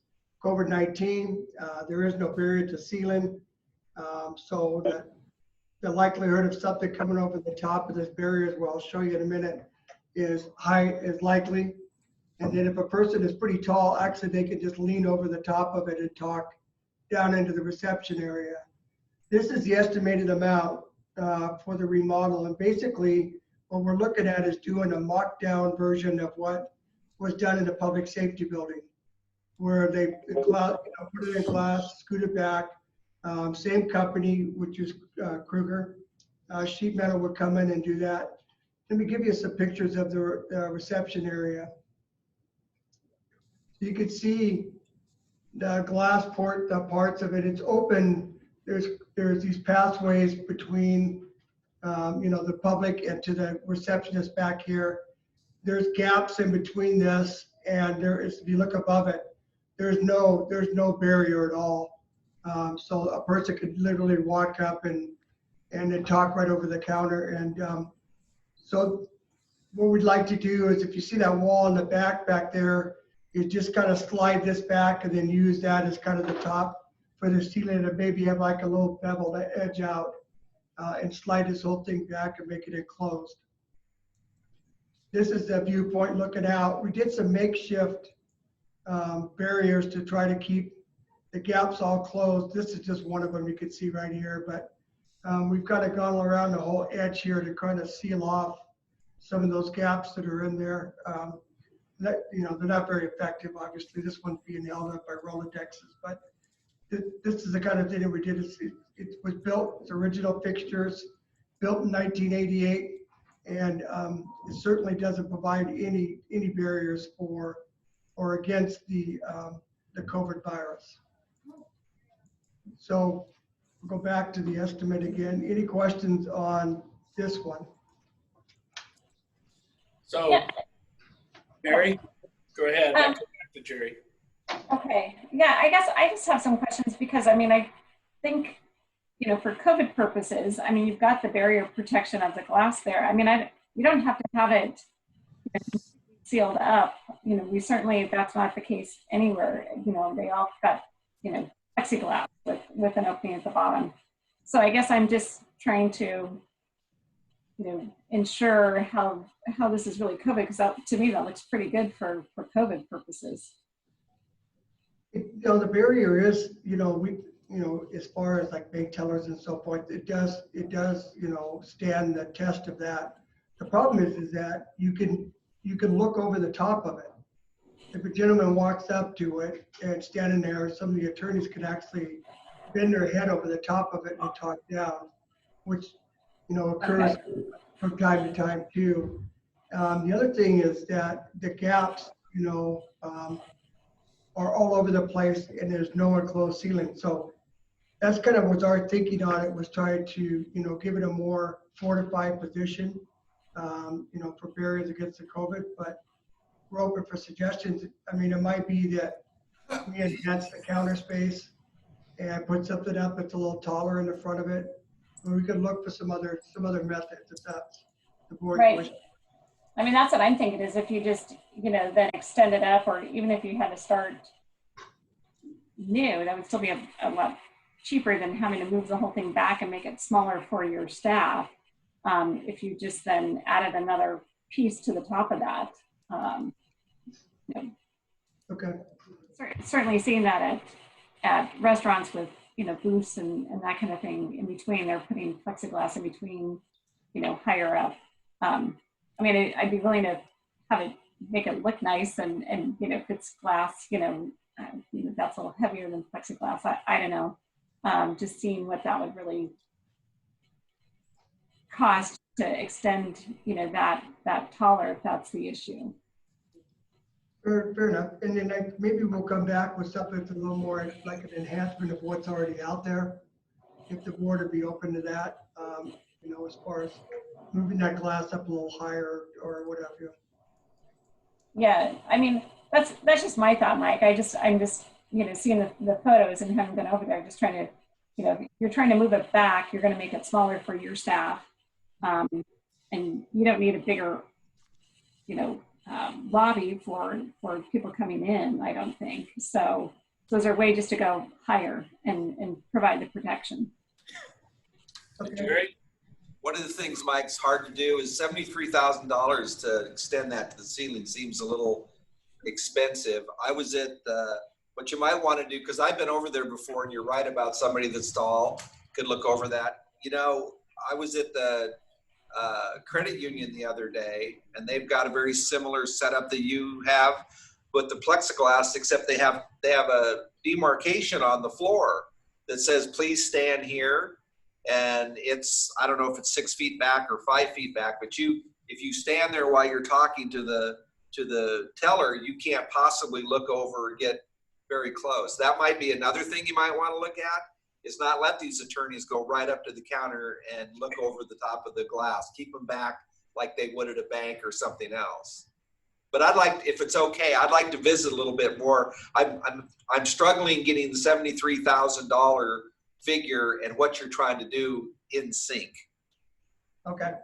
[SPEAKER 19] COVID-19. There is no barrier to ceiling, so that the likelihood of something coming over the top of this barrier, as well, I'll show you in a minute, is likely. And then if a person is pretty tall, actually they can just lean over the top of it and talk down into the reception area. This is the estimated amount for the remodel. And basically what we're looking at is doing a mock down version of what was done in the public safety building, where they put it in glass, scoot it back. Same company, which is Kruger. Sheet metal would come in and do that. Let me give you some pictures of the reception area. You can see the glass the parts of it. It's open. There's these pathways between, the public and to the receptionist back here. There's gaps in between this, and there is, if you look above it, there's no barrier at all. So a person could literally walk up and then talk right over the counter. And so what we'd like to do is, if you see that wall in the back there, you just kind of slide this back and then use that as kind of the top for the ceiling, and maybe have like a little bevel to edge out and slide this whole thing back and make it enclosed. This is the viewpoint looking out. We did some makeshift barriers to try to keep the gaps all closed. This is just one of them you can see right here, but we've kind of gone around the whole edge here to kind of seal off some of those gaps that are in there. They're not very effective, obviously. This one's being held up by Rolodexes, but this is the kind of thing that we did. It was built, its original fixtures, built in 1988, and it certainly doesn't provide any barriers for or against the COVID virus. So we'll go back to the estimate again. Any questions on this one?
[SPEAKER 1] So, Mary, go ahead. I'll come back to Jerry.
[SPEAKER 3] Okay. Yeah, I guess I just have some questions because, I think, for COVID purposes, you've got the barrier protection of the glass there. You don't have to have it sealed up. We certainly, that's not the case anywhere. They all got, plexiglass with an opening at the bottom. So I guess I'm just trying to, ensure how this is really COVID, because to me, that looks pretty good for COVID purposes.
[SPEAKER 19] The barrier is, as far as like bank tellers and so forth, it does, stand the test of that. The problem is that you can look over the top of it. If a gentleman walks up to it and standing there, some of the attorneys could actually bend their head over the top of it and talk down, which, occurs from time to time too. The other thing is that the gaps, are all over the place and there's no enclosed ceiling. So that's kind of was our thinking on it, was trying to, give it a more fortified position, for barriers against the COVID, but we're open for suggestions. It might be that we enhance the counter space and put something up that's a little taller in the front of it. Or we could look for some other methods if the board
[SPEAKER 3] Right.
[SPEAKER 19] wishes.
[SPEAKER 3] I mean, that's what I'm thinking is if you just, then extend it up, or even if you had to start new, that would still be a lot cheaper than having to move the whole thing back and make it smaller for your staff. If you just then added another piece to the top of that.
[SPEAKER 19] Okay.
[SPEAKER 3] Certainly seeing that at restaurants with, booths and that kind of thing in between, they're putting plexiglass in between, higher up. I mean, I'd be willing to have it, make it look nice and if it's glass, that's a little heavier than plexiglass. I don't know. Just seeing what that would really cost to extend, that taller, if that's the issue.
[SPEAKER 19] Fair enough. And then maybe we'll come back with something that's a little more like an enhancement of what's already out there. If the board would be open to that, as far as moving that glass up a little higher or whatever.
[SPEAKER 3] Yeah, I mean, that's just my thought, Mike. I'm just, seeing the photos and haven't been over there, just trying to, if you're trying to move it back, you're going to make it smaller for your staff. And you don't need a bigger, lobby for people coming in, I don't think. So those are ways just to go higher and provide the protection.
[SPEAKER 1] Okay.
[SPEAKER 7] One of the things, Mike's hard to do is $73,000 to extend that to the ceiling seems a little expensive. I was at what you might want to do, because I've been over there before, and you're right about somebody that's tall could look over that. I was at the credit union the other day, and they've got a very similar setup that you have with the plexiglass, except they have a demarcation on the floor that says, please stand here. And it's, I don't know if it's 6 feet back or 5 feet back, but if you stand there while you're talking to the teller, you can't possibly look over or get very close. That might be another thing you might want to look at, is not let these attorneys go right up to the counter and look over the top of the glass. Keep them back like they would at a bank or something else. But I'd like, if it's okay, I'd like to visit a little bit more. I'm struggling getting the $73,000 figure and what you're trying to do in sync.
[SPEAKER 19] Okay.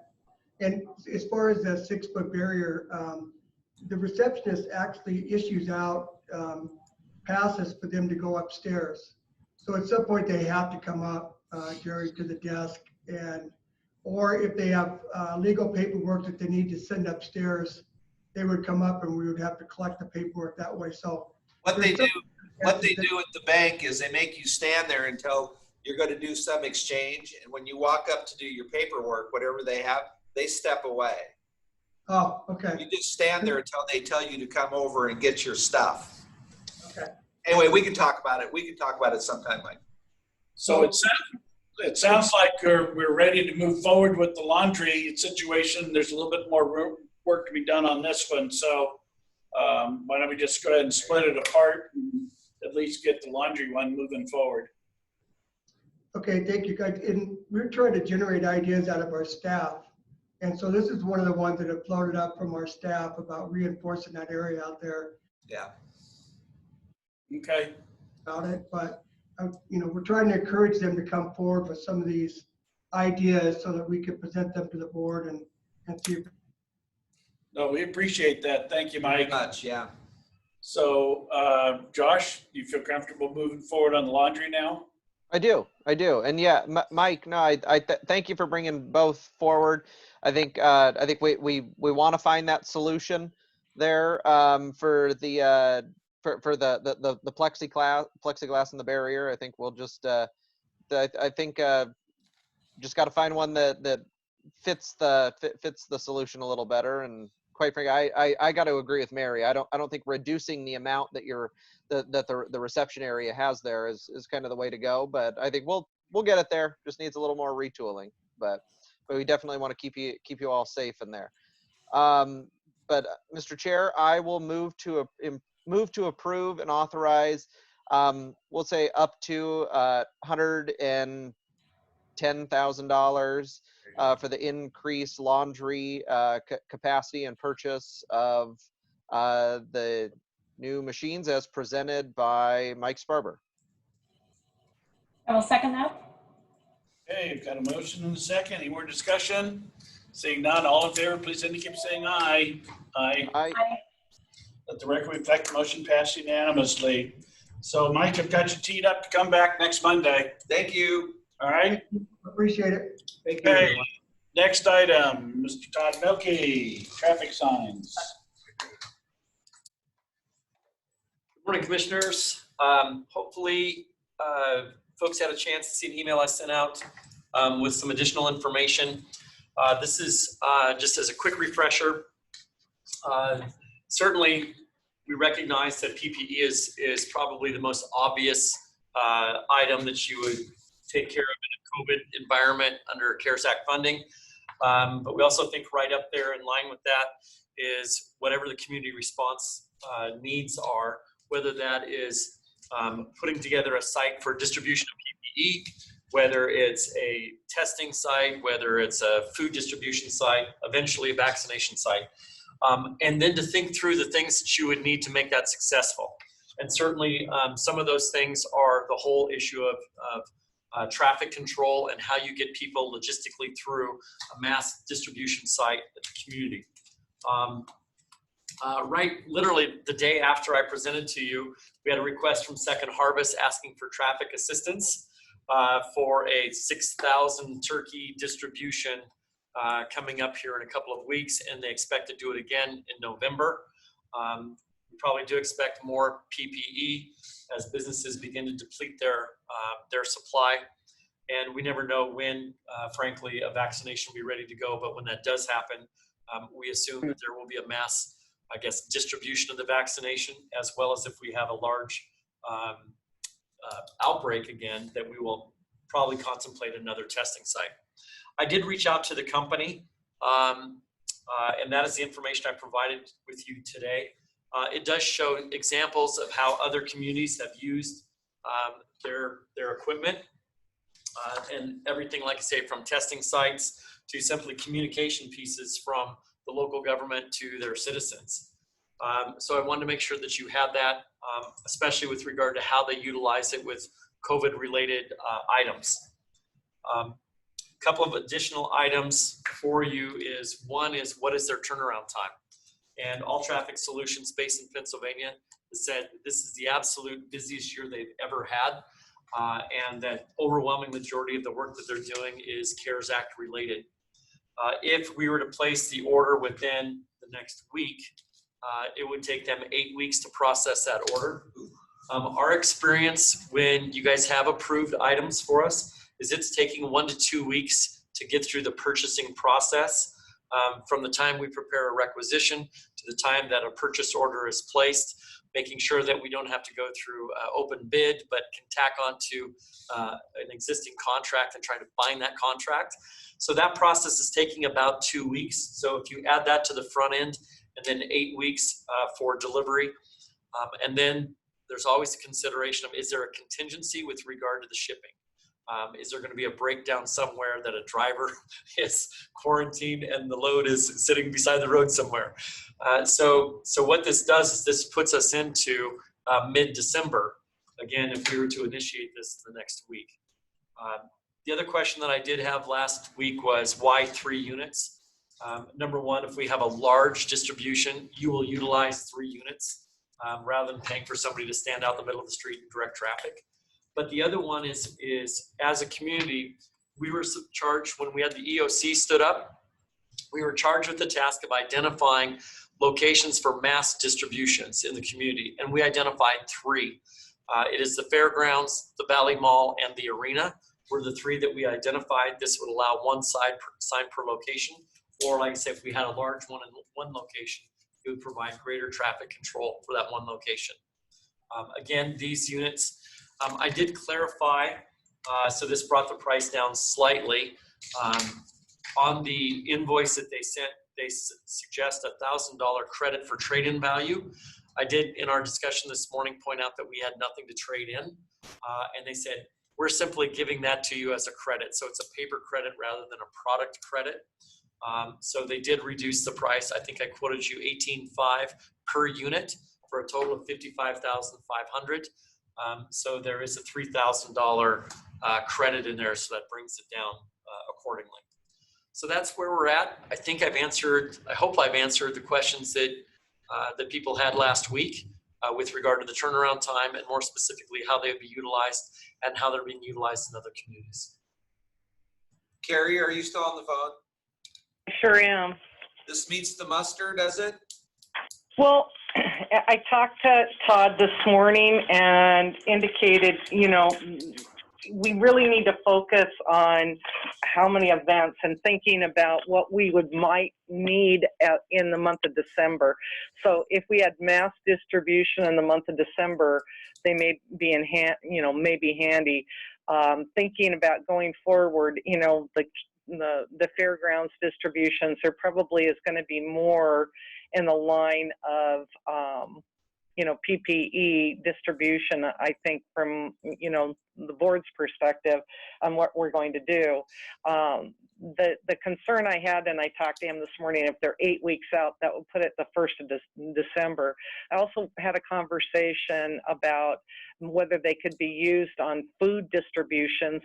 [SPEAKER 19] And as far as the 6-foot barrier, the receptionist actually issues out passes for them to go upstairs. So at some point they have to come up, Jerry, to the desk, or if they have legal paperwork that they need to send upstairs, they would come up and we would have to collect the paperwork that way. So
[SPEAKER 7] what they do at the bank is they make you stand there until you're going to do some exchange, and when you walk up to do your paperwork, whatever they have, they step away.
[SPEAKER 19] Oh, okay.
[SPEAKER 7] You just stand there until they tell you to come over and get your stuff.
[SPEAKER 19] Okay.
[SPEAKER 7] Anyway, we can talk about it. We can talk about it sometime, Mike.
[SPEAKER 1] So it sounds like we're ready to move forward with the laundry situation. There's a little bit more work to be done on this one. So why don't we just go ahead and split it apart and at least get the laundry one moving forward.
[SPEAKER 19] Okay, thank you guys. And we're trying to generate ideas out of our staff. And so this is one of the ones that have floated up from our staff about reinforcing that area out there.
[SPEAKER 7] Yeah.
[SPEAKER 1] Okay.
[SPEAKER 19] About it, but we're trying to encourage them to come forward with some of these ideas so that we can present them to the board and see.
[SPEAKER 1] No, we appreciate that. Thank you, Mike.
[SPEAKER 7] Very much, yeah.
[SPEAKER 1] So, Josh, you feel comfortable moving forward on the laundry now?
[SPEAKER 5] I do. And yeah, Mike, no, I thank you for bringing both forward. I think we want to find that solution there for the plexiglass and the barrier. I think we'll just I think just got to find one that fits the solution a little better. And quite frankly, I got to agree with Mary. I don't think reducing the amount that the reception area has there is kind of the way to go. But I think we'll get it there. Just needs a little more retooling. But we definitely want to keep you all safe in there. But Mr. Chair, I will move to approve and authorize. We'll say up to $110,000 for the increased laundry capacity and purchase of the new machines as presented by Mike Sparber.
[SPEAKER 3] I will second that.
[SPEAKER 1] Okay, you've got a motion and a second. Any more discussion? Seeing none, all in favor, please indicate by saying aye. Aye.
[SPEAKER 5] Aye.
[SPEAKER 1] Let the record reflect the motion passed unanimously. So Mike, I've got you teed up to come back next Monday.
[SPEAKER 7] Thank you.
[SPEAKER 1] All right?
[SPEAKER 19] Appreciate it.
[SPEAKER 21] Thank you,
[SPEAKER 1] Okay,
[SPEAKER 21] everyone.
[SPEAKER 1] next item, Mr. Todd Milkey, traffic signs.
[SPEAKER 4] Good morning, commissioners. Hopefully, folks had a chance to see an email I sent out with some additional information. This is just as a quick refresher. Certainly, we recognize that PPE is probably the most obvious item that you would take care of in a COVID environment under CARES Act funding. But we also think right up there in line with that is whatever the community response needs are, whether that is putting together a site for distribution of PPE, whether it's a testing site, whether it's a food distribution site, eventually a vaccination site. And then to think through the things that you would need to make that successful. And certainly some of those things are the whole issue of traffic control and how you get people logistically through a mass distribution site at the community. Right, literally the day after I presented to you, we had a request from Second Harvest asking for traffic assistance for a 6,000 turkey distribution coming up here in a couple of weeks, and they expect to do it again in November. We probably do expect more PPE as businesses begin to deplete their supply. And we never know when, frankly, a vaccination will be ready to go. But when that does happen, we assume that there will be a mass, I guess, distribution of the vaccination, as well as if we have a large outbreak again, that we will probably contemplate another testing site. I did reach out to the company, and that is the information I provided with you today. It does show examples of how other communities have used their equipment and everything, like I say, from testing sites to simply communication pieces from the local government to their citizens. So I wanted to make sure that you had that, especially with regard to how they utilize it with COVID-related items. Couple of additional items for you is, one is, what is their turnaround time? And All Traffic Solutions based in Pennsylvania has said this is the absolute busiest year they've ever had, and that overwhelming majority of the work that they're doing is CARES Act related. If we were to place the order within the next week, it would take them 8 weeks to process that order. Our experience when you guys have approved items for us is it's taking 1 to 2 weeks to get through the purchasing process, from the time we prepare a requisition to the time that a purchase order is placed, making sure that we don't have to go through open bid, but can tack onto an existing contract and try to bind that contract. So that process is taking about 2 weeks. So if you add that to the front end, and then 8 weeks for delivery, and then there's always a consideration of, is there a contingency with regard to the shipping? Is there going to be a breakdown somewhere that a driver is quarantined and the load is sitting beside the road somewhere? So what this does is this puts us into mid-December, again, if we were to initiate this the next week. The other question that I did have last week was, why 3 units? Number one, if we have a large distribution, you will utilize 3 units rather than paying for somebody to stand out in the middle of the street and direct traffic. But the other one is as a community, we were charged when we had the EOC stood up, we were charged with the task of identifying locations for mass distributions in the community. And we identified 3. It is the fairgrounds, the Valley Mall, and the arena were the 3 that we identified. This would allow one sign per location. Or like I said, if we had a large one in one location, it would provide greater traffic control for that one location. Again, these units, I did clarify, so this brought the price down slightly. On the invoice that they sent, they suggest a $1,000 credit for trade-in value. I did, in our discussion this morning, point out that we had nothing to trade in. And they said, we're simply giving that to you as a credit. So it's a paper credit rather than a product credit. So they did reduce the price. I think I quoted you $18,500 per unit for a total of $55,500. So there is a $3,000 credit in there, so that brings it down accordingly. So that's where we're at. I think I hope I've answered the questions that that people had last week with regard to the turnaround time and more specifically how they would be utilized and how they're being utilized in other communities.
[SPEAKER 7] Carrie, are you still on the phone?
[SPEAKER 17] Sure am.
[SPEAKER 7] This meets the muster, does it?
[SPEAKER 17] Well, I talked to Todd this morning and indicated, we really need to focus on how many events and thinking about what we might need in the month of December. So if we had mass distribution in the month of December, they may be handy. Thinking about going forward, the fairgrounds distributions, there probably is going to be more in the line of PPE distribution, I think, from the board's perspective on what we're going to do. The concern I had, and I talked to him this morning, if they're 8 weeks out, that would put it the 1st of December. I also had a conversation about whether they could be used on food distributions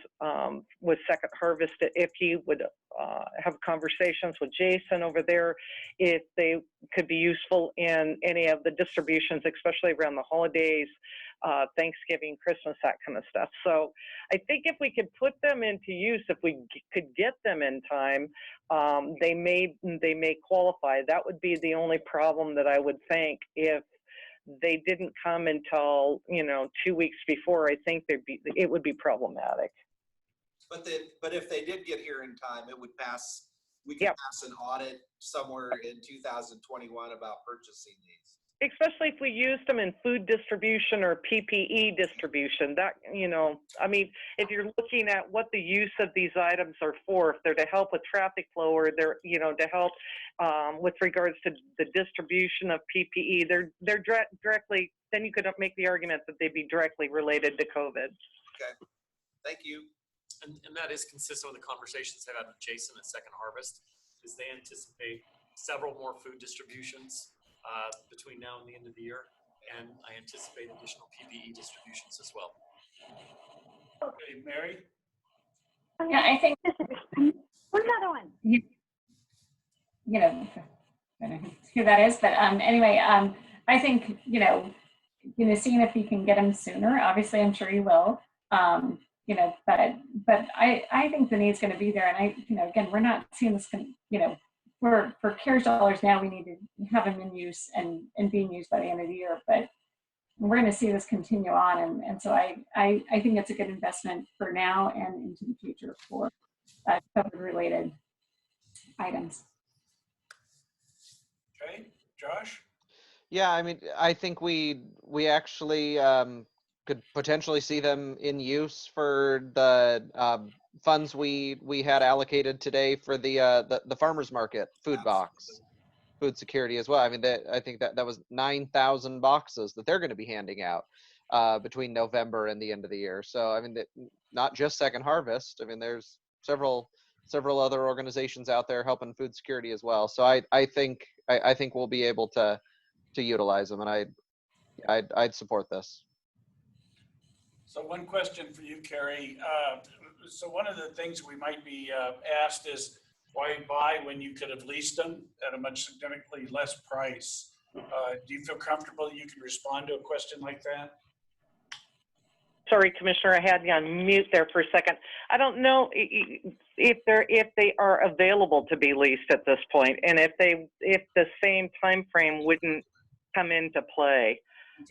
[SPEAKER 17] with Second Harvest, if he would have conversations with Jason over there, if they could be useful in any of the distributions, especially around the holidays, Thanksgiving, Christmas, that kind of stuff. So I think if we could put them into use, if we could get them in time, they may qualify. That would be the only problem that I would think. If they didn't come until 2 weeks before, I think it would be problematic.
[SPEAKER 7] But if they did get here in time, it would pass. We could pass an audit somewhere in 2021 about purchasing these.
[SPEAKER 17] Especially if we used them in food distribution or PPE distribution. That, if you're looking at what the use of these items are for, if they're to help with traffic flow or they're, to help with regards to the distribution of PPE, they're directly, then you could make the argument that they'd be directly related to COVID.
[SPEAKER 7] Okay, thank you.
[SPEAKER 4] And that is consistent with the conversations I had with Jason at Second Harvest, is they anticipate several more food distributions between now and the end of the year, and I anticipate additional PPE distributions as well.
[SPEAKER 1] Okay, Mary?
[SPEAKER 3] Yeah, I think.
[SPEAKER 2] What's another one?
[SPEAKER 3] I don't know who that is, but anyway, I think, seeing if you can get them sooner, obviously I'm sure you will, but I think the need's going to be there. And again, we're not seeing this, for CARES dollars now, we need to have them in use and being used by the end of the year, but we're going to see this continue on. And so I think it's a good investment for now and into the future for COVID related items.
[SPEAKER 1] Okay, Josh?
[SPEAKER 5] Yeah, I think we actually could potentially see them in use for the funds we had allocated today for the farmers market food box, food security as well. I think that was 9,000 boxes that they're going to be handing out between November and the end of the year. So not just Second Harvest. There's several other organizations out there helping food security as well. So I think we'll be able to utilize them, and I'd support this.
[SPEAKER 1] So one question for you, Carrie. So one of the things we might be asked is, why buy when you could have leased them at a much significantly less price? Do you feel comfortable you can respond to a question like that?
[SPEAKER 17] Sorry, Commissioner, I had you on mute there for a second. I don't know if they are available to be leased at this point, and if the same time frame wouldn't come into play.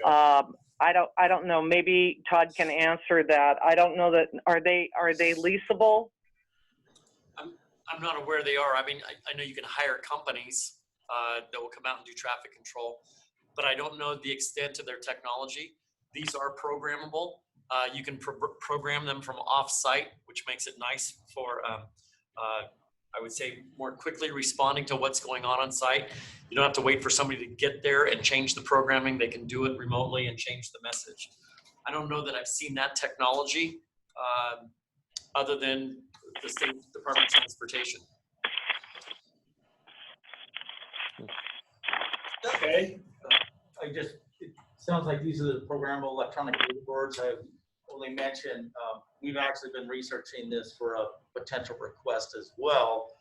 [SPEAKER 17] Okay. I don't know. Maybe Todd can answer that. I don't know that. Are they leasable?
[SPEAKER 4] I'm not aware they are. I know you can hire companies that will come out and do traffic control, but I don't know the extent of their technology. These are programmable. You can program them from off-site, which makes it nice for, I would say, more quickly responding to what's going on site. You don't have to wait for somebody to get there and change the programming. They can do it remotely and change the message. I don't know that I've seen that technology other than the State Department of Transportation.
[SPEAKER 1] Okay.
[SPEAKER 22] It sounds like these are the programmable electronic billboards. I've only mentioned we've actually been researching this for a potential request as well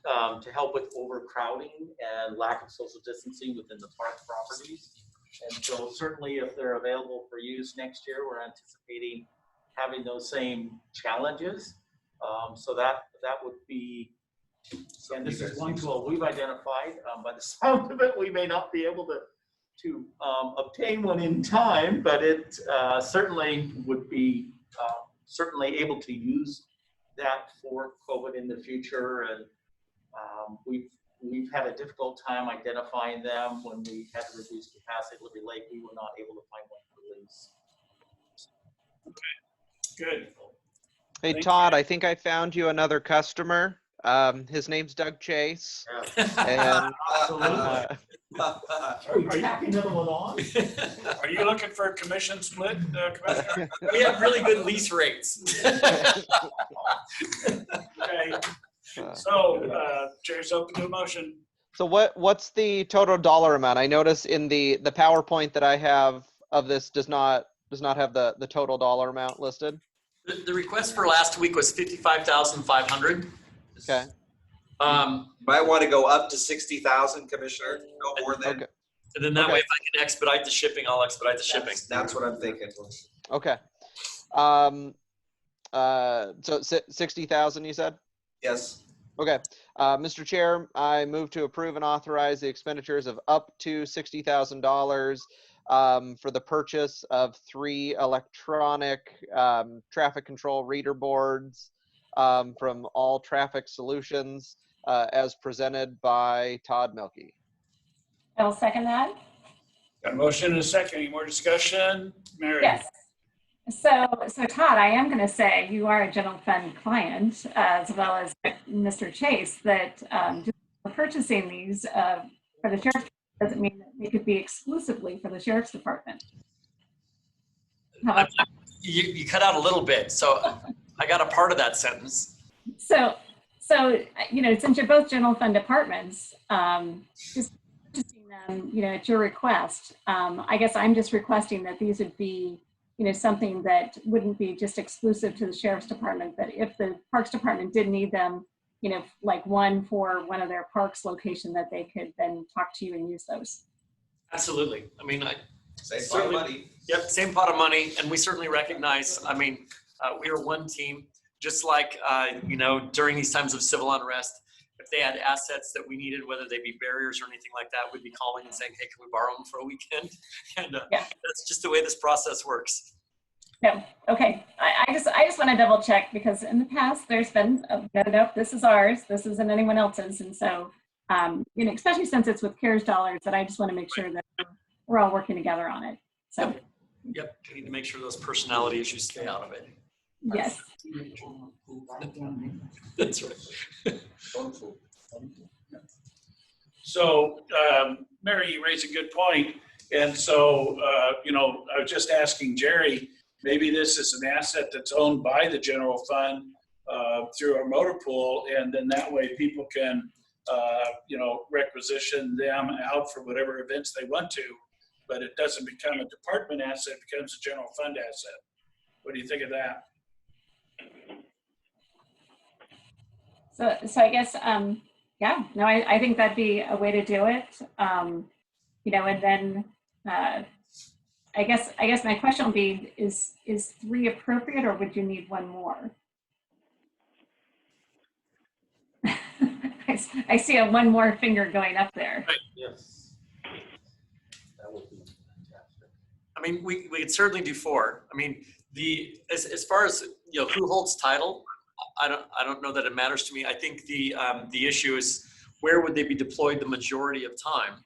[SPEAKER 22] to help with overcrowding and lack of social distancing within the park properties. And so certainly if they're available for use next year, we're anticipating having those same challenges. So that would be, and this is one tool we've identified. By the sound of it, we may not be able to obtain one in time, but it certainly would be certainly able to use that for COVID in the future. And we've had a difficult time identifying them when we had to reduce capacity at Liberty Lake. We were not able to find one for lease.
[SPEAKER 1] Good.
[SPEAKER 5] Hey,
[SPEAKER 1] Thank
[SPEAKER 5] Todd, I think I found you another customer. His name's Doug Chase. And,
[SPEAKER 22] Are you tacking another one on?
[SPEAKER 1] Are you looking for a commission split, Commissioner?
[SPEAKER 4] We have really good lease rates.
[SPEAKER 1] Okay. So, Chair's open to a motion.
[SPEAKER 5] So what's the total dollar amount? I notice in the PowerPoint that I have of this does not have the total dollar amount listed.
[SPEAKER 4] The request for last week was $55,500.
[SPEAKER 5] Okay.
[SPEAKER 7] Might want to go up to 60,000, Commissioner, no more than.
[SPEAKER 5] Okay.
[SPEAKER 4] And then that way, if I can expedite the shipping, I'll expedite the shipping.
[SPEAKER 7] That's what I'm thinking.
[SPEAKER 5] Okay. So 60,000 you said?
[SPEAKER 7] Yes.
[SPEAKER 5] Okay. Mr. Chair, I move to approve and authorize the expenditures of up to $60,000 for the purchase of 3 electronic traffic control reader boards from All Traffic Solutions as presented by Todd Milkey.
[SPEAKER 3] I'll second that.
[SPEAKER 1] Got a motion and a second. Any more discussion? Mary?
[SPEAKER 3] Yes. So Todd, I am going to say you are a general fund client as well as Mr. Chase, that just purchasing these for the sheriff's doesn't mean that they could be exclusively for the sheriff's department.
[SPEAKER 4] You cut out a little bit, so I got a part of that sentence.
[SPEAKER 3] So you know, since you're both general fund departments, just purchasing them, you know, at your request, I guess I'm just requesting that these would be, you know, something that wouldn't be just exclusive to the sheriff's department, that if the parks department did need them, you know, like one for one of their parks location, that they could then talk to you and use those.
[SPEAKER 4] Absolutely. I mean,
[SPEAKER 7] Same pot of money.
[SPEAKER 4] Yep, same pot of money, and we certainly recognize. I mean, we are one team. Just like you know, during these times of civil unrest, if they had assets that we needed, whether they be barriers or anything like that, we'd be calling and saying, "Hey, can we borrow them for a weekend?" And that's just the way this process works.
[SPEAKER 3] No, okay. I just want to double check, because in the past there's been nope, this is ours, this isn't anyone else's, and so you know, especially since it's with CARES dollars, that I just want to make sure that we're all working together on it. So
[SPEAKER 4] yep, we need to make sure those personality issues stay out of it.
[SPEAKER 3] Yes.
[SPEAKER 4] That's right.
[SPEAKER 1] So, Mary, you raise a good point. And so, you know, I was just asking Jerry, maybe this is an asset that's owned by the general fund through our motor pool, and then that way people can, you know, requisition them out for whatever events they want to, but it doesn't become a department asset, it becomes a general fund asset. What do you think of that?
[SPEAKER 3] So I guess, yeah, no, I think that'd be a way to do it. You know, and then I guess my question would be, is 3 appropriate, or would you need one more? I see a one more finger going up there.
[SPEAKER 4] Right.
[SPEAKER 22] Yes. That would be fantastic.
[SPEAKER 4] I mean, we could certainly do 4. I mean, as far as, you know, who holds title, I don't know that it matters to me. I think the issue is, where would they be deployed the majority of time?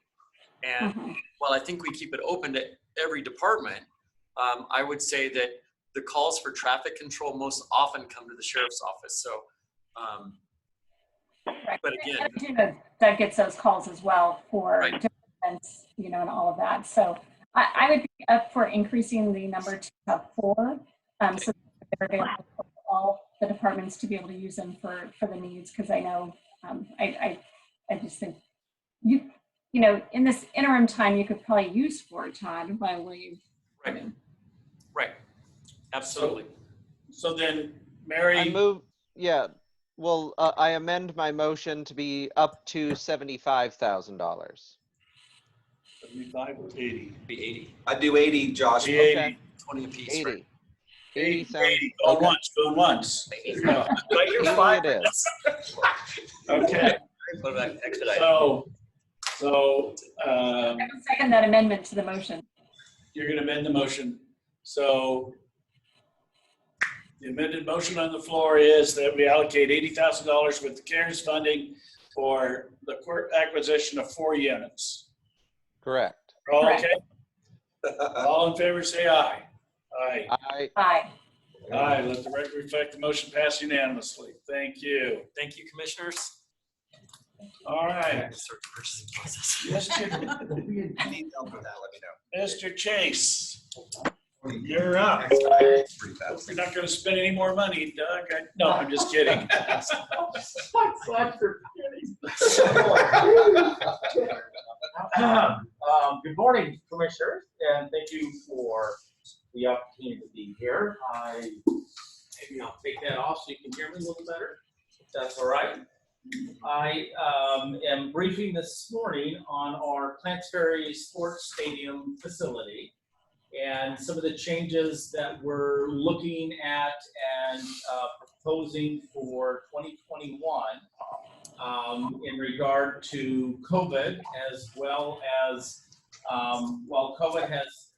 [SPEAKER 4] And while I think we keep it open to every department, I would say that the calls for traffic control most often come to the sheriff's office. So, but again,
[SPEAKER 3] Doug gets those calls as well for different events, you know, and all of that. So I would be up for increasing the number to have 4, so they're available for all the departments to be able to use them for the needs. Because I know, I just think you know, in this interim time, you could probably use 4, Todd, while you.
[SPEAKER 4] Right. Absolutely.
[SPEAKER 1] So then, Mary.
[SPEAKER 5] Well, I amend my motion to be up to $75,000.
[SPEAKER 1] 75 or 80?
[SPEAKER 4] Be 80.
[SPEAKER 7] I do 80, Josh.
[SPEAKER 1] Be
[SPEAKER 5] Okay.
[SPEAKER 1] 80.
[SPEAKER 4] 20 apiece,
[SPEAKER 5] 80.
[SPEAKER 4] right?
[SPEAKER 5] 80 sounds,
[SPEAKER 1] 80. Going
[SPEAKER 5] okay.
[SPEAKER 1] once, going once. No.
[SPEAKER 4] But you're
[SPEAKER 5] 80
[SPEAKER 4] fine.
[SPEAKER 5] it is.
[SPEAKER 1] Okay.
[SPEAKER 4] What about expedite?
[SPEAKER 1] So
[SPEAKER 3] I will second that amendment to the motion.
[SPEAKER 1] you're going to amend the motion. So the amended motion on the floor is that we allocate $80,000 with the CARES funding for the court acquisition of 4 units.
[SPEAKER 5] Correct.
[SPEAKER 1] All
[SPEAKER 3] Correct.
[SPEAKER 1] okay? All in favor, say aye. Aye.
[SPEAKER 5] Aye.
[SPEAKER 3] Aye.
[SPEAKER 1] Aye. Let the record reflect the motion pass unanimously. Thank you.
[SPEAKER 4] Thank you, commissioners.
[SPEAKER 1] All right.
[SPEAKER 4] Start the purchasing process.
[SPEAKER 1] Mr.
[SPEAKER 7] Need help with that, let me know.
[SPEAKER 1] Mr. Chase, you're up.
[SPEAKER 7] Pretty fast.
[SPEAKER 1] You're not going to spend any more money, Doug. No, I'm just kidding.
[SPEAKER 22] Good morning, commissioners, and thank you for the opportunity to be here. Maybe I'll take that off so you can hear me a little better, if that's all right. I am briefing this morning on our Plants Ferry Sports Stadium facility and some of the changes that we're looking at and proposing for 2021 in regard to COVID, as well as, while COVID has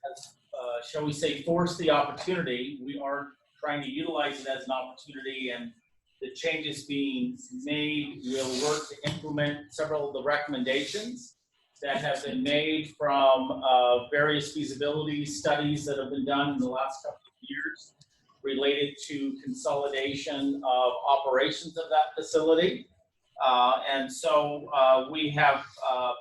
[SPEAKER 22] shall we say, forced the opportunity, we are trying to utilize it as an opportunity, and the changes being made will work to implement several of the recommendations that have been made from various feasibility studies that have been done in the last couple of years related to consolidation of operations of that facility. And so we have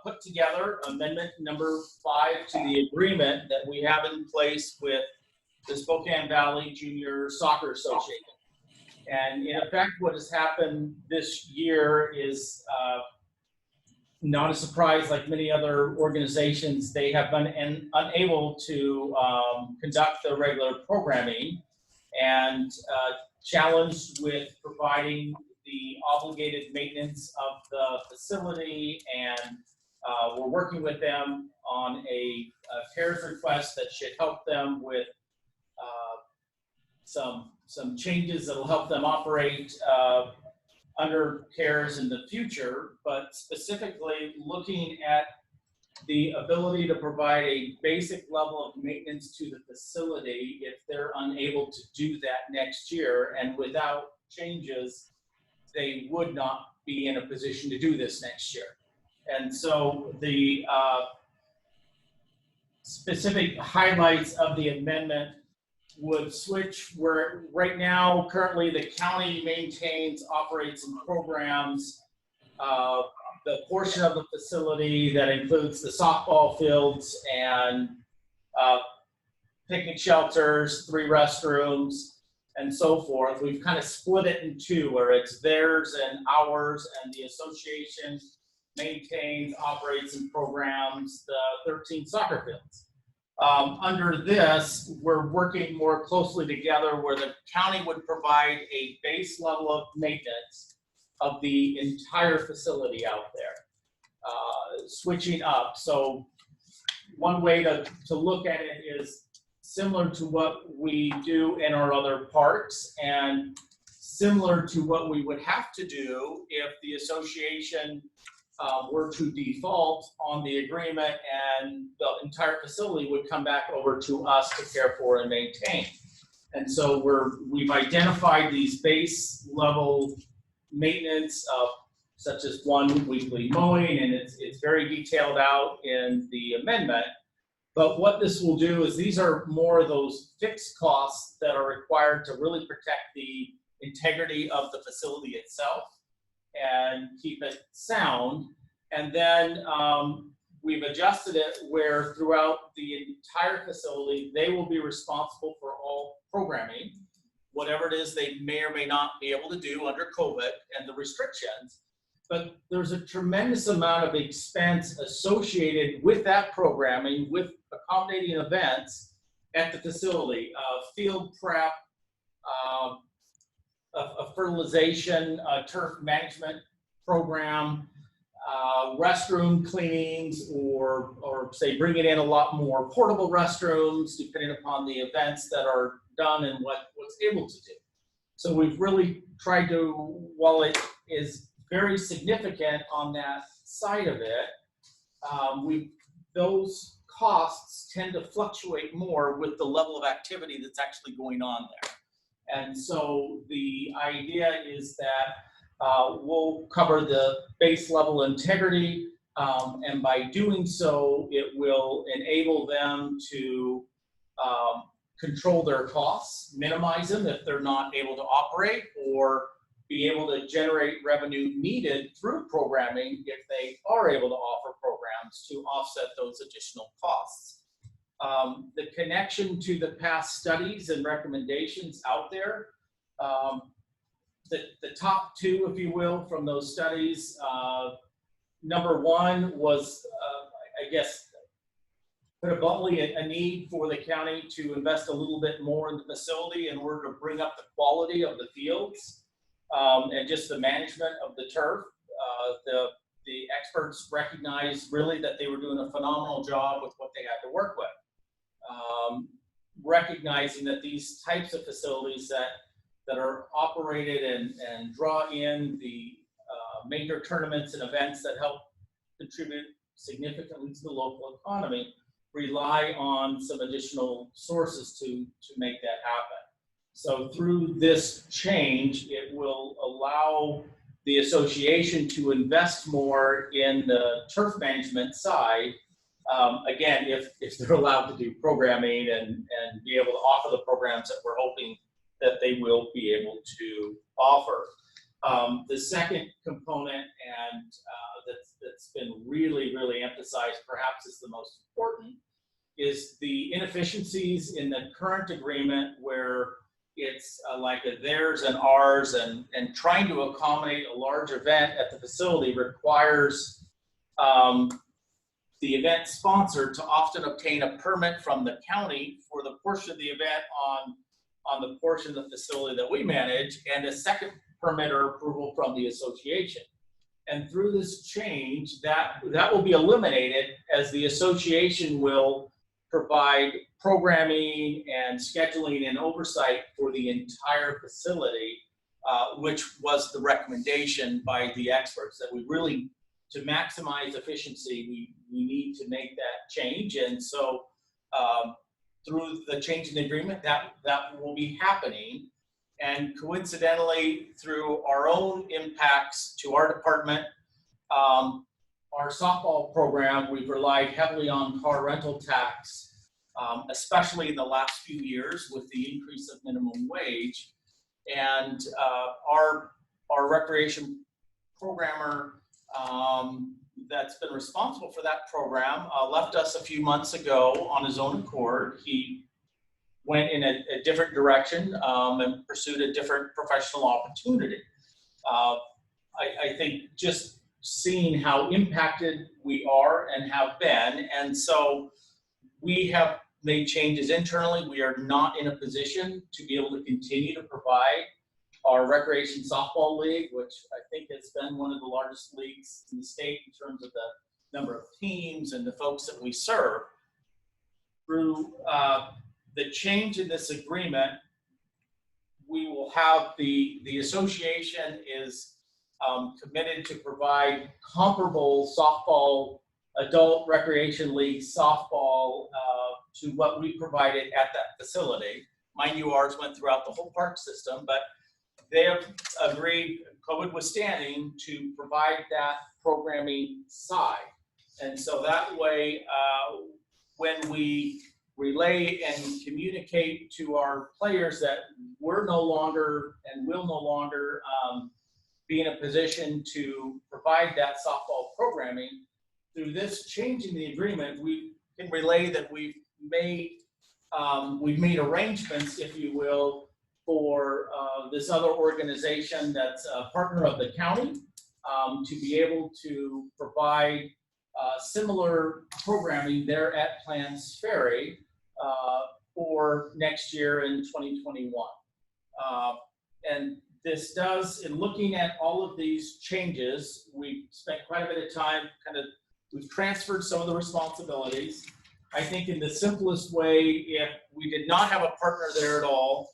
[SPEAKER 22] put together amendment number 5 to the agreement that we have in place with the Spokane Valley Junior Soccer Association. And in effect, what has happened this year is not a surprise. Like many other organizations, they have been unable to conduct their regular programming and challenged with providing the obligated maintenance of the facility, and we're working with them on a CARES request that should help them with some changes that will help them operate under CARES in the future, but specifically looking at the ability to provide a basic level of maintenance to the facility if they're unable to do that next year, and without changes, they would not be in a position to do this next year. And so the specific highlights of the amendment would switch where right now, currently the county maintains, operates, and programs the portion of the facility that includes the softball fields and picnic shelters, 3 restrooms, and so forth. We've kind of split it in 2, where it's theirs and ours, and the association maintains, operates, and programs the 13 soccer fields. Under this, we're working more closely together where the county would provide a base level of maintenance of the entire facility out there, switching up. So one way to look at it is similar to what we do in our other parks, and similar to what we would have to do if the association were to default on the agreement, and the entire facility would come back over to us to care for and maintain. And so we've identified these base level maintenance of such as 1 weekly mowing, and it's very detailed out in the amendment. But what this will do is these are more of those fixed costs that are required to really protect the integrity of the facility itself and keep it sound. And then we've adjusted it where throughout the entire facility, they will be responsible for all programming, whatever it is they may or may not be able to do under COVID and the restrictions. But there's a tremendous amount of expense associated with that programming, with accommodating events at the facility, field prep, a fertilization, turf management program, restroom cleanings, or say bringing in a lot more portable restrooms, depending upon the events that are done and what's able to do. So we've really tried to, while it is very significant on that side of it, those costs tend to fluctuate more with the level of activity that's actually going on there. And so the idea is that we'll cover the base level integrity, and by doing so, it will enable them to control their costs, minimize them if they're not able to operate, or be able to generate revenue needed through programming if they are able to offer programs to offset those additional costs. The connection to the past studies and recommendations out there, the top two, if you will, from those studies, number one was, I guess, put it bluntly, a need for the county to invest a little bit more in the facility in order to bring up the quality of the fields and just the management of the turf. The experts recognized really that they were doing a phenomenal job with what they had to work with. Recognizing that these types of facilities that are operated and draw in the major tournaments and events that help contribute significantly to the local economy rely on some additional sources to make that happen. So through this change, it will allow the association to invest more in the turf management side. Again, if they're allowed to do programming and be able to offer the programs that we're hoping that they will be able to offer. The second component, and that's been really, really emphasized, perhaps is the most important, is the inefficiencies in the current agreement where it's like a theirs and ours, and trying to accommodate a large event at the facility requires the event sponsor to often obtain a permit from the county for the portion of the event on the portion of the facility that we manage, and a second permit or approval from the association. And through this change, that will be eliminated, as the association will provide programming and scheduling and oversight for the entire facility, which was the recommendation by the experts, that we really, to maximize efficiency, we need to make that change. And so through the change in the agreement, that will be happening. And coincidentally, through our own impacts to our department, our softball program, we've relied heavily on car rental tax, especially in the last few years with the increase of minimum wage. And our recreation programmer that's been responsible for that program left us a few months ago on his own accord. He went in a different direction and pursued a different professional opportunity. I think just seeing how impacted we are and have been, and so we have made changes internally. We are not in a position to be able to continue to provide our recreation softball league, which I think has been one of the largest leagues in the state in terms of the number of teams and the folks that we serve. Through the change in this agreement, we will have the association is committed to provide comparable softball, adult recreation league softball to what we provided at that facility. Mind you, ours went throughout the whole park system, but they have agreed, COVID withstanding, to provide that programming side. And so that way, when we relay and communicate to our players that we're no longer and will no longer be in a position to provide that softball programming, through this change in the agreement, we can relay that we've made arrangements, if you will, for this other organization that's a partner of the county to be able to provide similar programming there at Plans Ferry for next year in 2021. And this does, in looking at all of these changes, we spent quite a bit of time we've transferred some of the responsibilities. I think in the simplest way, if we did not have a partner there at all,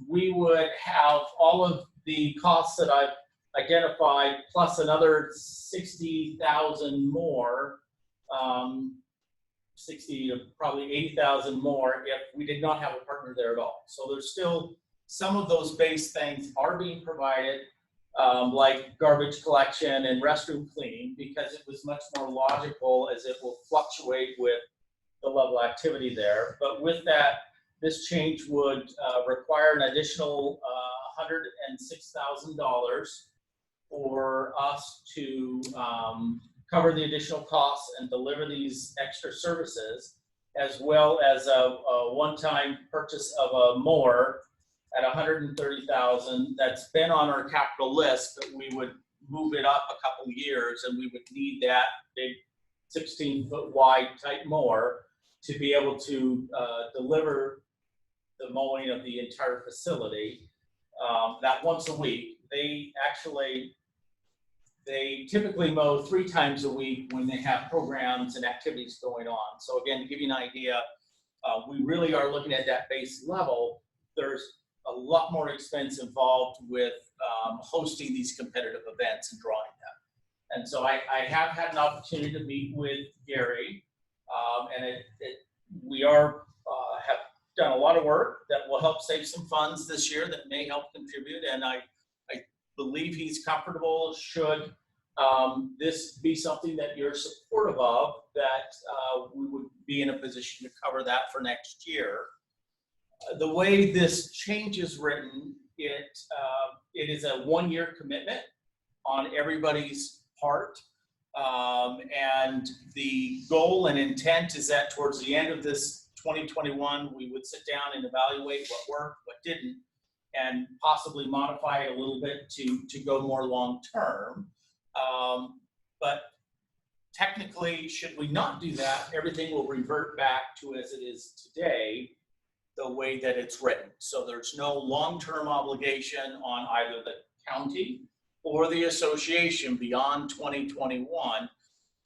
[SPEAKER 22] we would have all of the costs that I've identified plus another 60,000 more, 60 to probably 80,000 more if we did not have a partner there at all. So there's still some of those base things are being provided, like garbage collection and restroom cleaning, because it was much more logical as it will fluctuate with the level of activity there. But with that, this change would require an additional $106,000 for us to cover the additional costs and deliver these extra services, as well as a one-time purchase of a mower at $130,000 that's been on our capital list, but we would move it up a couple years and we would need that big 16-foot wide type mower to be able to deliver the mowing of the entire facility. That once a week. They typically mow 3 times a week when they have programs and activities going on. So again, to give you an idea, we really are looking at that base level. There's a lot more expense involved with hosting these competitive events and drawing them. And so I have had an opportunity to meet with Gary, and we have done a lot of work that will help save some funds this year that may help contribute. And I believe he's comfortable should this be something that you're supportive of, that we would be in a position to cover that for next year. The way this change is written, it is a 1-year commitment on everybody's part. And the goal and intent is that towards the end of this 2021, we would sit down and evaluate what worked, what didn't, and possibly modify it a little bit to go more long-term. But technically, should we not do that, everything will revert back to as it is today, the way that it's written. So there's no long-term obligation on either the county or the association beyond 2021,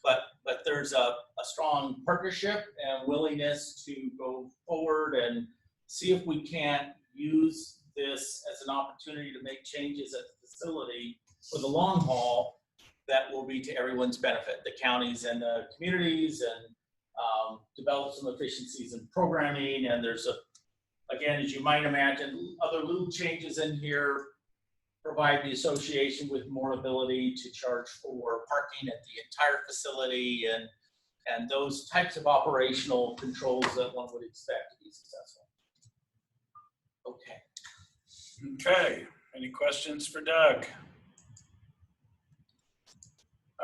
[SPEAKER 22] but there's a strong partnership and willingness to go forward and see if we can't use this as an opportunity to make changes at the facility for the long haul that will be to everyone's benefit, the counties and the communities, and develop some efficiencies in programming. And there's again, as you might imagine, other little changes in here provide the association with more ability to charge for parking at the entire facility and those types of operational controls that one would expect to be successful.
[SPEAKER 1] Okay, any questions for Doug?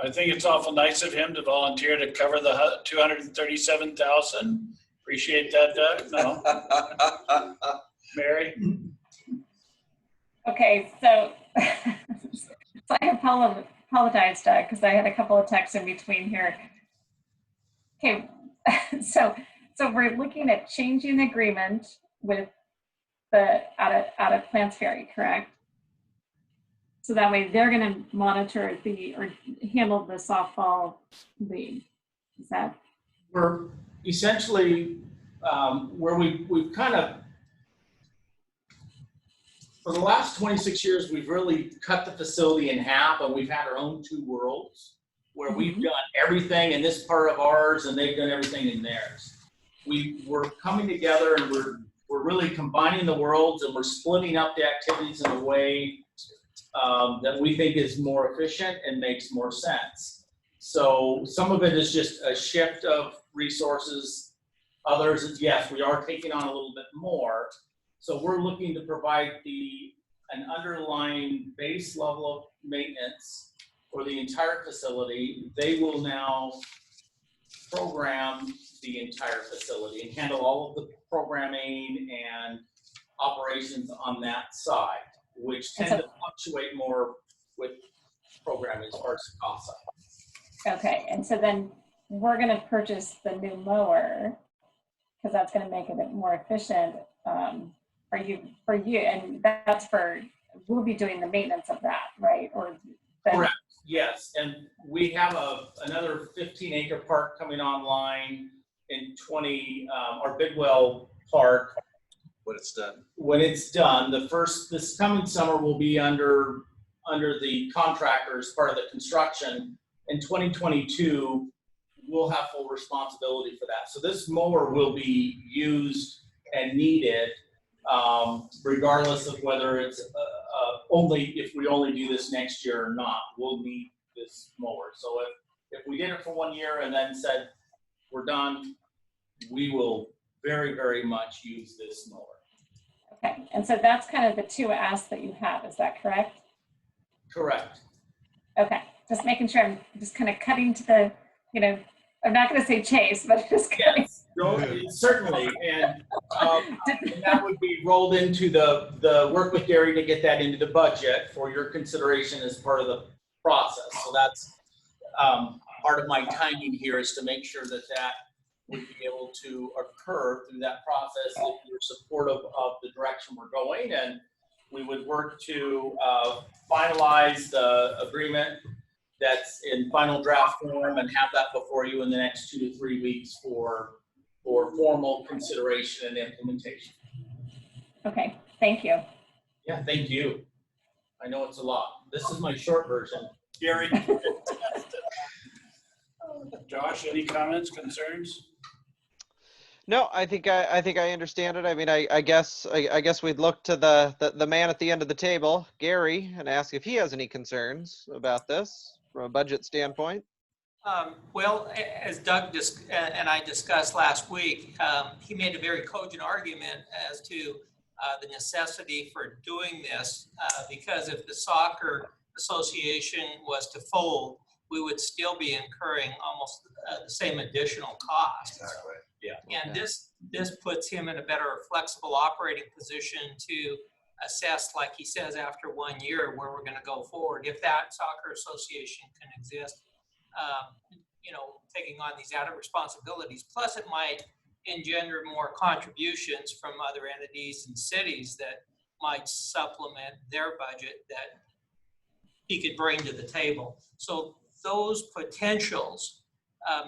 [SPEAKER 1] I think it's awful nice of him to volunteer to cover the $237,000. Appreciate that, Doug. No. Mary?
[SPEAKER 3] Okay, so, so I apologize, Doug, because I had a couple of texts in between here. Okay, so we're looking at changing the agreement with the out of Plants Ferry, correct? So that way they're going to monitor or handle the softball league. Is that?
[SPEAKER 22] We're essentially where we've kind of, for the last 26 years, we've really cut the facility in half, and we've had our own 2 worlds where we've done everything in this part of ours and they've done everything in theirs. We're coming together and we're really combining the worlds, and we're splitting up the activities in a way that we think is more efficient and makes more sense. So some of it is just a shift of resources. Others is, yes, we are taking on a little bit more. So we're looking to provide an underlying base level of maintenance for the entire facility. They will now program the entire facility and handle all of the programming and operations on that side, which tend to fluctuate more with programming as far as the cost side.
[SPEAKER 3] Okay, and so then we're going to purchase the new mower because that's going to make it more efficient. for you, and that's for, we'll be doing the maintenance of that, right? Or
[SPEAKER 22] Correct. Yes, and we have another 15-acre park coming online in our Bidwell Park.
[SPEAKER 7] When it's done.
[SPEAKER 22] When it's done, this coming summer will be under the contractor as part of the construction. In 2022, we'll have full responsibility for that. So this mower will be used and needed, regardless of whether it's if we only do this next year or not. We'll need this mower. So if we did it for 1 year and then said we're done, we will very, very much use this mower.
[SPEAKER 3] Okay, and so that's kind of the two asks that you have, is that correct?
[SPEAKER 22] Correct.
[SPEAKER 3] Okay, just making sure I'm just kind of cutting to the, I'm not going to say chase, but just cutting.
[SPEAKER 22] Yes, certainly, and that would be rolled into the work with Gary to get that into the budget for your consideration as part of the process. So that's part of my timing here, is to make sure that would be able to occur through that process if you're supportive of the direction we're going, and we would work to finalize the agreement that's in final draft form and have that before you in the next 2 to 3 weeks for formal consideration and implementation.
[SPEAKER 3] Okay, thank you.
[SPEAKER 22] Yeah, thank you. I know it's a lot. This is my short version. Gary.
[SPEAKER 1] Josh, any comments, concerns?
[SPEAKER 5] No, I think I understand it. I mean, I guess we'd look to the man at the end of the table, Gary, and ask if he has any concerns about this from a budget standpoint.
[SPEAKER 10] Well, as Doug and I discussed last week, he made a very cogent argument as to the necessity for doing this, because if the soccer association was to fold, we would still be incurring almost the same additional costs.
[SPEAKER 7] Exactly.
[SPEAKER 22] Yeah.
[SPEAKER 10] And this puts him in a better flexible operating position to assess, like he says, after 1 year where we're going to go forward. If that soccer association can exist, taking on these added responsibilities. Plus, it might engender more contributions from other entities and cities that might supplement their budget that he could bring to the table. So those potentials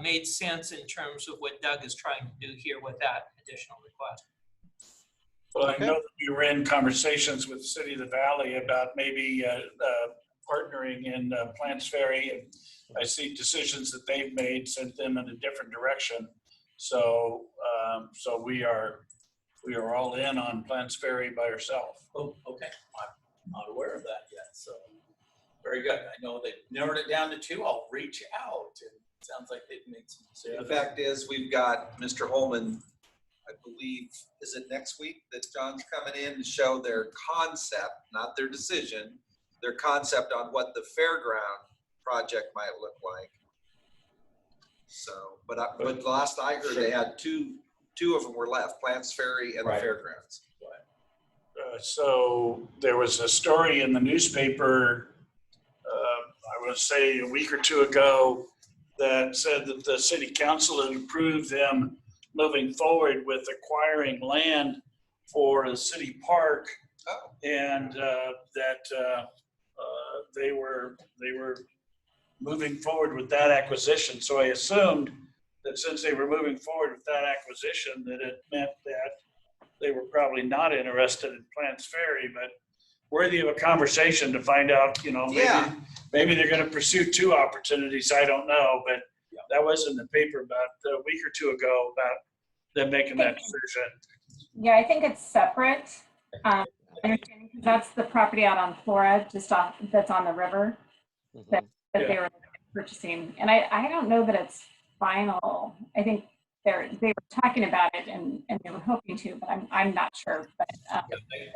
[SPEAKER 10] made sense in terms of what Doug is trying to do here with that additional request.
[SPEAKER 1] Well, I know that we were in conversations with the City of the Valley about maybe partnering in Plants Ferry, and I see decisions that they've made sent them in a different direction. So we are all in on Plants Ferry by ourselves.
[SPEAKER 22] Oh, okay. I'm not aware of that yet. So very good. I know they've narrowed it down to 2. I'll reach out. And it sounds like they've made some decisions.
[SPEAKER 7] The fact is, we've got Mr. Holman, I believe, is it next week that John's coming in to show their concept, not their decision, their concept on what the fairground project might look like. So, but the last I heard, they had two of them were left, Plants Ferry and the fairgrounds.
[SPEAKER 1] So there was a story in the newspaper, I would say a week or 2 ago, that said that the city council had approved them moving forward with acquiring land for the city park, and that they were moving forward with that acquisition. So I assumed that since they were moving forward with that acquisition, that it meant that they were probably not interested in Plants Ferry, but worthy of a conversation to find out, maybe they're going to pursue 2 opportunities. I don't know, but that was in the paper about a week or 2 ago about them making that decision.
[SPEAKER 3] Yeah, I think it's separate. Understanding, because that's the property out on Flora, that's on the river that they were purchasing. And I don't know that it's final. I think they were talking about it and they were hoping to, but I'm not sure. But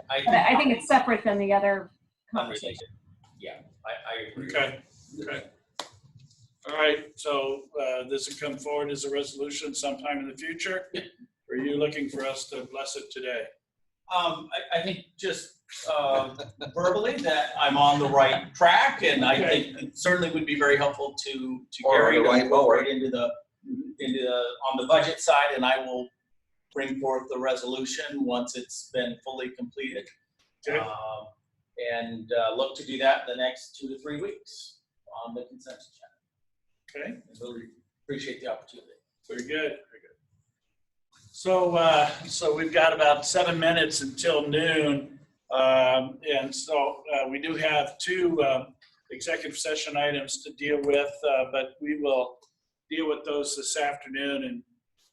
[SPEAKER 3] I think it's separate than the other conversation.
[SPEAKER 22] Yeah, I agree.
[SPEAKER 1] Okay. All right, so this will come forward as a resolution sometime in the future? Or are you looking for us to bless it today?
[SPEAKER 22] I think just verbally that I'm on the right track, and I think it certainly would be very helpful to Gary to incorporate into the on the budget side, and I will
[SPEAKER 11] bring forth the resolution once it's been fully completed.
[SPEAKER 1] Okay.
[SPEAKER 11] And look to do that in the next 2 to 3 weeks on the consent agenda.
[SPEAKER 1] Okay.
[SPEAKER 11] I really appreciate the opportunity.
[SPEAKER 1] Very good. Very good. So we've got about 7 minutes until noon. And so we do have 2 executive session items to deal with, but we will deal with those this afternoon and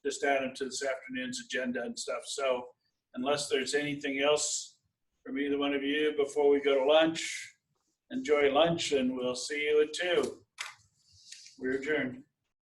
[SPEAKER 1] just add them to this afternoon's agenda and stuff. So unless there's anything else from either one of you before we go to lunch, enjoy lunch, and we'll see you at 2. We're adjourned.